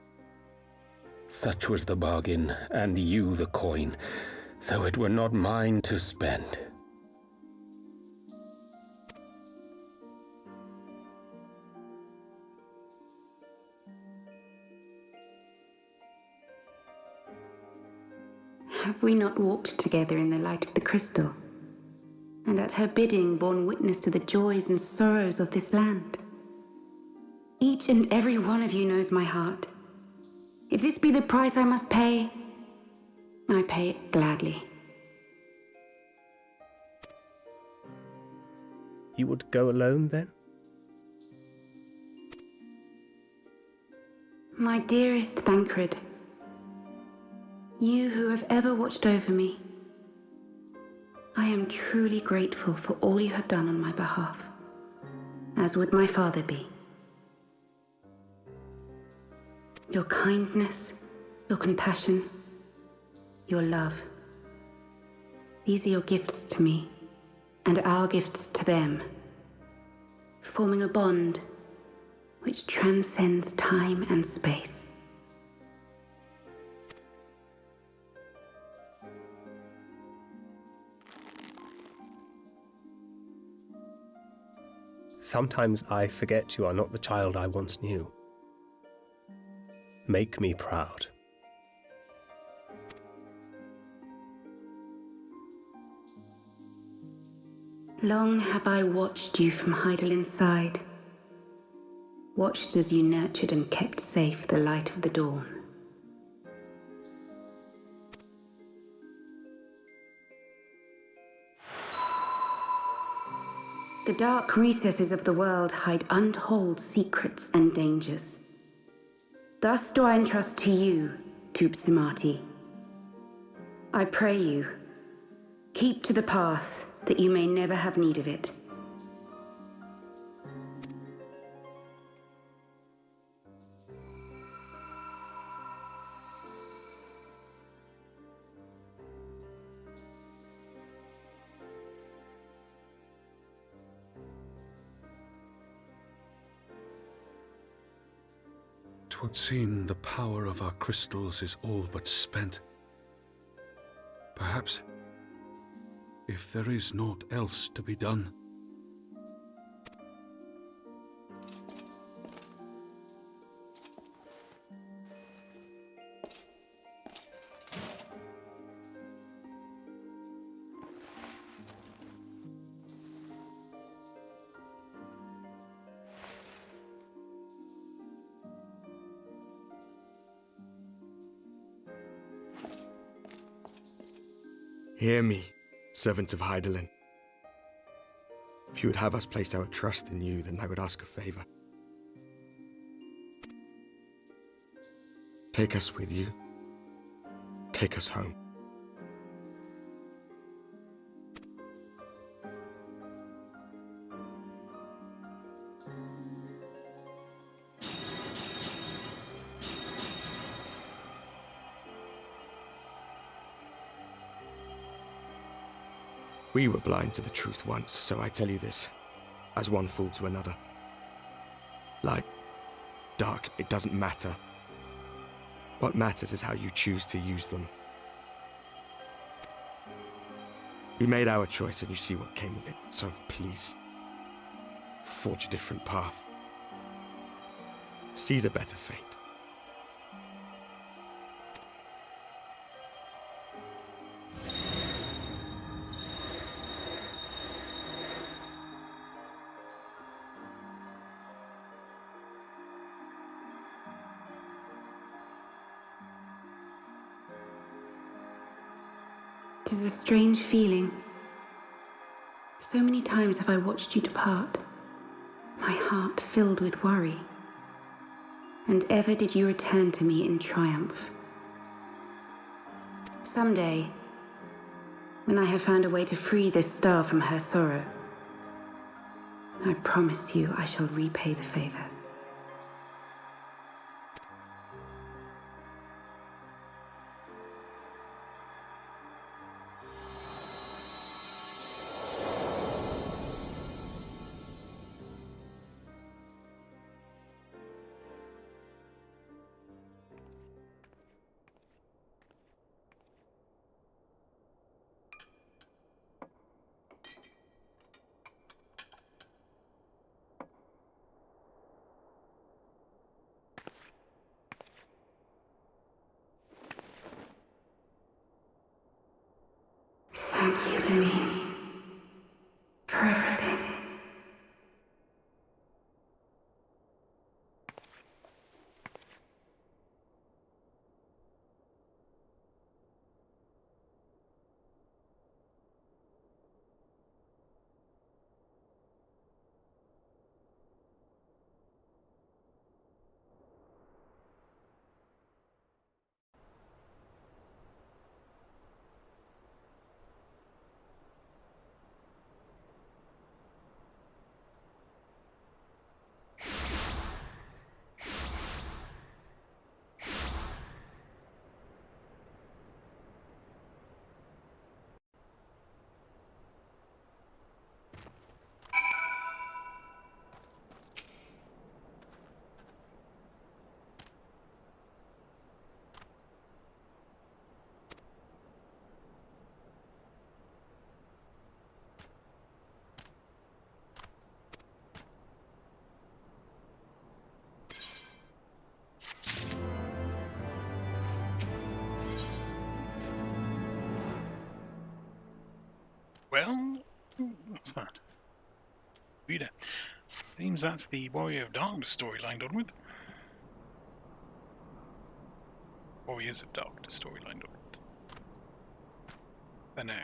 Such was the bargain, and you the coin, though it were not mine to spend. Have we not walked together in the light of the crystal, and at her bidding borne witness to the joys and sorrows of this land? Each and every one of you knows my heart. If this be the price I must pay, I pay it gladly. You would go alone, then? My dearest Thancred, you who have ever watched over me, I am truly grateful for all you have done on my behalf, as would my father be. Your kindness, your compassion, your love. These are your gifts to me, and our gifts to them, forming a bond which transcends time and space. Sometimes I forget you are not the child I once knew. Make me proud. Long have I watched you from Hydalin's side, watched as you nurtured and kept safe the light of the dawn. The dark recesses of the world hide untold secrets and dangers. Thus do I entrust to you, Tupsimati. I pray you, keep to the path that you may never have need of it. Twould seem the power of our crystals is all but spent. Perhaps, if there is naught else to be done. Hear me, servant of Hydaelyn. If you would have us place our trust in you, then I would ask a favor. Take us with you. Take us home. We were blind to the truth once, so I tell you this, as one fool to another. Light, dark, it doesn't matter. What matters is how you choose to use them. We made our choice and you see what came of it, so please, forge a different path. Seize a better fate. It is a strange feeling. So many times have I watched you depart, my heart filled with worry. and ever did you return to me in triumph. Someday, when I have found a way to free this star from her sorrow, I promise you I shall repay the favor. Thank you, Lemmy, for everything. Well, what's that? Reader. Seems that's the Warrior of Darkness storyline done with. Warriors of Darkness storyline done with. For now.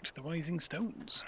To the Rising Stones.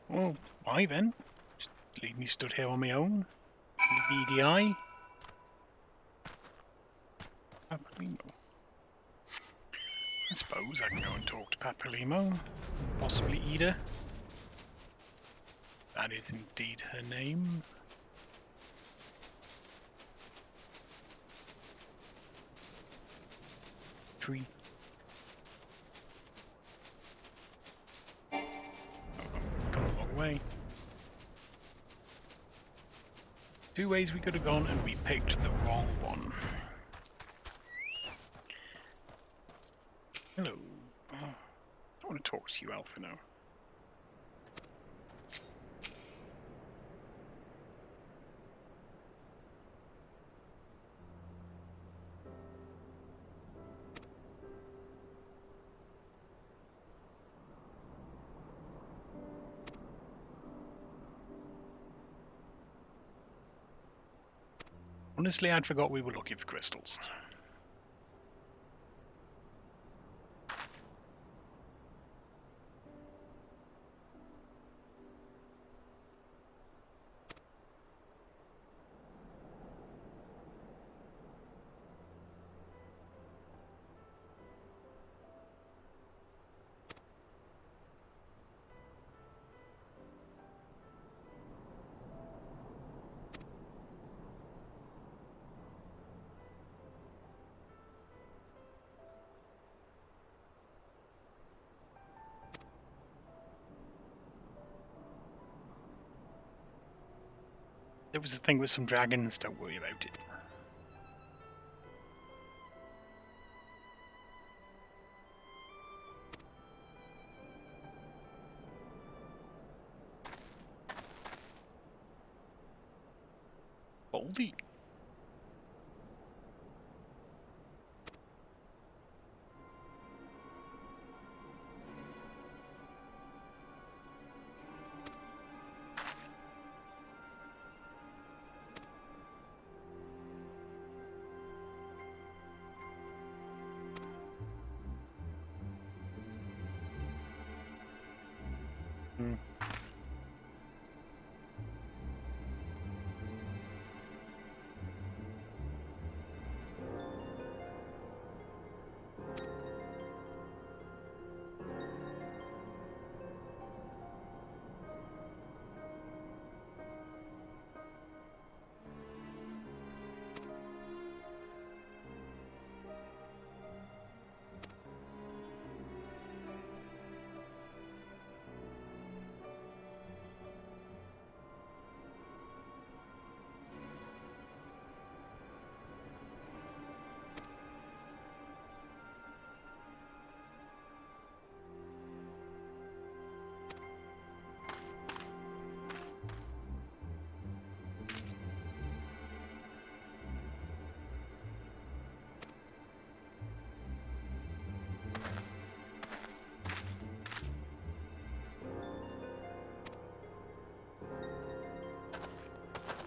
Well, why then? Just leave me stood here on my own. Beady eye. Papalimo. I suppose I can go and talk to Papalimo. Possibly Ida. That is indeed her name. Tree. Way. Two ways we could have gone, and we picked the wrong one. Hello. Oh, I want to talk to you, Alpha, now. Honestly, I'd forgot we were looking for crystals. There was a thing with some dragons, don't worry about it. Baldy.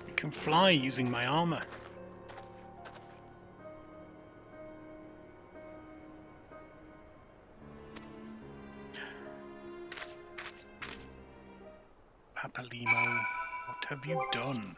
I can fly using my armor. Papalimo, what have you done?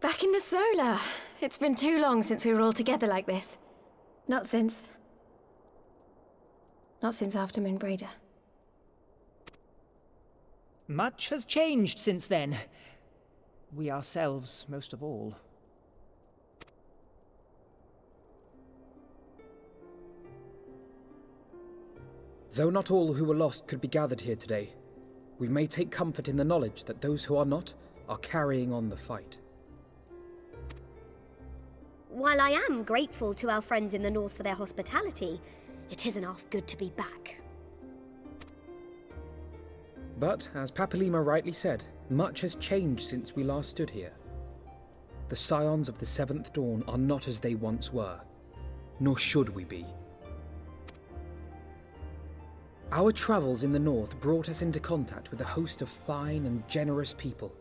Back in the solar. It's been too long since we were all together like this. Not since after Moonbraider. Much has changed since then. We ourselves, most of all. Though not all who were lost could be gathered here today, we may take comfort in the knowledge that those who are not are carrying on the fight. While I am grateful to our friends in the north for their hospitality, it isn't half good to be back. But, as Papalima rightly said, much has changed since we last stood here. The Scions of the Seventh Dawn are not as they once were, nor should we be. Our travels in the north brought us into contact with a host of fine and generous people,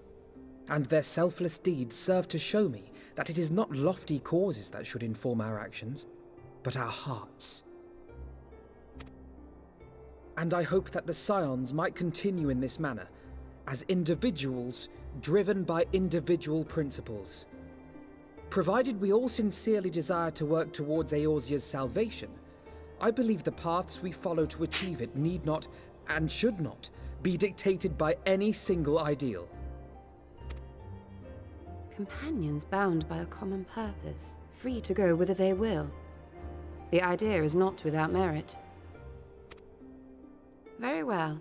and their selfless deeds serve to show me that it is not lofty causes that should inform our actions, but our hearts. And I hope that the Scions might continue in this manner, as individuals driven by individual principles. Provided we all sincerely desire to work towards Eorzea's salvation, I believe the paths we follow to achieve it need not, and should not, be dictated by any single ideal. Companions bound by a common purpose, free to go whither they will. The idea is not without merit. Very well.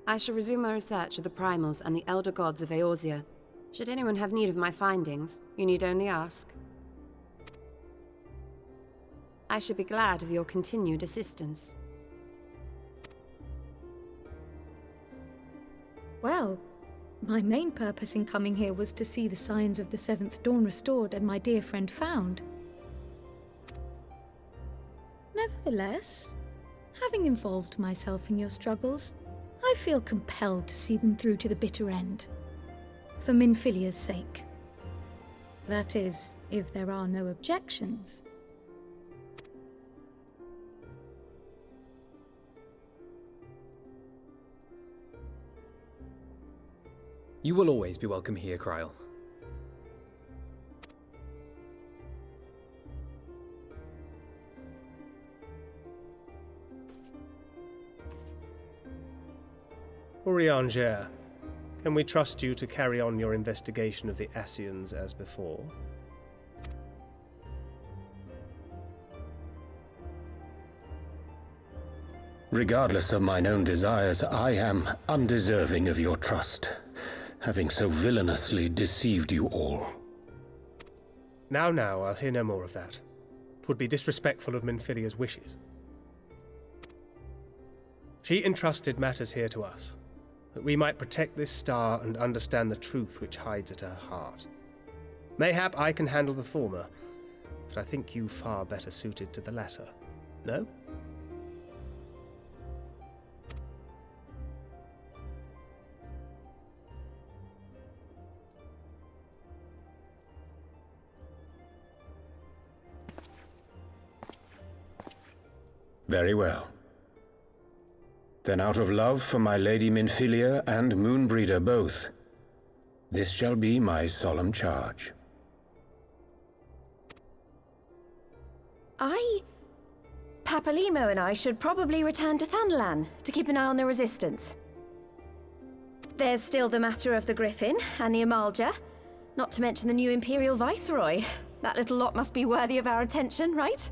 I shall resume my research of the Primals and the Elder Gods of Eorzea. Should anyone have need of my findings, you need only ask. I should be glad of your continued assistance. Well, my main purpose in coming here was to see the signs of the Seventh Dawn restored and my dear friend found. Nevertheless, having involved myself in your struggles, I feel compelled to see them through to the bitter end. For Minfilia's sake. That is, if there are no objections. You will always be welcome here, Kryl. Urianger, can we trust you to carry on your investigation of the Asians as before? Regardless of mine own desires, I am undeserving of your trust, having so villainously deceived you all. Now, I'll hear no more of that. 'Twould be disrespectful of Minfilia's wishes. She entrusted matters here to us, that we might protect this star and understand the truth which hides at her heart. Mayhap I can handle the former, but I think you far better suited to the latter. No? Very well. Then out of love for my Lady Minfilia and Moonbreeder both, this shall be my solemn charge. Papalimo and I should probably return to Thanalan to keep an eye on the Resistance. There's still the matter of the Griffin and the Amalja, not to mention the new Imperial Viceroy. That little lot must be worthy of our attention, right?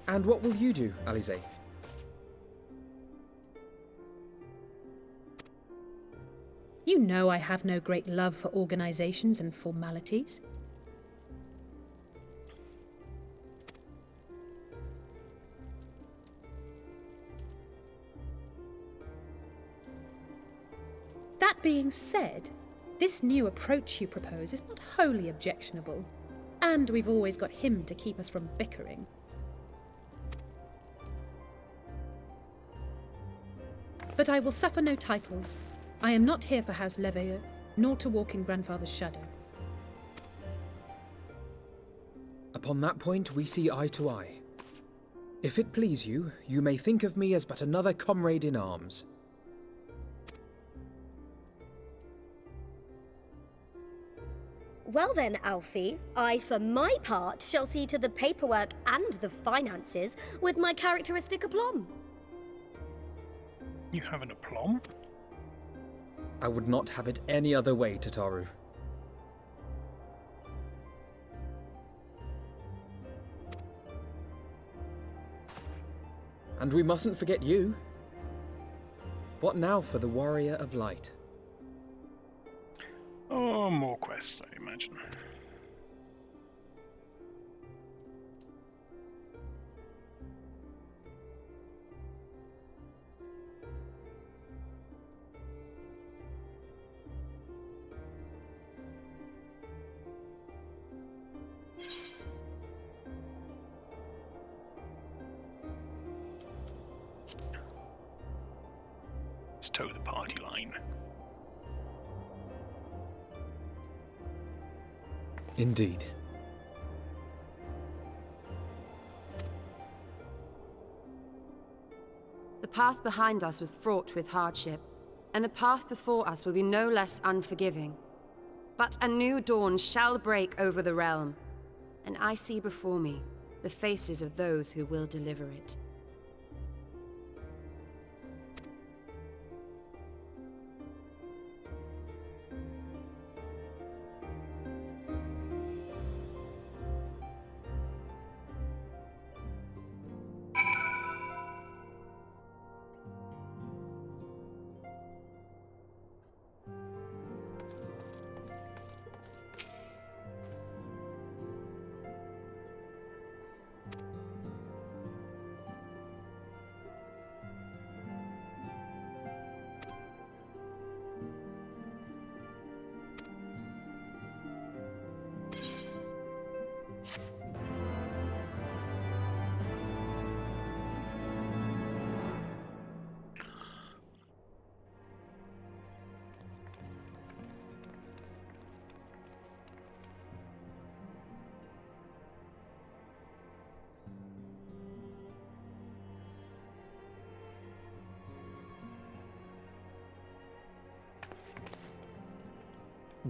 And what will you do, Alisaie? You know I have no great love for organizations and formalities. That being said, this new approach you propose is not wholly objectionable, and we've always got him to keep us from bickering. But I will suffer no titles. I am not here for House Leveilleur, nor to walk in Grandfather's shadow. Upon that point, we see eye to eye. If it please you, you may think of me as but another comrade in arms. Well then, Alfie, I, for my part, shall see to the paperwork and the finances with my characteristic aplomb. You have an aplomb? I would not have it any other way, Tataru. And we mustn't forget you. What now for the Warrior of Light? Oh, more quests, I imagine. toe the party line. Indeed. The path behind us was fraught with hardship, and the path before us will be no less unforgiving. But a new dawn shall break over the realm, and I see before me the faces of those who will deliver it.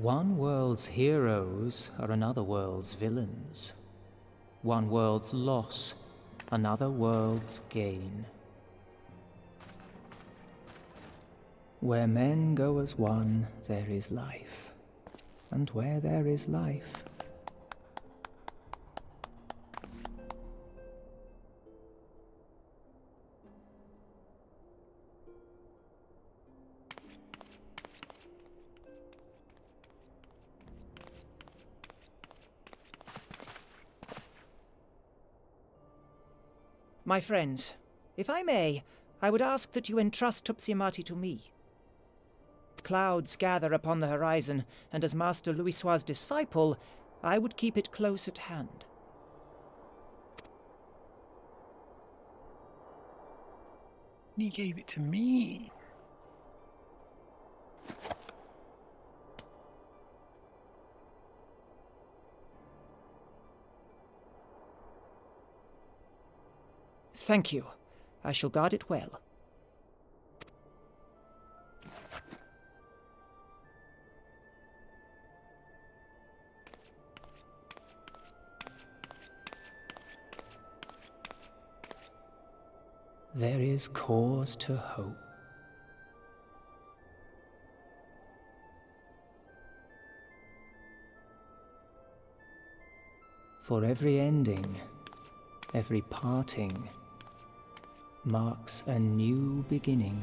One world's heroes are another world's villains. One world's loss, another world's gain. Where men go as one, there is life. And where there is life, My friends, if I may, I would ask that you entrust Tupsimati to me. Clouds gather upon the horizon, and as Master Louisoix's disciple, I would keep it close at hand. He gave it to me. Thank you. I shall guard it well. there is cause to hope. For every ending, every parting, marks a new beginning.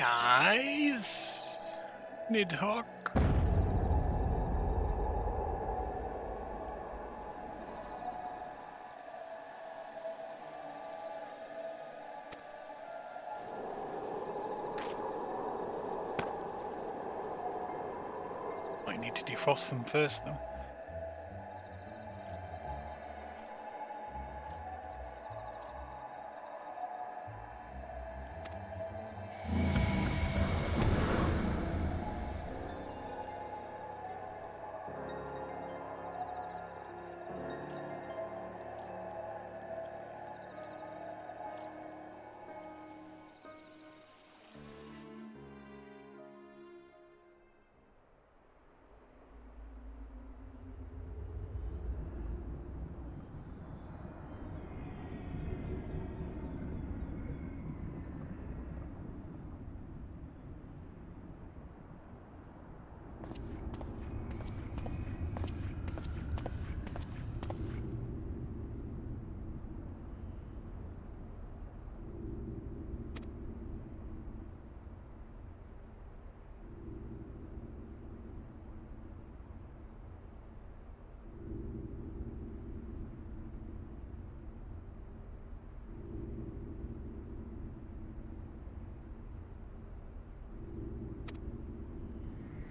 guys. Nidhogg. Might need to defrost them first, though.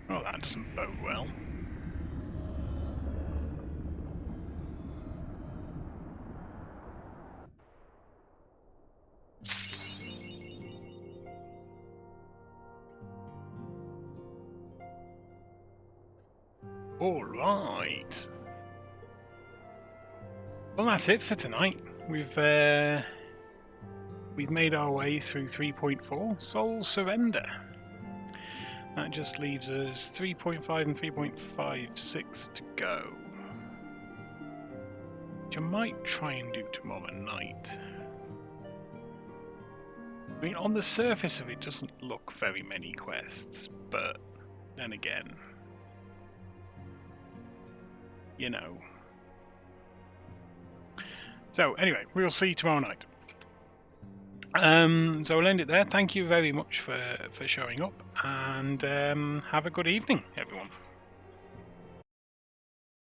Well, that doesn't bode well. All right. Well, that's it for tonight. We've made our way through 3.4 Soul Surrender. That just leaves us 3.5 and 3.56 to go. Which I might try and do tomorrow night. I mean, on the surface of it doesn't look very many quests, but then again, you know. So anyway, we'll see you tomorrow night. So we'll end it there. Thank you very much for showing up, and have a good evening, everyone.